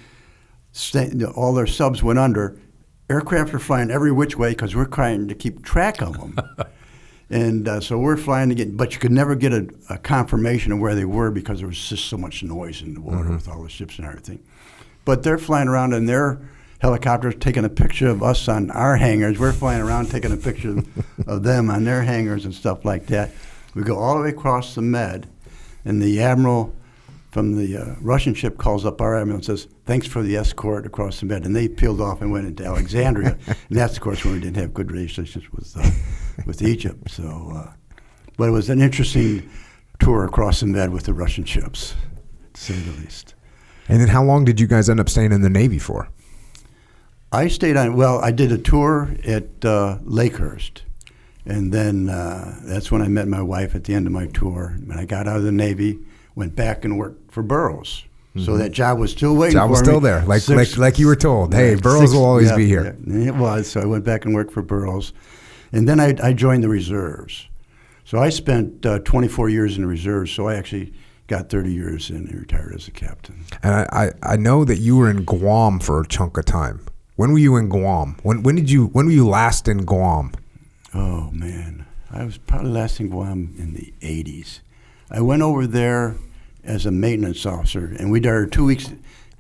all their subs went under. Aircraft are flying every which way because we're trying to keep track of them. And so we're flying again, but you could never get a confirmation of where they were because there was just so much noise in the water with all the ships and everything. But they're flying around in their helicopters taking a picture of us on our hangars. We're flying around taking a picture of them on their hangars and stuff like that. We go all the way across the Med, and the admiral from the Russian ship calls up our admiral and says, "Thanks for the escort across the Med." And they peeled off and went into Alexandria. And that's, of course, when we didn't have good relations with Egypt. So, but it was an interesting tour across the Med with the Russian ships, to say the least. And then how long did you guys end up staying in the Navy for? I stayed on, I did a tour at Lakehurst. And then that's when I met my wife at the end of my tour. When I got out of the Navy, went back and worked for Burroughs. Mm-hmm. So that job was still waiting for me. Job was still there, like you were told. Hey, Burroughs will always be here. Yeah, it was. So I went back and worked for Burroughs. And then I joined the reserves. So I spent 24 years in the reserves. So I actually got 30 years and retired as a captain. And I know that you were in Guam for a chunk of time. When were you in Guam? When were you last in Guam? Oh, man. I was probably last in Guam in the 80s. I went over there as a maintenance officer, and we did our 2 weeks.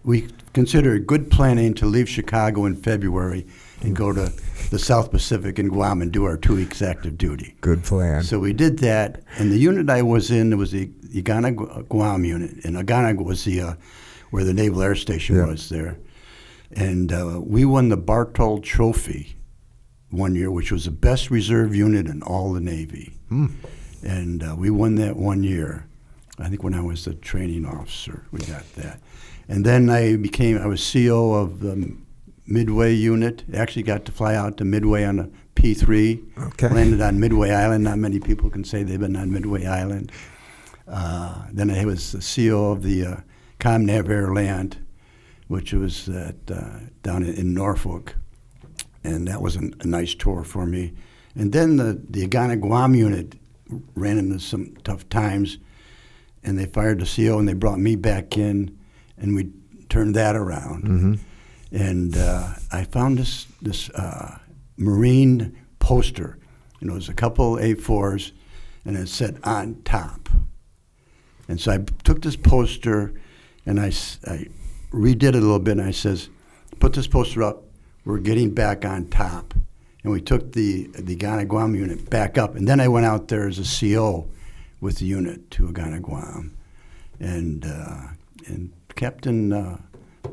We considered good planning to leave Chicago in February and go to the South Pacific in Guam and do our 2 weeks active duty. Good plan. So we did that, and the unit I was in was the Agana Guam unit, and Agana was where the Naval Air Station was there. And we won the Bartol Trophy one year, which was the best reserve unit in all the Navy. And we won that 1 year. I think when I was a training officer, we got that. And then I was CO of the Midway unit. Actually got to fly out to Midway on a P-3. Okay. Landed on Midway Island. Not many people can say they've been on Midway Island. Then I was the CO of the ComNav Air Land, which was down in Norfolk. and that was a nice tour for me. And then the Agana Guam unit ran into some tough times, and they fired the CO, and they brought me back in, and we turned that around. Mm-hmm. And I found this Marine poster. You know, it was a couple A4s, and it said "on top." And so I took this poster, and I redid it a little bit, and I says, "Put this poster up. We're getting back on top." And we took the Agana Guam unit back up, and then I went out there as a CO with the unit to Agana Guam, and Captain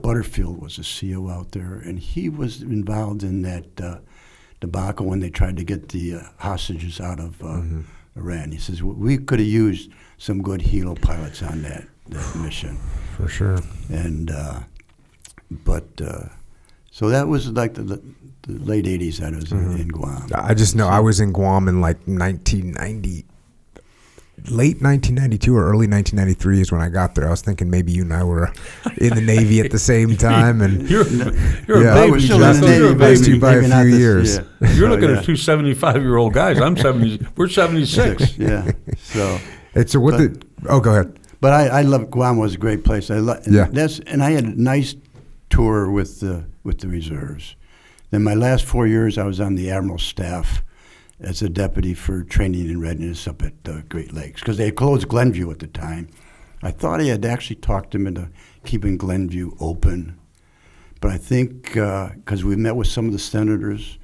Butterfield was a CO out there, and he was involved in that debacle when they tried to get the hostages out of Iran. He says, we could have used some good Hilo pilots on that mission. For sure. And, so that was like the late 80s that I was in Guam. I just know I was in Guam in like 1990. Late 1992 or early 1993 is when I got there. I was thinking maybe you and I were in the Navy at the same time, and You're Yeah, a I baby. was still John. in the You're a Navy, baby. Passed you by maybe a not few this- years. yeah. You're looking yeah. at two 75-year-old guys. I'm 70. We're 76. Yeah. So, And so what go ahead. but I love Guam. Was a great place. Yeah. And I had a nice tour with the reserves. Then my last 4 years, I was on the Admiral staff as a deputy for training and readiness up at Great Lakes, because they had closed Glenview at the time. I thought I had actually talked him into keeping Glenview open, but I think because we met with some of the senators,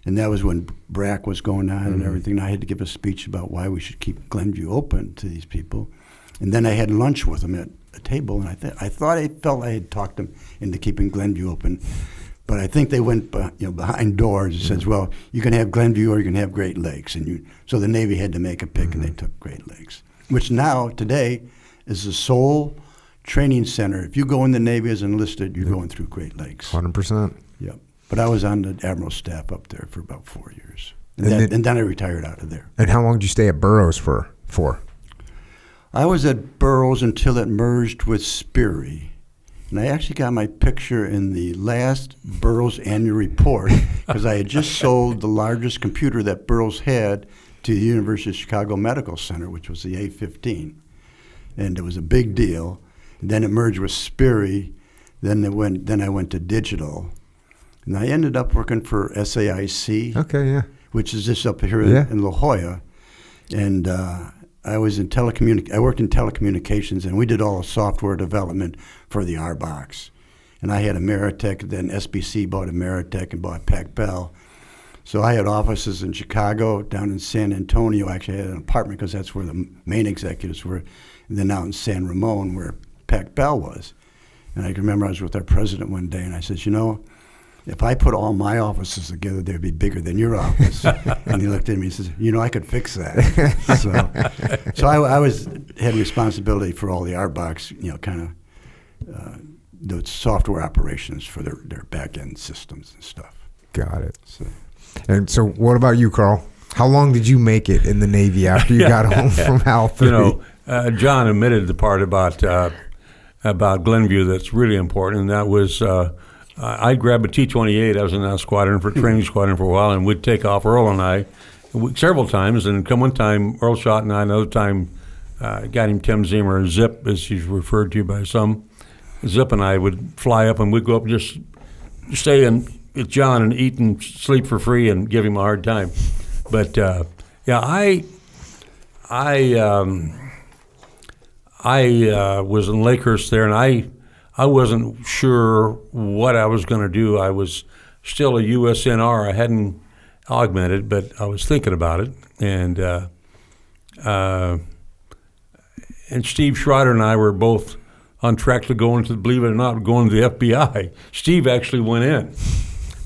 and that was when BRAC was going on and everything, I had to give a speech about why we should keep Glenview open to these people. And then I had lunch with them at a table, and I thought I felt I had talked them into keeping Glenview open. But I think they went behind doors and says, well, you can have Glenview or you can have Great Lakes. So the Navy had to make a pick, and they took Great Lakes, which now, today, is the sole training center. If you go in the Navy as enlisted, you're going through Great Lakes. 100%. Yep. But I was on the Admiral staff up there for about 4 years. And And then I retired out of there. And how long did you stay at Burroughs for? I was at Burroughs until it merged with Sperry. And I actually got my picture in the last Burroughs annual report because I had just sold the largest computer that Burroughs had to the University of Chicago Medical Center, which was the A15. And it was a big deal. And then it merged with Sperry. Then I went to digital. And I ended up working for SAIC, Okay, yeah. which is just up here Yeah. in La Jolla. And I was in I worked in telecommunications, and we did all the software development for the RBox. And I had Ameritech, then SBC bought Ameritech and bought Pac Bell. So I had offices in Chicago, down in San Antonio. Actually, I had an apartment because that's where the main executives were. And then out in San Ramon, where Pac Bell was. And I can remember I was with our president one day, and I said, if I put all my offices together, they'd be bigger than your office. And he looked at me and says, I could fix that. So I had responsibility for all the RBox, the software operations for their back-end systems and stuff. Got it. So, And so what about you, Carl? How long did you make it in the Navy after you got home from HAL 3? John admitted the part about Glenview that's really important, and that was I'd grab a T-28. I was in that squadron for training squadron for a while, and we'd take off, Earl and I, several times. And come one time, Earl shot, and I another time got him Tim Zimmer, Zip, as he's referred to by some. Zip and I would fly up, and we'd go up and just stay with John and eat and sleep for free and give him a hard time. But I was in Lakehurst there, and I wasn't sure what I was going to do. I was still a USNR. I hadn't augmented, but I was thinking about it. And Steve Schroeder and I were both on track to go into, believe it or not, going to the FBI. Steve actually went in.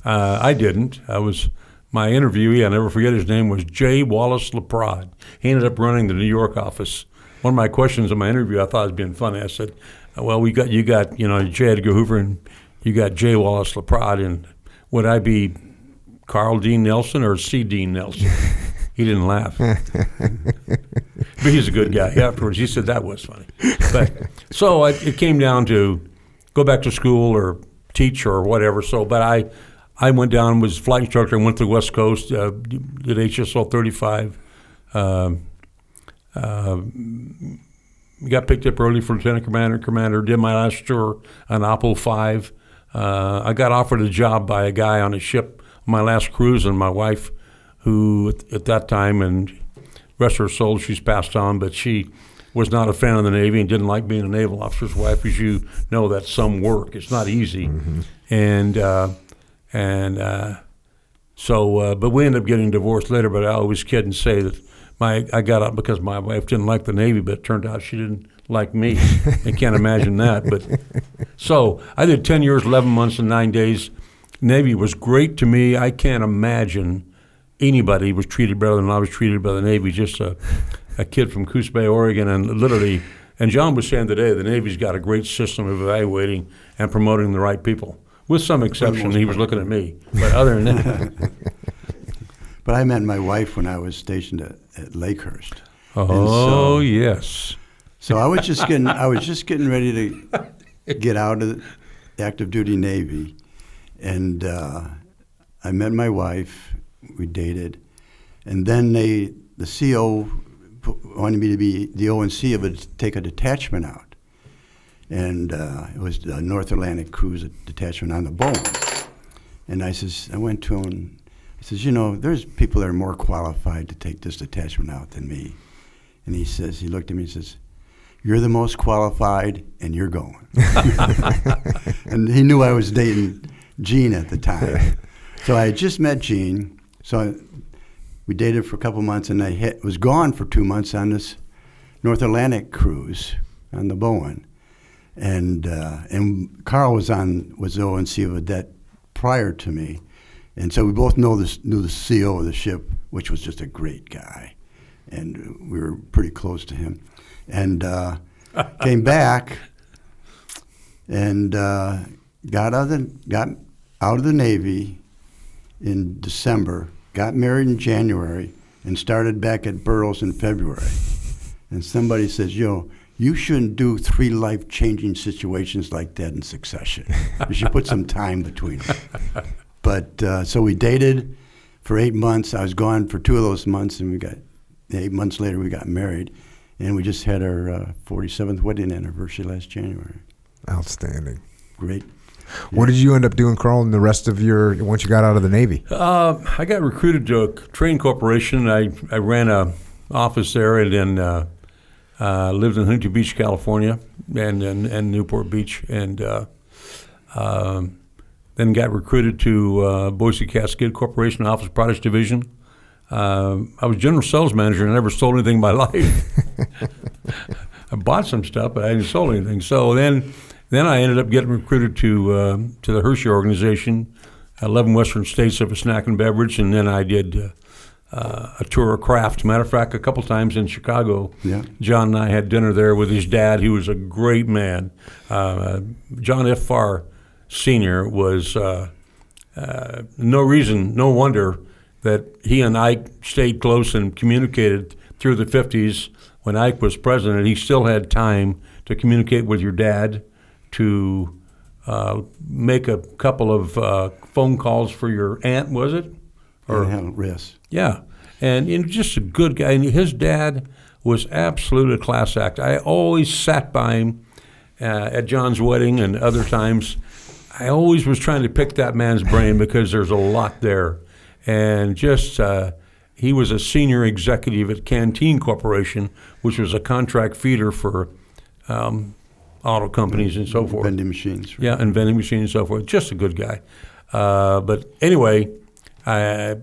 I didn't. My interviewee, I'll never forget his name, was J. Wallace LaPrade. He ended up running the New York office. One of my questions in my interview, I thought was being funny. I said, well, you got J. Edgar Hoover, and you got J. Wallace LaPrade, and would I be Carl Dean Nelson or C. Dean Nelson? He didn't laugh. But he's a good guy. Afterwards, he said that was funny. But so it came down to go back to school or teach or whatever. So, but I went down, was flight instructor, and went to the West Coast, did HSL 35. Got picked up early for lieutenant commander, did my last tour on Apollo 5. I got offered a job by a guy on a ship on my last cruise, and my wife, who at that time, and rest of her soul, she's passed on, but she was not a fan of the Navy and didn't like being a naval officer's wife. As you know, that's some work. It's not easy. Mm-hmm. But we ended up getting divorced later, but I always kid and say that I got out because my wife didn't like the Navy, but it turned out she didn't like me. I can't imagine that. But so I did 10 years, 11 months, and 9 days. Navy was great to me. I can't imagine anybody was treated better than I was treated by the Navy. Just a kid from Coos Bay, Oregon, and literally, and John was saying today, the Navy's got a great system of evaluating and promoting the right people. With some exception, he was looking at me. But other than that. But I met my wife when I was stationed at Lakehurst. Oh, yes. So I was just getting ready to get out of the active duty Navy, and I met my wife. We dated, and then the CO wanted me to be the O&C of it, to take a detachment out, and it was the North Atlantic Cruise Detachment on the Bowen. And I went to him. I says, there's people that are more qualified to take this detachment out than me. And he looked at me and says, "You're the most qualified, and you're going." And he knew I was dating Jean at the time. So I had just met Jean. So we dated for a couple months, and I was gone for 2 months on this North Atlantic cruise on the Bowen. And Carl was O&C of a det prior to me. And so we both knew the CO of the ship, which was just a great guy. And we were pretty close to him. And came back and got out of the Navy in December, got married in January, and started back at Burroughs in February. And somebody says, you shouldn't do 3 life-changing situations like that in succession. You should put some time between them. But so we dated for 8 months. I was gone for 2 of those months, and 8 months later we got married. And we just had our 47th wedding anniversary last January. Outstanding. Great. What did you end up doing, Carl, in the rest of once you got out of the Navy? I got recruited to a Train Corporation. I ran a office there, and then lived in Huntington Beach, California, and Newport Beach, and then got recruited to Boise Cascade Corporation Office Products Division. I was general sales manager, and I never sold anything in my life. I bought some stuff, but I didn't sold anything. So then I ended up getting recruited to the Hershey organization, 11 Western states of a snack and beverage, and then I did a tour of Kraft. Matter of fact, a couple times in Chicago, John and I had dinner there with his dad. He was a great man. John F. Farr Sr. was no wonder that he and Ike stayed close and communicated through the 50s. When Ike was president, he still had time to communicate with your dad, to make a couple of phone calls for your aunt, was it? Yes. Yeah, and just a good guy. And his dad was absolutely a class act. I always sat by him at John's wedding and other times. I always was trying to pick that man's brain because there's a lot there. And just he was a senior executive at Canteen Corporation, which was a contract feeder for auto companies and so forth. Vending machines. Right? Yeah, and vending machines and so forth. Just a good guy. But anyway, I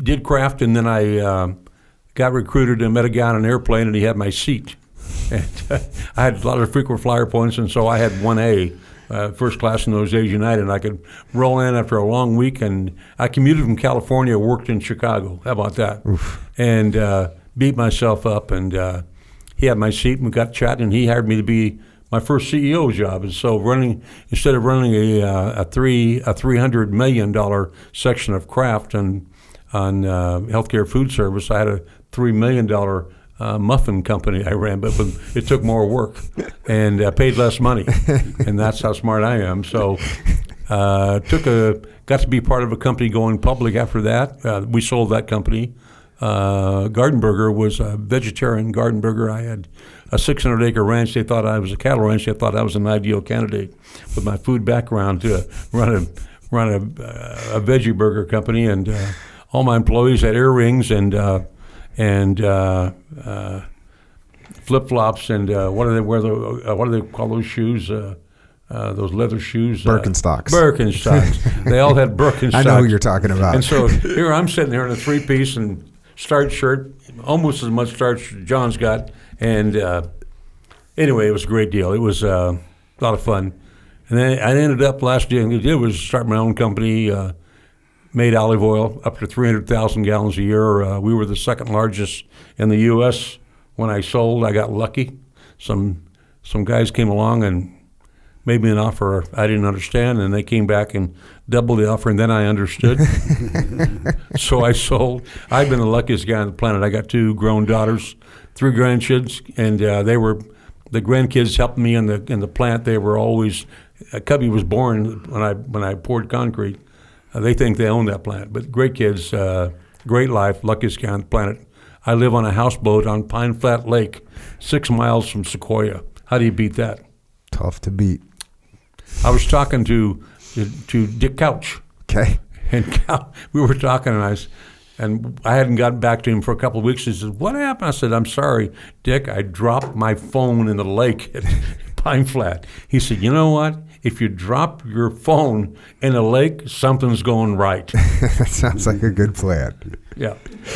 did Kraft, and then I got recruited and met a guy on an airplane, and he had my seat. And I had a lot of frequent flyer points, and so I had 1A. First class in those days, United, and I could roll in after a long week. And I commuted from California, worked in Chicago. How about that? Oof. And beat myself up. And he had my seat, and we got chatting. And he hired me to be my first CEO job. And so instead of running a $300 million section of Kraft on healthcare food service, I had a $3 million muffin company I ran, but it took more work and paid less money, and that's how smart I am. So Got to be part of a company going public after that. We sold that company. Gardenberger was a vegetarian. Gardenberger. I had a 600-acre ranch. They thought I was a cattle ranch. They thought I was an ideal candidate with my food background to run a veggie burger company. And all my employees had earrings and flip flops and what do they wear? What do they call those shoes? Those leather shoes. Birkenstocks. Birkenstocks. They all had Birkenstocks. I know who you're talking about. And so here I'm sitting there in a three-piece and starch shirt, almost as much starch as John's got. And anyway, it was a great deal. It was a lot of fun. And then I ended up last year, what I did was start my own company, made olive oil up to 300,000 gallons a year. We were the second largest in the U.S. When I sold, I got lucky. Some guys came along and made me an offer I didn't understand, and they came back and doubled the offer, and then I understood. So I sold. I've been the luckiest guy on the planet. I got 2 grown daughters, 3 grandkids, and the grandkids helped me in the plant. They were always Cubby was born when I poured concrete. They think they own that plant, but great kids, great life, luckiest guy on the planet. I live on a houseboat on Pine Flat Lake, 6 miles from Sequoia. How do you beat that? Tough to beat. I was talking to Dick Couch. Okay. And we were talking, and I hadn't gotten back to him for a couple of weeks. He said, "What happened?" I said, "I'm sorry, Dick. I dropped my phone in the lake at Pine Flat." He said, "You know what? If you drop your phone in a lake, something's going right." That sounds like a good plan. Yeah,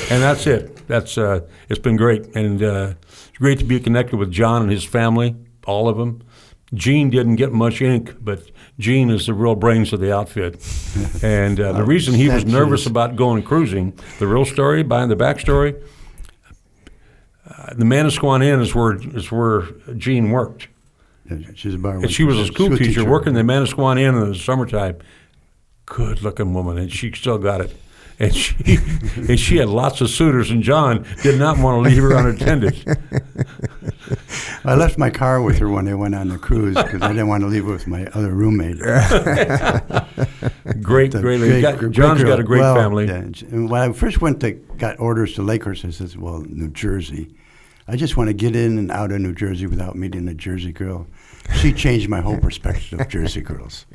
and that's it. It's been great, and it's great to be connected with John and his family, all of them. Gene didn't get much ink, but Gene is the real brains of the outfit. And the reason he was nervous about going cruising, the real story, behind the backstory, the Manasquan Inn is where Gene worked. Yeah, she's a bar. And she was a school teacher working the Manasquan Inn in the summertime. Good-looking woman, and she still got it. And she had lots of suitors, and John did not want to leave her unattended. I left my car with her when they went on the cruise because I didn't want to leave it with my other roommate. Great. John's got a great family. Yeah. And when I first got orders to Lakehurst, I said, "Well, New Jersey. I just want to get in and out of New Jersey without meeting a Jersey girl." She changed my whole perspective of Jersey girls.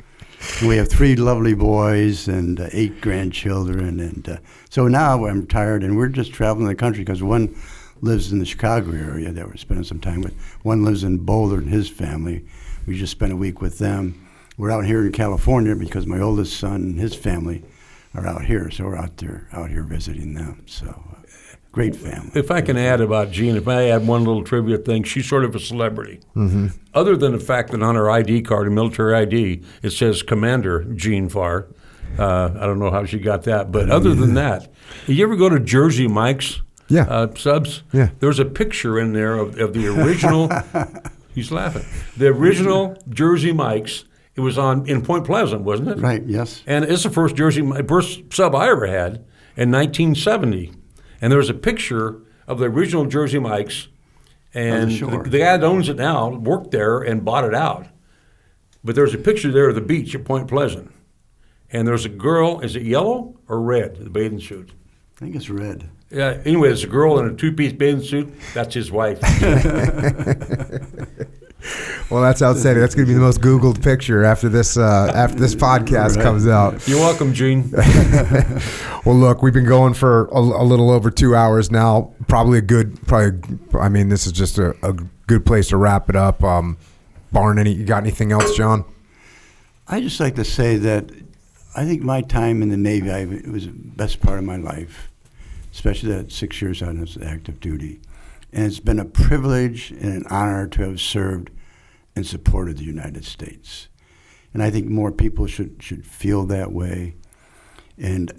We have 3 lovely boys and 8 grandchildren, and so now I'm retired, and we're just traveling the country because one lives in the Chicago area that we're spending some time with. One lives in Boulder, and his family. We just spent a week with them. We're out here in California because my oldest son and his family are out here, so we're out here visiting them. So great family. If I can add about Jean, if I add one little trivia thing, she's sort of a celebrity. Mm-hmm. Other than the fact that on her ID card, a military ID, it says Commander Jean Farr. I don't know how she got that, but other than that, you ever go to Jersey Mike's? Yeah. Subs? Yeah. There's a picture in there of the original, he's laughing, the original Jersey Mike's. It was in Point Pleasant, wasn't it? Right, yes. And it's the first sub I ever had in 1970. And there was a picture of the original Jersey Mike's, and the guy that owns it now worked there and bought it out. But there's a picture there of the beach at Point Pleasant. And there's a girl, is it yellow or red, the bathing suit? I think it's red. Yeah, anyway, there's a girl in a 2-piece bathing suit. That's his wife. Well, that's outstanding. That's going to be the most Googled picture after this podcast comes out. You're welcome, Gene. Well, look, we've been going for a little over 2 hours now. This is just a good place to wrap it up. You got anything else, John? I just like to say that I think my time in the Navy, it was the best part of my life, especially that 6 years on active duty. And it's been a privilege and an honor to have served and supported the United States. And I think more people should feel that way. And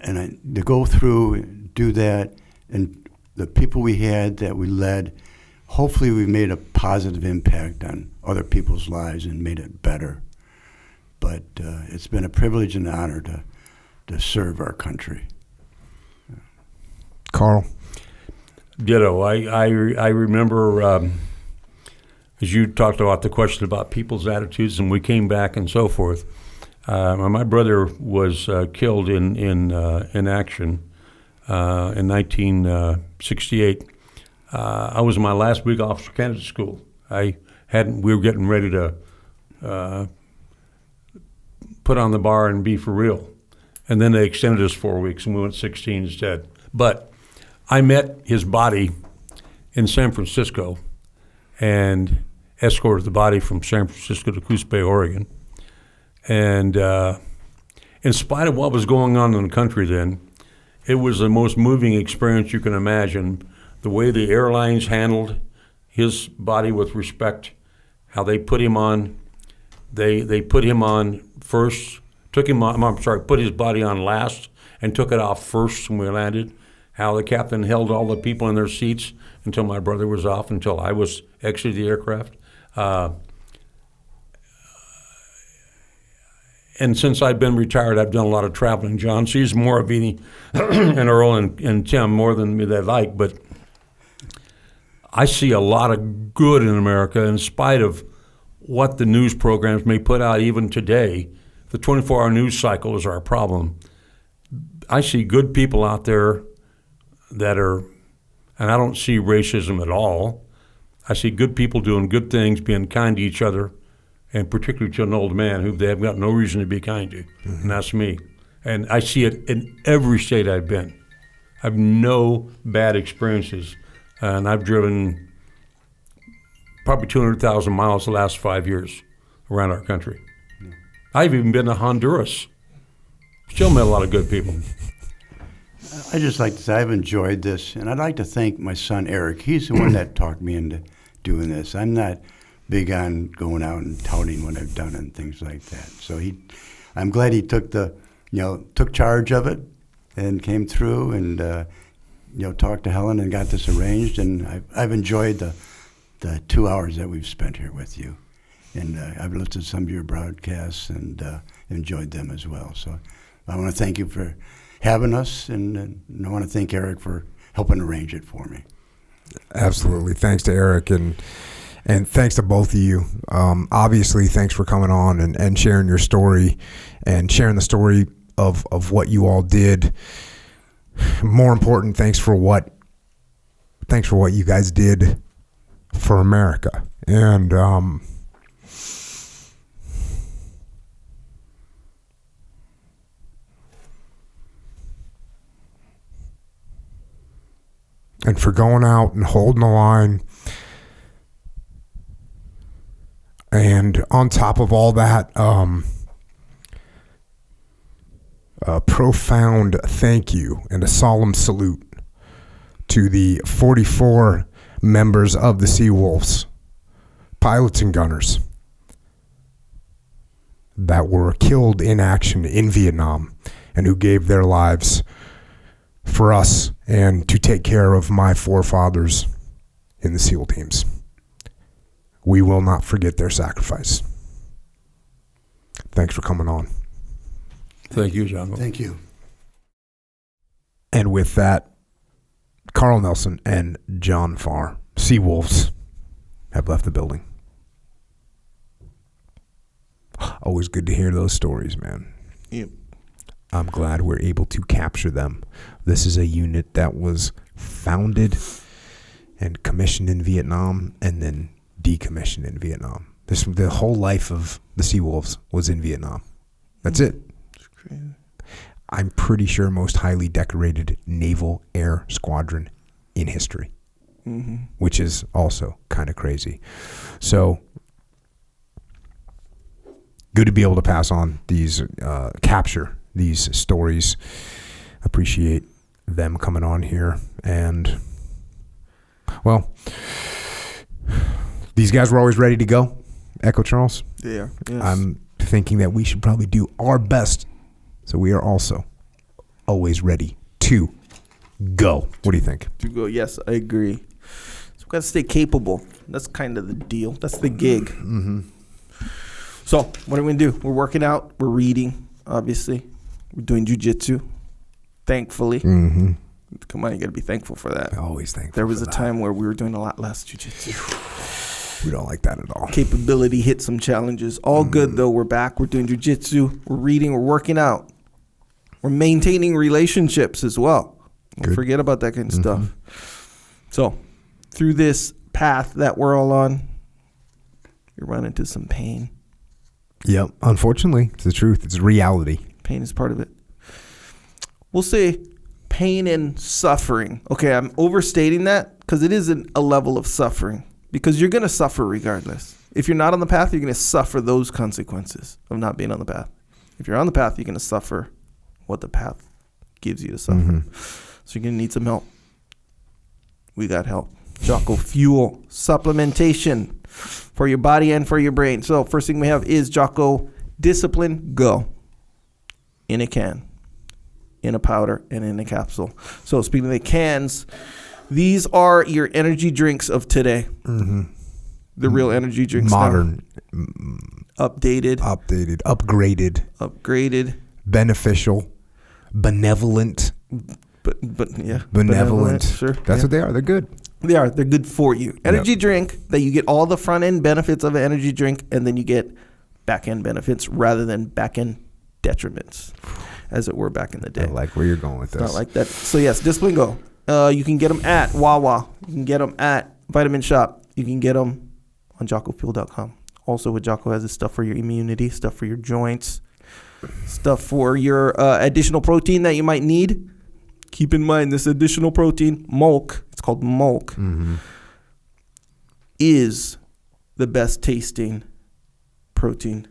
to go through and do that, and the people we had that we led, hopefully we've made a positive impact on other people's lives and made it better. But it's been a privilege and an honor to serve our country. Carl? Ditto. I remember as you talked about the question about people's attitudes, and we came back and so forth. My brother was killed in action in 1968. I was in my last week officer candidate school. We were getting ready to put on the bar and be for real. And then they extended us 4 weeks, and we went 16 instead. But I met his body in San Francisco and escorted the body from San Francisco to Coos Bay, Oregon. And in spite of what was going on in the country then, it was the most moving experience you can imagine. The way the airlines handled his body with respect, how they put him on, they put him on first, put his body on last and took it off first when we landed, how the captain held all the people in their seats until my brother was off, until I was exited the aircraft. And since I've been retired, I've done a lot of traveling. John sees more of Edie and Earl and Tim more than me that like, but I see a lot of good in America in spite of what the news programs may put out even today. The 24-hour news cycle is our problem. I see good people out there that are, and I don't see racism at all. I see good people doing good things, being kind to each other, and particularly to an old man who they have got no reason to be kind to, and that's me. And I see it in every state I've been. I have no bad experiences, and I've driven probably 200,000 miles the last 5 years around our country. I've even been to Honduras. Still met a lot of good people. I just like to say I've enjoyed this, and I'd like to thank my son Eric. He's the one that talked me into doing this. I'm not big on going out and touting what I've done and things like that. So I'm glad he took charge of it and came through and talked to Helen and got this arranged. And I've enjoyed the 2 hours that we've spent here with you, and I've listened to some of your broadcasts and enjoyed them as well. So I want to thank you for having us, and I want to thank Eric for helping arrange it for me. Absolutely. Thanks to Eric and thanks to both of you. Obviously, thanks for coming on and sharing your story and sharing the story of what you all did. More important, thanks for what you guys did for America. And for going out and holding the line. And on top of all that, a profound thank you and a solemn salute to the 44 members of the Seawolves, pilots and gunners, that were killed in action in Vietnam and who gave their lives for us and to take care of my forefathers in the SEAL teams. We will not forget their sacrifice. Thanks for coming on. Thank you, John. Thank you. And with that, Carl Nelson and John Farr, Seawolves, have left the building. Always good to hear those stories, man. Yep. I'm glad we're able to capture them. This is a unit that was founded and commissioned in Vietnam and then decommissioned in Vietnam. The whole life of the Seawolves was in Vietnam. That's it. It's crazy. I'm pretty sure most highly decorated naval air squadron in history, which is also kind of crazy. So good to be able to pass on these, capture these stories. Appreciate them coming on here. And, well, these guys were always ready to go. Echo Charles? Yeah. Yes. I'm thinking that we should probably do our best, so we are also always ready to go. What do you think? To go. Yes, I agree. So we got to stay capable. That's kind of the deal. That's the gig. Mm-hmm. So what are we going to do? We're working out. We're reading, obviously. We're doing jiu-jitsu, thankfully. Mm-hmm. Come on, you got to be thankful for that. Always thankful. There was for a that. time where we were doing a lot less jiu-jitsu. We don't like that at all. capability hit some challenges. All good though. We're back. We're doing jujitsu. We're reading. We're working out. We're maintaining relationships as well. Don't Good. forget about that kind of stuff. So, through this path that we're all on, you run into some pain. Yep. Unfortunately, it's the truth. It's reality. Pain is part of it. We'll say pain and suffering. Okay, I'm overstating that because it isn't a level of suffering, because you're going to suffer regardless. If you're not on the path, you're going to suffer those consequences of not being on the path. If you're on the path, you're going to suffer what the path gives you to suffer. So you're going to need some help. We got help. Jocko Fuel supplementation for your body and for your brain. So first thing we have is Jocko Discipline Go in a can, in a powder, and in a capsule. So speaking of the cans, these are your energy drinks of today. The real energy drinks. Modern, now. Updated, upgraded, beneficial, benevolent. but yeah, Benevolent. Sure, That's what they are. They're good. they are. They're good for you. Energy drink that you get all the front end benefits of an energy drink, and then you get back end benefits rather than back end detriments, as it were back in the day. I like where you're going with this. Not like that. So yes, Discipline Go. You can get them at Wawa. You can get them at Vitamin Shop. You can get them on JockoFuel.com. Also, with Jocko has this stuff for your immunity, stuff for your joints, stuff for your additional protein that you might need. Keep in mind this additional protein, Mulk. It's called Mulk. Is the best tasting protein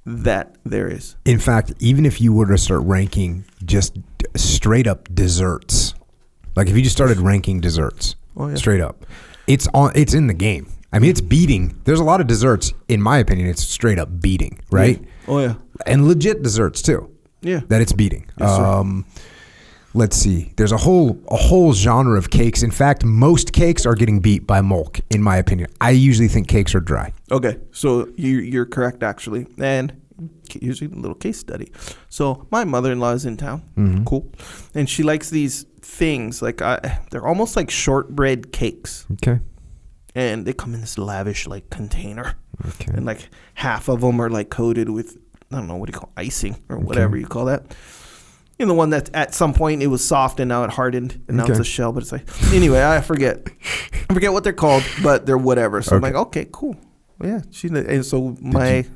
that there is. In fact, even if you were to start ranking just straight up desserts, like if you just started ranking desserts, straight up, it's in the game. I mean, it's beating. There's a lot of desserts, in my opinion, it's straight up beating, right? Oh yeah. And legit desserts too. Yeah. That it's beating. Yes, sir. Let's see. There's a whole genre of cakes. In fact, most cakes are getting beat by Mulk, in my opinion. I usually think cakes are dry. Okay, so you're correct actually, and here's a little case study. So my mother-in-law is in town, cool, and she likes these things like they're almost like shortbread cakes, Okay. and they come in this lavish like container, Okay. and like half of them are like coated with, I don't know, what do you call icing or whatever you call that. You know, the one that at some point it was soft and now it hardened and now it's a shell, but it's like, anyway, I forget what they're called, but they're whatever. So I'm like, okay, cool. Yeah. And so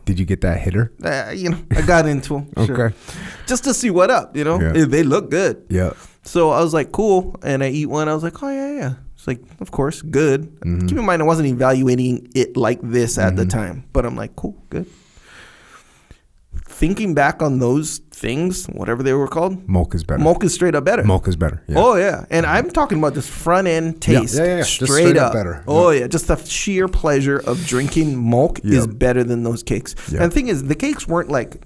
Did you get that hitter? I got into them. Sure. Okay. Just to see what up, Yeah. They look good. Yeah. So I was like, cool. And I eat one. I was like, oh, yeah. It's like, of course, good. Keep in mind, I wasn't evaluating it like this at the time, but I'm like, cool, good. Thinking back on those things, whatever they were called, Mulk is better. Mulk is straight up better. Mulk is better. Yeah. Oh, yeah. And I'm talking about this front end taste. Yeah. Just Straight up better. Oh, yeah. Just the sheer pleasure of drinking Mulk is better than those cakes. Yep. And the thing is, the cakes weren't like,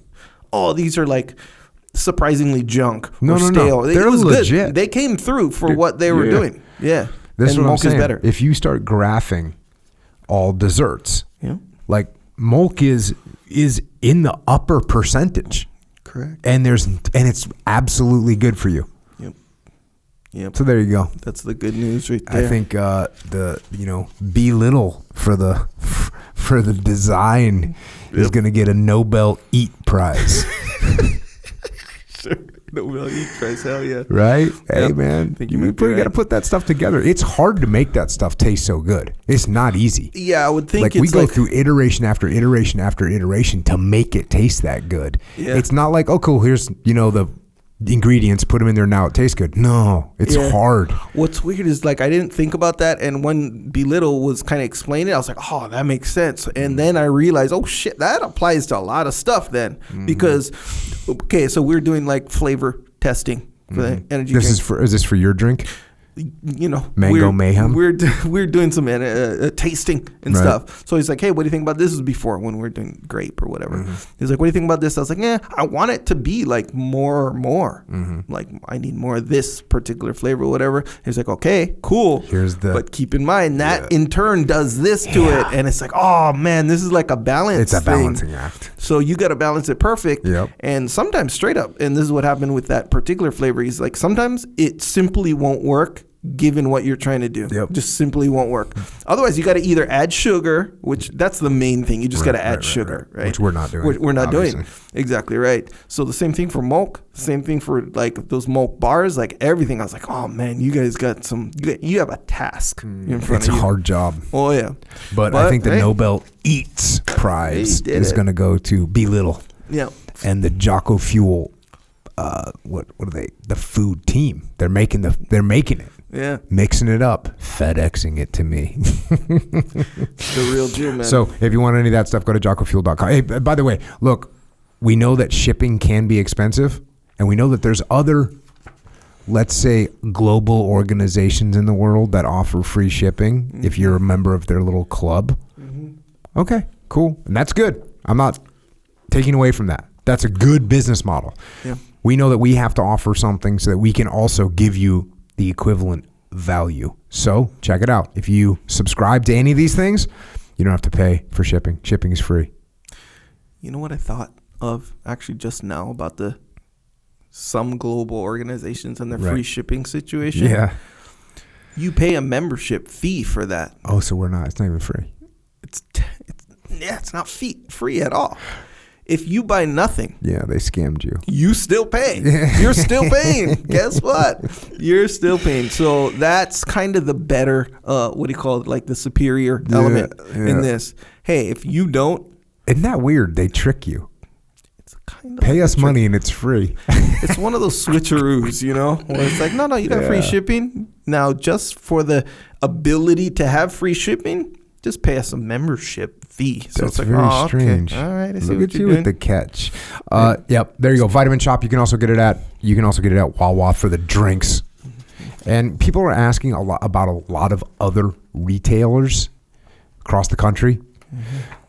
oh, these are like surprisingly junk No, or no. stale. They're it was legit. good. They came through for what they were doing. Yeah. This is and what I'm Mulk saying. is better. If you start graphing all desserts, like Mulk is in the upper percentage. Correct. And it's absolutely good for you. Yep. So there you go. That's the good news right there. I think Be Little for the design is going to get a Nobel Eat Prize. Sure. Nobel Eat Prize. Hell yeah. Right? Hey, Yep. man. Think you You might be got to right. put that stuff together. It's hard to make that stuff taste so good. It's not easy. Yeah, I would think Like it's we go like, through iteration after iteration after iteration to make it taste that good. Yeah. It's not like, oh, cool, here's, the ingredients, put them in there, now it tastes good. No, it's hard. What's weird is like I didn't think about that, and when Belittle was kind of explaining it, I was like, oh, that makes sense. And then I realized, oh shit, that applies to a lot of stuff then, because so we're doing like flavor testing for the energy drink. Is this for your drink? Mango Mayhem? We're doing some tasting and Right. stuff. So he's like, hey, what do you think about this? Is before when we were doing grape or whatever. He's like, what do you think about this? I was like, I want it to be like more. Like I need more of this particular flavor or whatever. He's like, okay, cool. But keep in mind that in turn does this to it, and it's like, oh man, this is like a balance. It's a thing. balancing act. So you got to balance it perfect. Yep. And sometimes straight up, and this is what happened with that particular flavor. He's like, sometimes it simply won't work given what you're trying to do. Yep. Just simply won't work. Otherwise, you got to either add sugar, which that's the main thing. You just got to add sugar, right? Which we're not doing. We're not obviously. doing. Exactly right. So the same thing for milk, same thing for like those milk bars, like everything. I was like, oh man, you guys got you have a task in front It's of a you. hard job. Oh yeah. But I think the hey, Nobel Eats Prize They did is it. going to go to Belittle Yeah. and the Jocko Fuel. What are they? The food team. They're making it, Yeah. mixing it up, FedExing it to me. The real deal, man. So if you want any of that stuff, go to jockofuel.com. Hey, by the way, look, we know that shipping can be expensive, and we know that there's other, let's say, global organizations in the world that offer free shipping if you're a member of their little club. Okay, cool. And that's good. I'm not taking away from that. That's a good business model. Yeah. We know that we have to offer something so that we can also give you the equivalent value. So check it out. If you subscribe to any of these things, you don't have to pay for shipping. Shipping is free. You know what I thought of actually just now about some global organizations and their Right. free shipping situation? Yeah. You pay a membership fee for that. Oh, so it's not even free. It's not free at all. If you buy nothing, Yeah, they scammed you. you still pay. You're still paying. Guess what? You're still paying. So that's kind of the better, what do you call it? Like the superior element yeah. in this. Hey, if you don't, Isn't that weird? They trick you. it's kind of Pay like us a trick. money and it's free. It's one of those switcheroos, you know, where it's like, no, you got free shipping. Now, just for the ability to have free shipping, just pay us a membership fee. So That's it's like, very oh, strange. Okay. All right, I see Look what at you're you doing. with the catch. Yep, there you go. Vitamin Shop. You can also get it at Wawa for the drinks. And people are asking about a lot of other retailers across the country.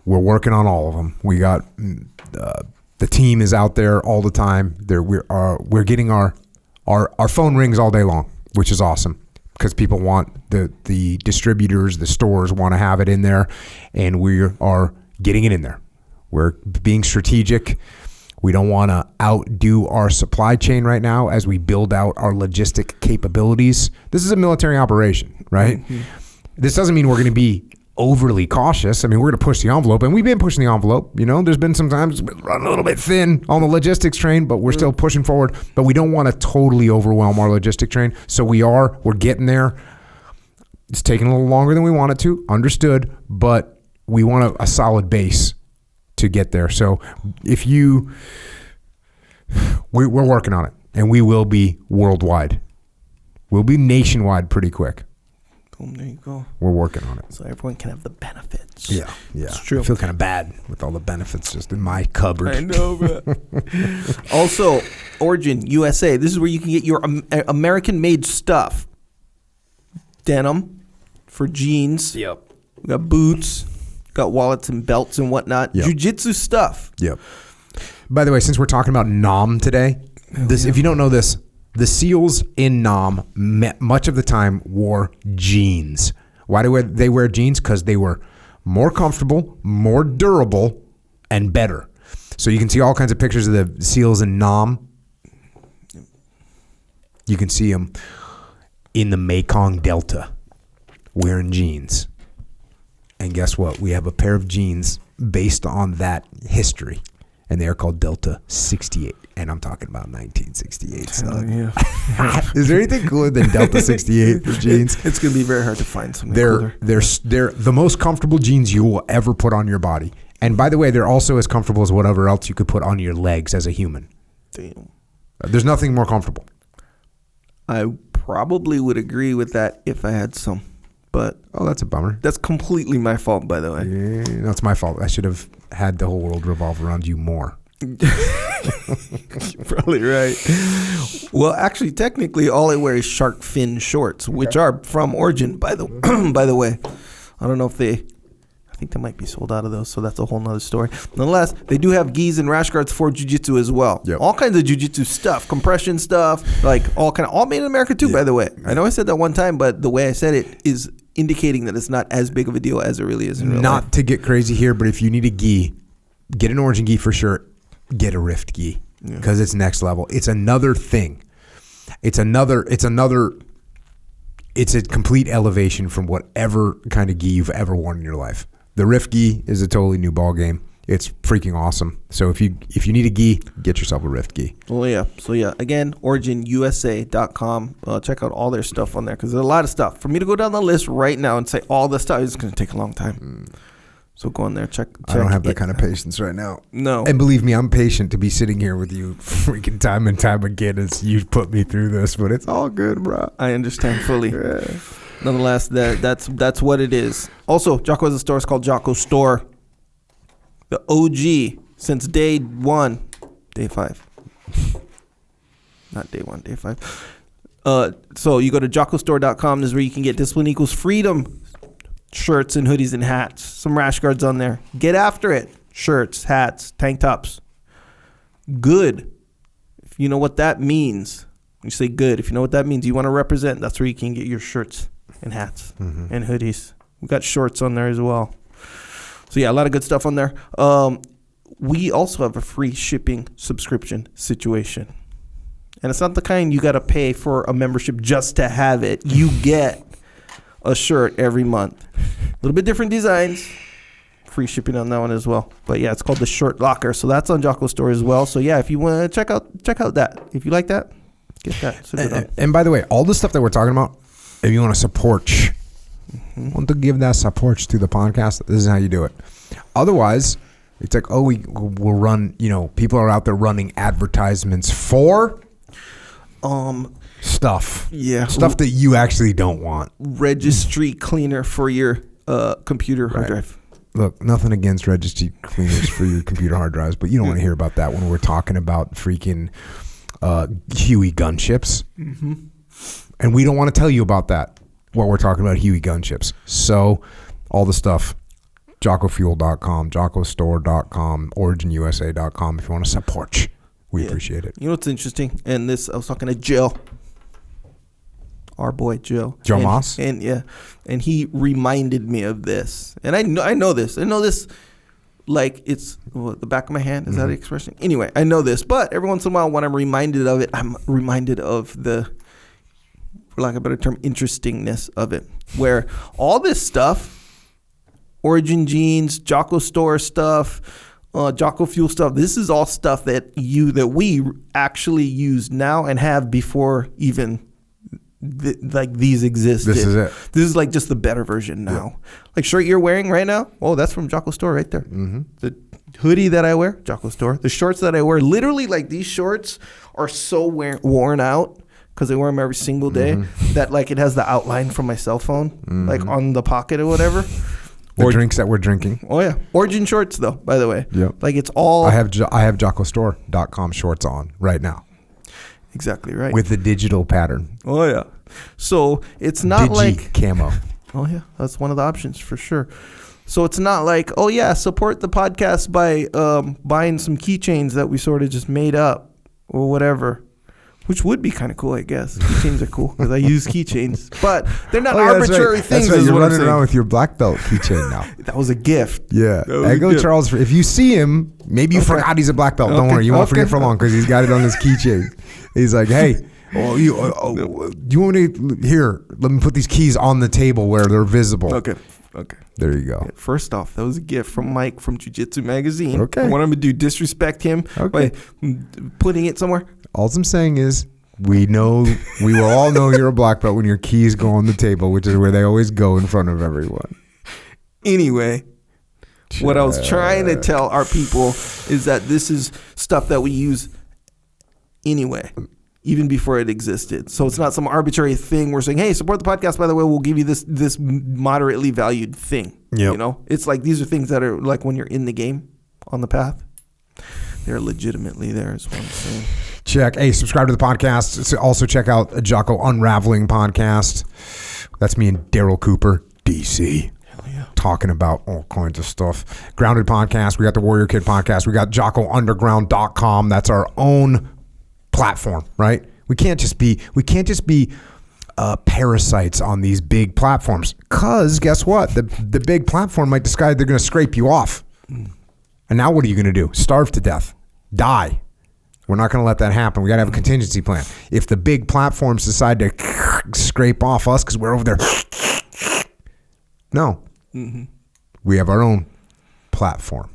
We're working on all of them. We got the team is out there all the time. We're getting our phone rings all day long, which is awesome. Because people want the distributors, the stores want to have it in there, and we are getting it in there. We're being strategic. We don't want to outdo our supply chain right now as we build out our logistic capabilities. This is a military operation, right? This doesn't mean we're going to be overly cautious. I mean, we're going to push the envelope, and we've been pushing the envelope. You know, there's been some times we're running a little bit thin on the logistics train, but we're still pushing forward. But we don't want to totally overwhelm our logistic train. So we're getting there. It's taking a little longer than we want it to, understood, but we want a solid base to get there. So we're working on it, and we will be worldwide. We'll be nationwide pretty quick. Boom, there you go. We're working on it. So everyone can have the benefits. Yeah. It's true. I feel kind of bad with all the benefits just in my cupboard. I know, bro. Also, Origin USA. This is where you can get your American-made stuff. Denim for jeans. Yep. We got boots. Got wallets and belts and whatnot. Yep. Jiu-jitsu stuff. Yep. By the way, since we're talking about Nam today, if you don't know this, the SEALs in Nam much of the time wore jeans. Why do they wear jeans? Because they were more comfortable, more durable, and better. So you can see all kinds of pictures of the SEALs in Nam. You can see them in the Mekong Delta wearing jeans. And guess what? We have a pair of jeans based on that history. And they are called Delta 68. And I'm talking about 1968 stuff. Yeah. Is there anything cooler than Delta 68 for jeans? It's going to be very hard to find something They're cooler. they're the most comfortable jeans you will ever put on your body. And by the way, they're also as comfortable as whatever else you could put on your legs as a human. Damn. There's nothing more comfortable. I probably would agree with that if I had some. But Oh, that's a bummer. that's completely my fault, by the way. Yeah, that's my fault. I should have had the whole world revolve around you more. You're probably right. Well, actually, technically, all I wear is shark fin shorts, which are from Origin, by the by the way. I don't know if I think they might be sold out of those, so that's a whole nother story. Nonetheless, they do have gis and rash guards for jiu-jitsu as well. Yep. All kinds of jiu-jitsu stuff, compression stuff, like all made in America too, by the way. I know I said that one time, but the way I said it is indicating that it's not as big of a deal as it really is in real life. Not to get crazy here, but if you need a gi, get an Origin gi for sure. Get a Rift gi because it's next level. It's another thing. It's another it's a complete elevation from whatever kind of gi you've ever worn in your life. The Rift gi is a totally new ball game. It's freaking awesome. So if you need a gi, get yourself a Rift gi. Oh yeah. So yeah, again, originusa.com. Check out all their stuff on there because there's a lot of stuff. For me to go down the list right now and say all the stuff is going to take a long time. So go on there, check. I don't have that kind of patience right now. No. And believe me, I'm patient to be sitting here with you freaking time and time again as you put me through this, but it's all good, bro. I understand fully. Yeah. Nonetheless, that's what it is. Also, Jocko has a store. It's called Jocko Store. The OG since day 1, day 5. Not day 1, day 5. So you go to jockostore.com. This is where you can get Discipline Equals Freedom shirts and hoodies and hats. Some rash guards on there. Get after it. Shirts, hats, tank tops. Good. If you know what that means. You say good. If you know what that means, you want to represent. That's where you can get your shirts and hats and hoodies. We got shorts on there as well. So yeah, a lot of good stuff on there. We also have a free shipping subscription situation. And it's not the kind you got to pay for a membership just to have it. You get a shirt every month. A little bit different designs. Free shipping on that one as well. But yeah, it's called the Shirt Locker. So that's on Jocko Store as well. So yeah, if you want to check out that. If you like that, get that. And by the way, all the stuff that we're talking about, if you want to support, want to give that support to the podcast, this is how you do it. Otherwise, it's like, oh, we'll run, people are out there running advertisements for stuff. Yeah. Stuff that you actually don't want. Registry cleaner for your computer hard drive. Look, nothing against registry cleaners for your computer hard drives, but you don't want to hear about that when we're talking about freaking Huey gunships. And we don't want to tell you about that while we're talking about Huey gunships. So all the stuff, JockoFuel.com, JockoStore.com, OriginUSA.com if you want to support. We appreciate it. You know what's interesting? And this, I was talking to Jill, our boy Jill. Joe Moss? And and he reminded me of this. And I know this. I know this like it's the back of my hand. Is that the expression? Anyway, I know this. But every once in a while when I'm reminded of it, I'm reminded of the, for lack of a better term, interestingness of it. Where all this stuff, Origin Jeans, Jocko Store stuff, Jocko Fuel stuff, this is all stuff that we actually use now and have before even these existed. This is it. This is like just the better version now. Yeah. Like shirt you're wearing right now, oh, that's from Jocko Store right there. The hoodie that I wear, Jocko Store. The shorts that I wear, literally like these shorts are so worn out because I wear them every single day that like it has the outline from my cell phone like on the pocket or whatever. The drinks that we're drinking. Oh yeah, Origin shorts though. By the way, yep. Like it's all. I have JockoStore.com shorts on right now. Exactly right. With the digital pattern. Oh yeah, so it's not like camo. Oh yeah, that's one of the options for sure. So it's not like, oh yeah, support the podcast by buying some keychains that we sort of just made up or whatever. Which would be kind of cool, I guess. Keychains are cool because I use keychains, but they're not arbitrary things. That's right. You're running around with your black belt keychain now. That was a gift. Yeah. Charles, if you see him, maybe you forgot he's a black belt. Don't worry, you won't forget for long because he's got it on his keychain. He's like, hey, you want me to here? Let me put these keys on the table where they're visible. Okay. There you go. First off, that was a gift from Mike from Jiu Jitsu Magazine. Okay. What I'm gonna do? Disrespect him by putting it somewhere? All I'm saying is we will all know you're a black belt when your keys go on the table, which is where they always go in front of everyone. Anyway, what I was trying to tell our people is that this is stuff that we use anyway, even before it existed. So it's not some arbitrary thing. We're saying, hey, support the podcast. By the way, we'll give you this moderately valued thing. Yep. You know, it's like these are things that are like when you're in the game on the path. They're legitimately there is what I'm saying. Hey, subscribe to the podcast. Also check out a Jocko Unraveling podcast. That's me and Daryl Cooper, DC. Hell yeah. Talking about all kinds of stuff. Grounded podcast. We got the Warrior Kid podcast. We got JockoUnderground.com. That's our own platform, right? We can't just be parasites on these big platforms. Cause guess what? The big platform might decide they're going to scrape you off. And now what are you going to do? Starve to death? Die? We're not going to let that happen. We got to have a contingency plan. If the big platforms decide to scrape off us because we're over there. No. Mm-hmm. We have our own platform.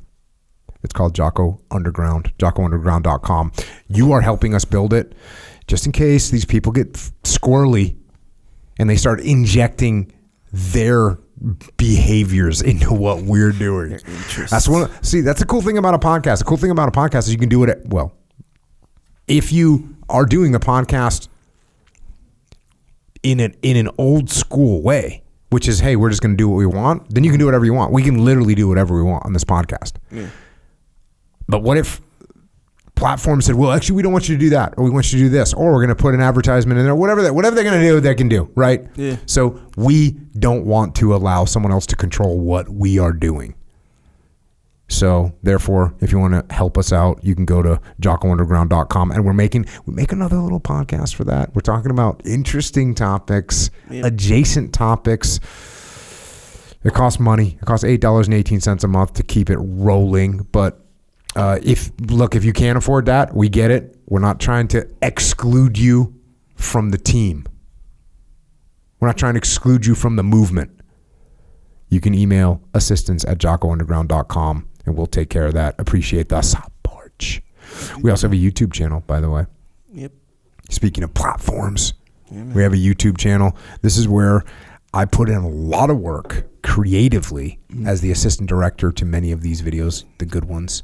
It's called Jocko Underground, JockoUnderground.com. You are helping us build it just in case these people get squirrely and they start injecting their behaviors into what we're doing. That's that's a cool thing about a podcast. The cool thing about a podcast is you can do it if you are doing the podcast in an old school way, which is, hey, we're just going to do what we want, then you can do whatever you want. We can literally do whatever we want on this podcast. Yeah. But what if platforms said, well, actually, we don't want you to do that, or we want you to do this, or we're going to put an advertisement in there, whatever they're going to do, they can do, right? Yeah. So we don't want to allow someone else to control what we are doing. So therefore, if you want to help us out, you can go to JockoUnderground.com, and we make another little podcast for that. We're talking about interesting topics, adjacent topics. It costs money. It costs $8.18 a month to keep it rolling. But if you can't afford that, we get it. We're not trying to exclude you from the team. We're not trying to exclude you from the movement. You can email assistance@JockoUnderground.com. and we'll take care of that. Appreciate the support. We also have a YouTube channel, by the way. Yep. Speaking of platforms, we have a YouTube channel. This is where I put in a lot of work creatively as the assistant director to many of these videos, the good ones.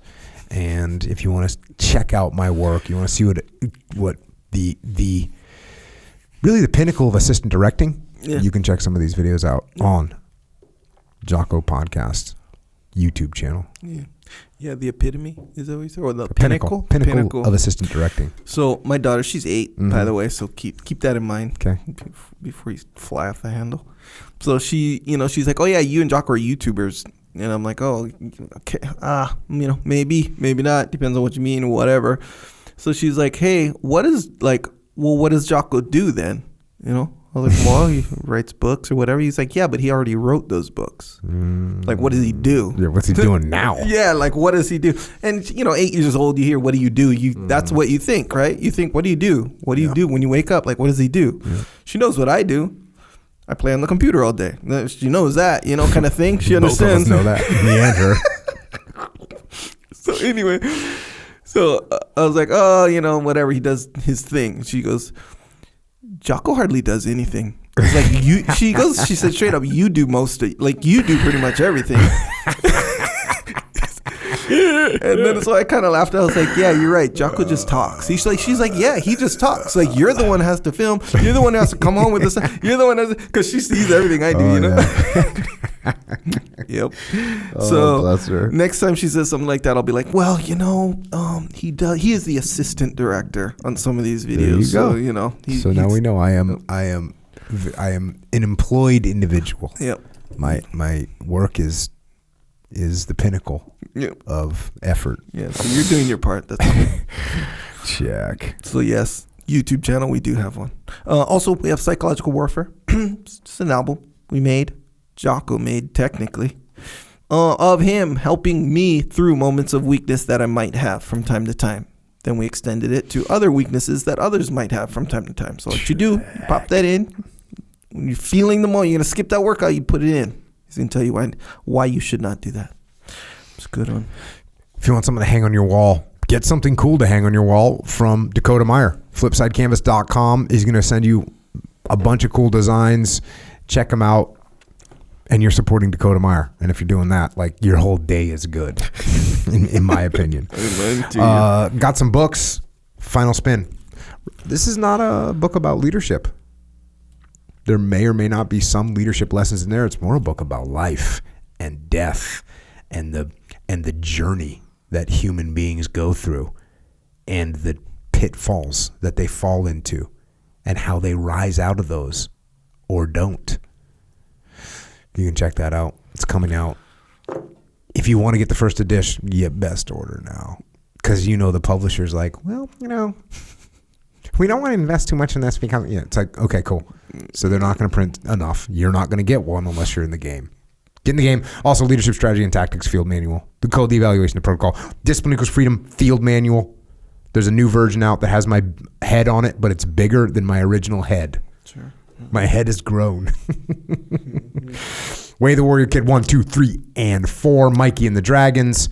And if you want to check out my work, you want to see what the really the pinnacle of assistant directing, you can check some of these videos out on Jocko Podcast YouTube channel. Yeah, the epitome is that what you said, or the pinnacle of assistant directing. So my daughter, she's 8, by the way, so keep that in mind. Okay. Before you fly off the handle. So she, she's like, oh yeah, you and Jocko are YouTubers, and I'm like, oh, okay, maybe not, depends on what you mean or whatever. So she's like, hey, what does Jocko do then? I was like, well, he writes books or whatever. He's like, yeah, but he already wrote those books. Like, what does he do? Yeah, what's he doing now? Yeah, like, what does he do? And, 8 years old, you hear, what do you do? That's what you think, right? You think, what do you do? What do you do when you wake up? Like, what does he do? Yeah. She knows what I do. I play on the computer all day. She knows that, kind of thing. She understands. Both of us know that. Me and her. So anyway, I was like, oh, whatever. He does his thing. She goes, Jocko hardly does anything. It's like she said straight up, you do most of, like, you do pretty much everything. And then so I kind of laughed. I was like, yeah, you're right. Jocko just talks. She's like, yeah, he just talks. Like, you're the one who has to film. You're the one who has to come home with this. You're the one because she sees everything I do, Yep. So bless her. Next time she says something like that, I'll be like, well, he is the assistant director on some of these videos. There you go. So now we know I am an employed individual. Yep. My work is the pinnacle of effort. Yeah, so you're doing your part. That's all. Check. So yes, YouTube channel, we do have one. Also, we have Psychological Warfare. It's just an album we made. Jocko made, technically. Of him helping me through moments of weakness that I might have from time to time. Then we extended it to other weaknesses that others might have from time to time. So what you do, pop that in. When you're feeling the moment, you're going to skip that workout, you put it in. He's going to tell you why you should not do that. It's a good one. If you want something to hang on your wall, get something cool to hang on your wall from Dakota Meyer. Flipsidecanvas.com is going to send you a bunch of cool designs. Check them out. And you're supporting Dakota Meyer. And if you're doing that, like, your whole day is good, in my opinion. Got some books. Final spin. This is not a book about leadership. There may or may not be some leadership lessons in there. It's more a book about life and death and the journey that human beings go through and the pitfalls that they fall into and how they rise out of those or don't. You can check that out. It's coming out. If you want to get the first edition, you best order now. Because the publisher's like, well, we don't want to invest too much in this because it's like, okay, cool. So they're not going to print enough. You're not going to get one unless you're in the game. Get in the game. Also, Leadership Strategy and Tactics Field Manual. The Code, the Evaluation, the Protocol. Discipline Equals Freedom Field Manual. There's a new version out that has my head on it, but it's bigger than my original head. Sure. My head has grown. Way the Warrior Kid 1, 2, 3, and 4. Mikey and the Dragons.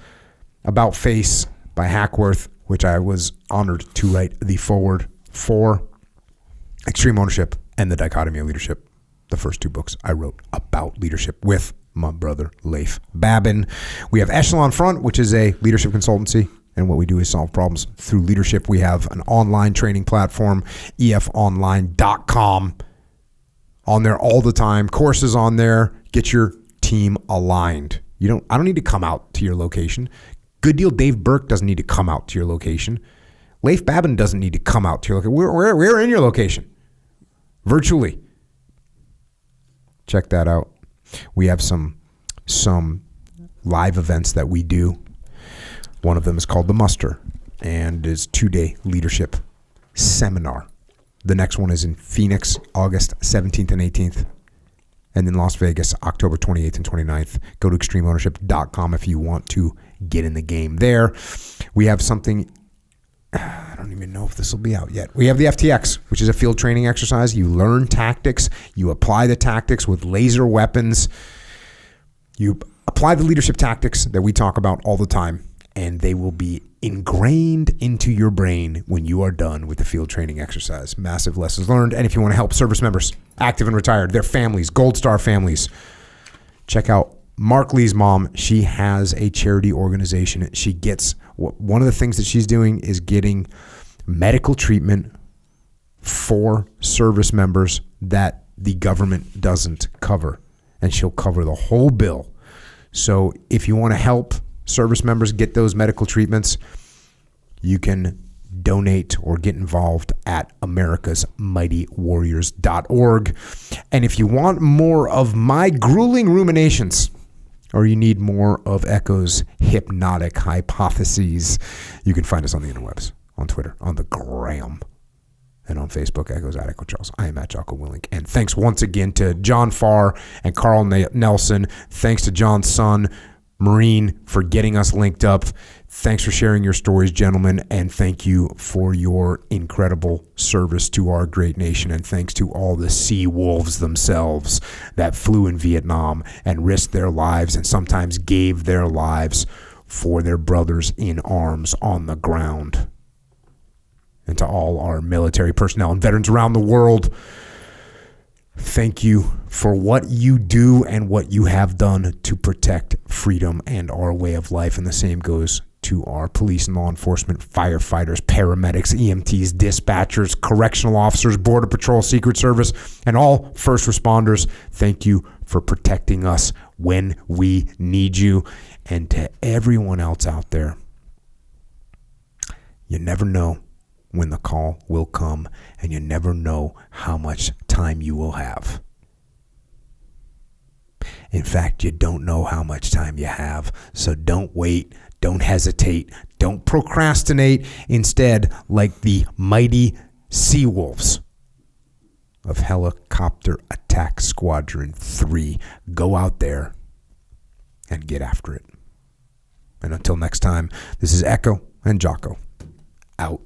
About Face by Hackworth, which I was honored to write the foreword for. Extreme Ownership and The Dichotomy of Leadership. The first 2 books I wrote about leadership with my brother Leif Babin. We have Echelon Front, which is a leadership consultancy. And what we do is solve problems through leadership. We have an online training platform, efonline.com. On there all the time. Courses on there. Get your team aligned. I don't need to come out to your location. Good Deal Dave Burke doesn't need to come out to your location. Leif Babin doesn't need to come out to your location. We're in your location. Virtually. Check that out. We have some live events that we do. One of them is called The Muster and is 2-day leadership seminar. The next one is in Phoenix, August 17th and 18th. And in Las Vegas, October 28th and 29th. Go to extremeownership.com if you want to get in the game there. We have something, I don't even know if this will be out yet. We have the FTX, which is a field training exercise. You learn tactics. You apply the tactics with laser weapons. You apply the leadership tactics that we talk about all the time, and they will be ingrained into your brain when you are done with the field training exercise. Massive lessons learned. And if you want to help service members, active and retired, their families, Gold Star families, check out Mark Lee's mom. She has a charity organization. She gets, one of the things that she's doing is getting medical treatment for service members that the government doesn't cover. And she'll cover the whole bill. So if you want to help service members get those medical treatments, you can donate or get involved at americasmightywarriors.org. And if you want more of my grueling ruminations, or you need more of Echo's hypnotic hypotheses, you can find us on the interwebs, on Twitter, on the gram, and on Facebook. Echoes at Echo Charles. I am at Jocko Willink. And thanks once again to John Farr and Carl Nelson. Thanks to John's son, Marine, for getting us linked up. Thanks for sharing your stories, gentlemen, and thank you for your incredible service to our great nation. And thanks to all the sea wolves themselves that flew in Vietnam and risked their lives and sometimes gave their lives for their brothers in arms on the ground. And to all our military personnel and veterans around the world, thank you for what you do and what you have done to protect freedom and our way of life. And the same goes to our police and law enforcement, firefighters, paramedics, EMTs, dispatchers, correctional officers, Border Patrol, Secret Service, and all first responders. Thank you for protecting us when we need you. And to everyone else out there, you never know when the call will come, and you never know how much time you will have. In fact, you don't know how much time you have, so don't wait, don't hesitate, don't procrastinate. Instead, like the mighty sea wolves of Helicopter Attack Squadron 3, go out there and get after it. And until next time, this is Echo and Jocko, out.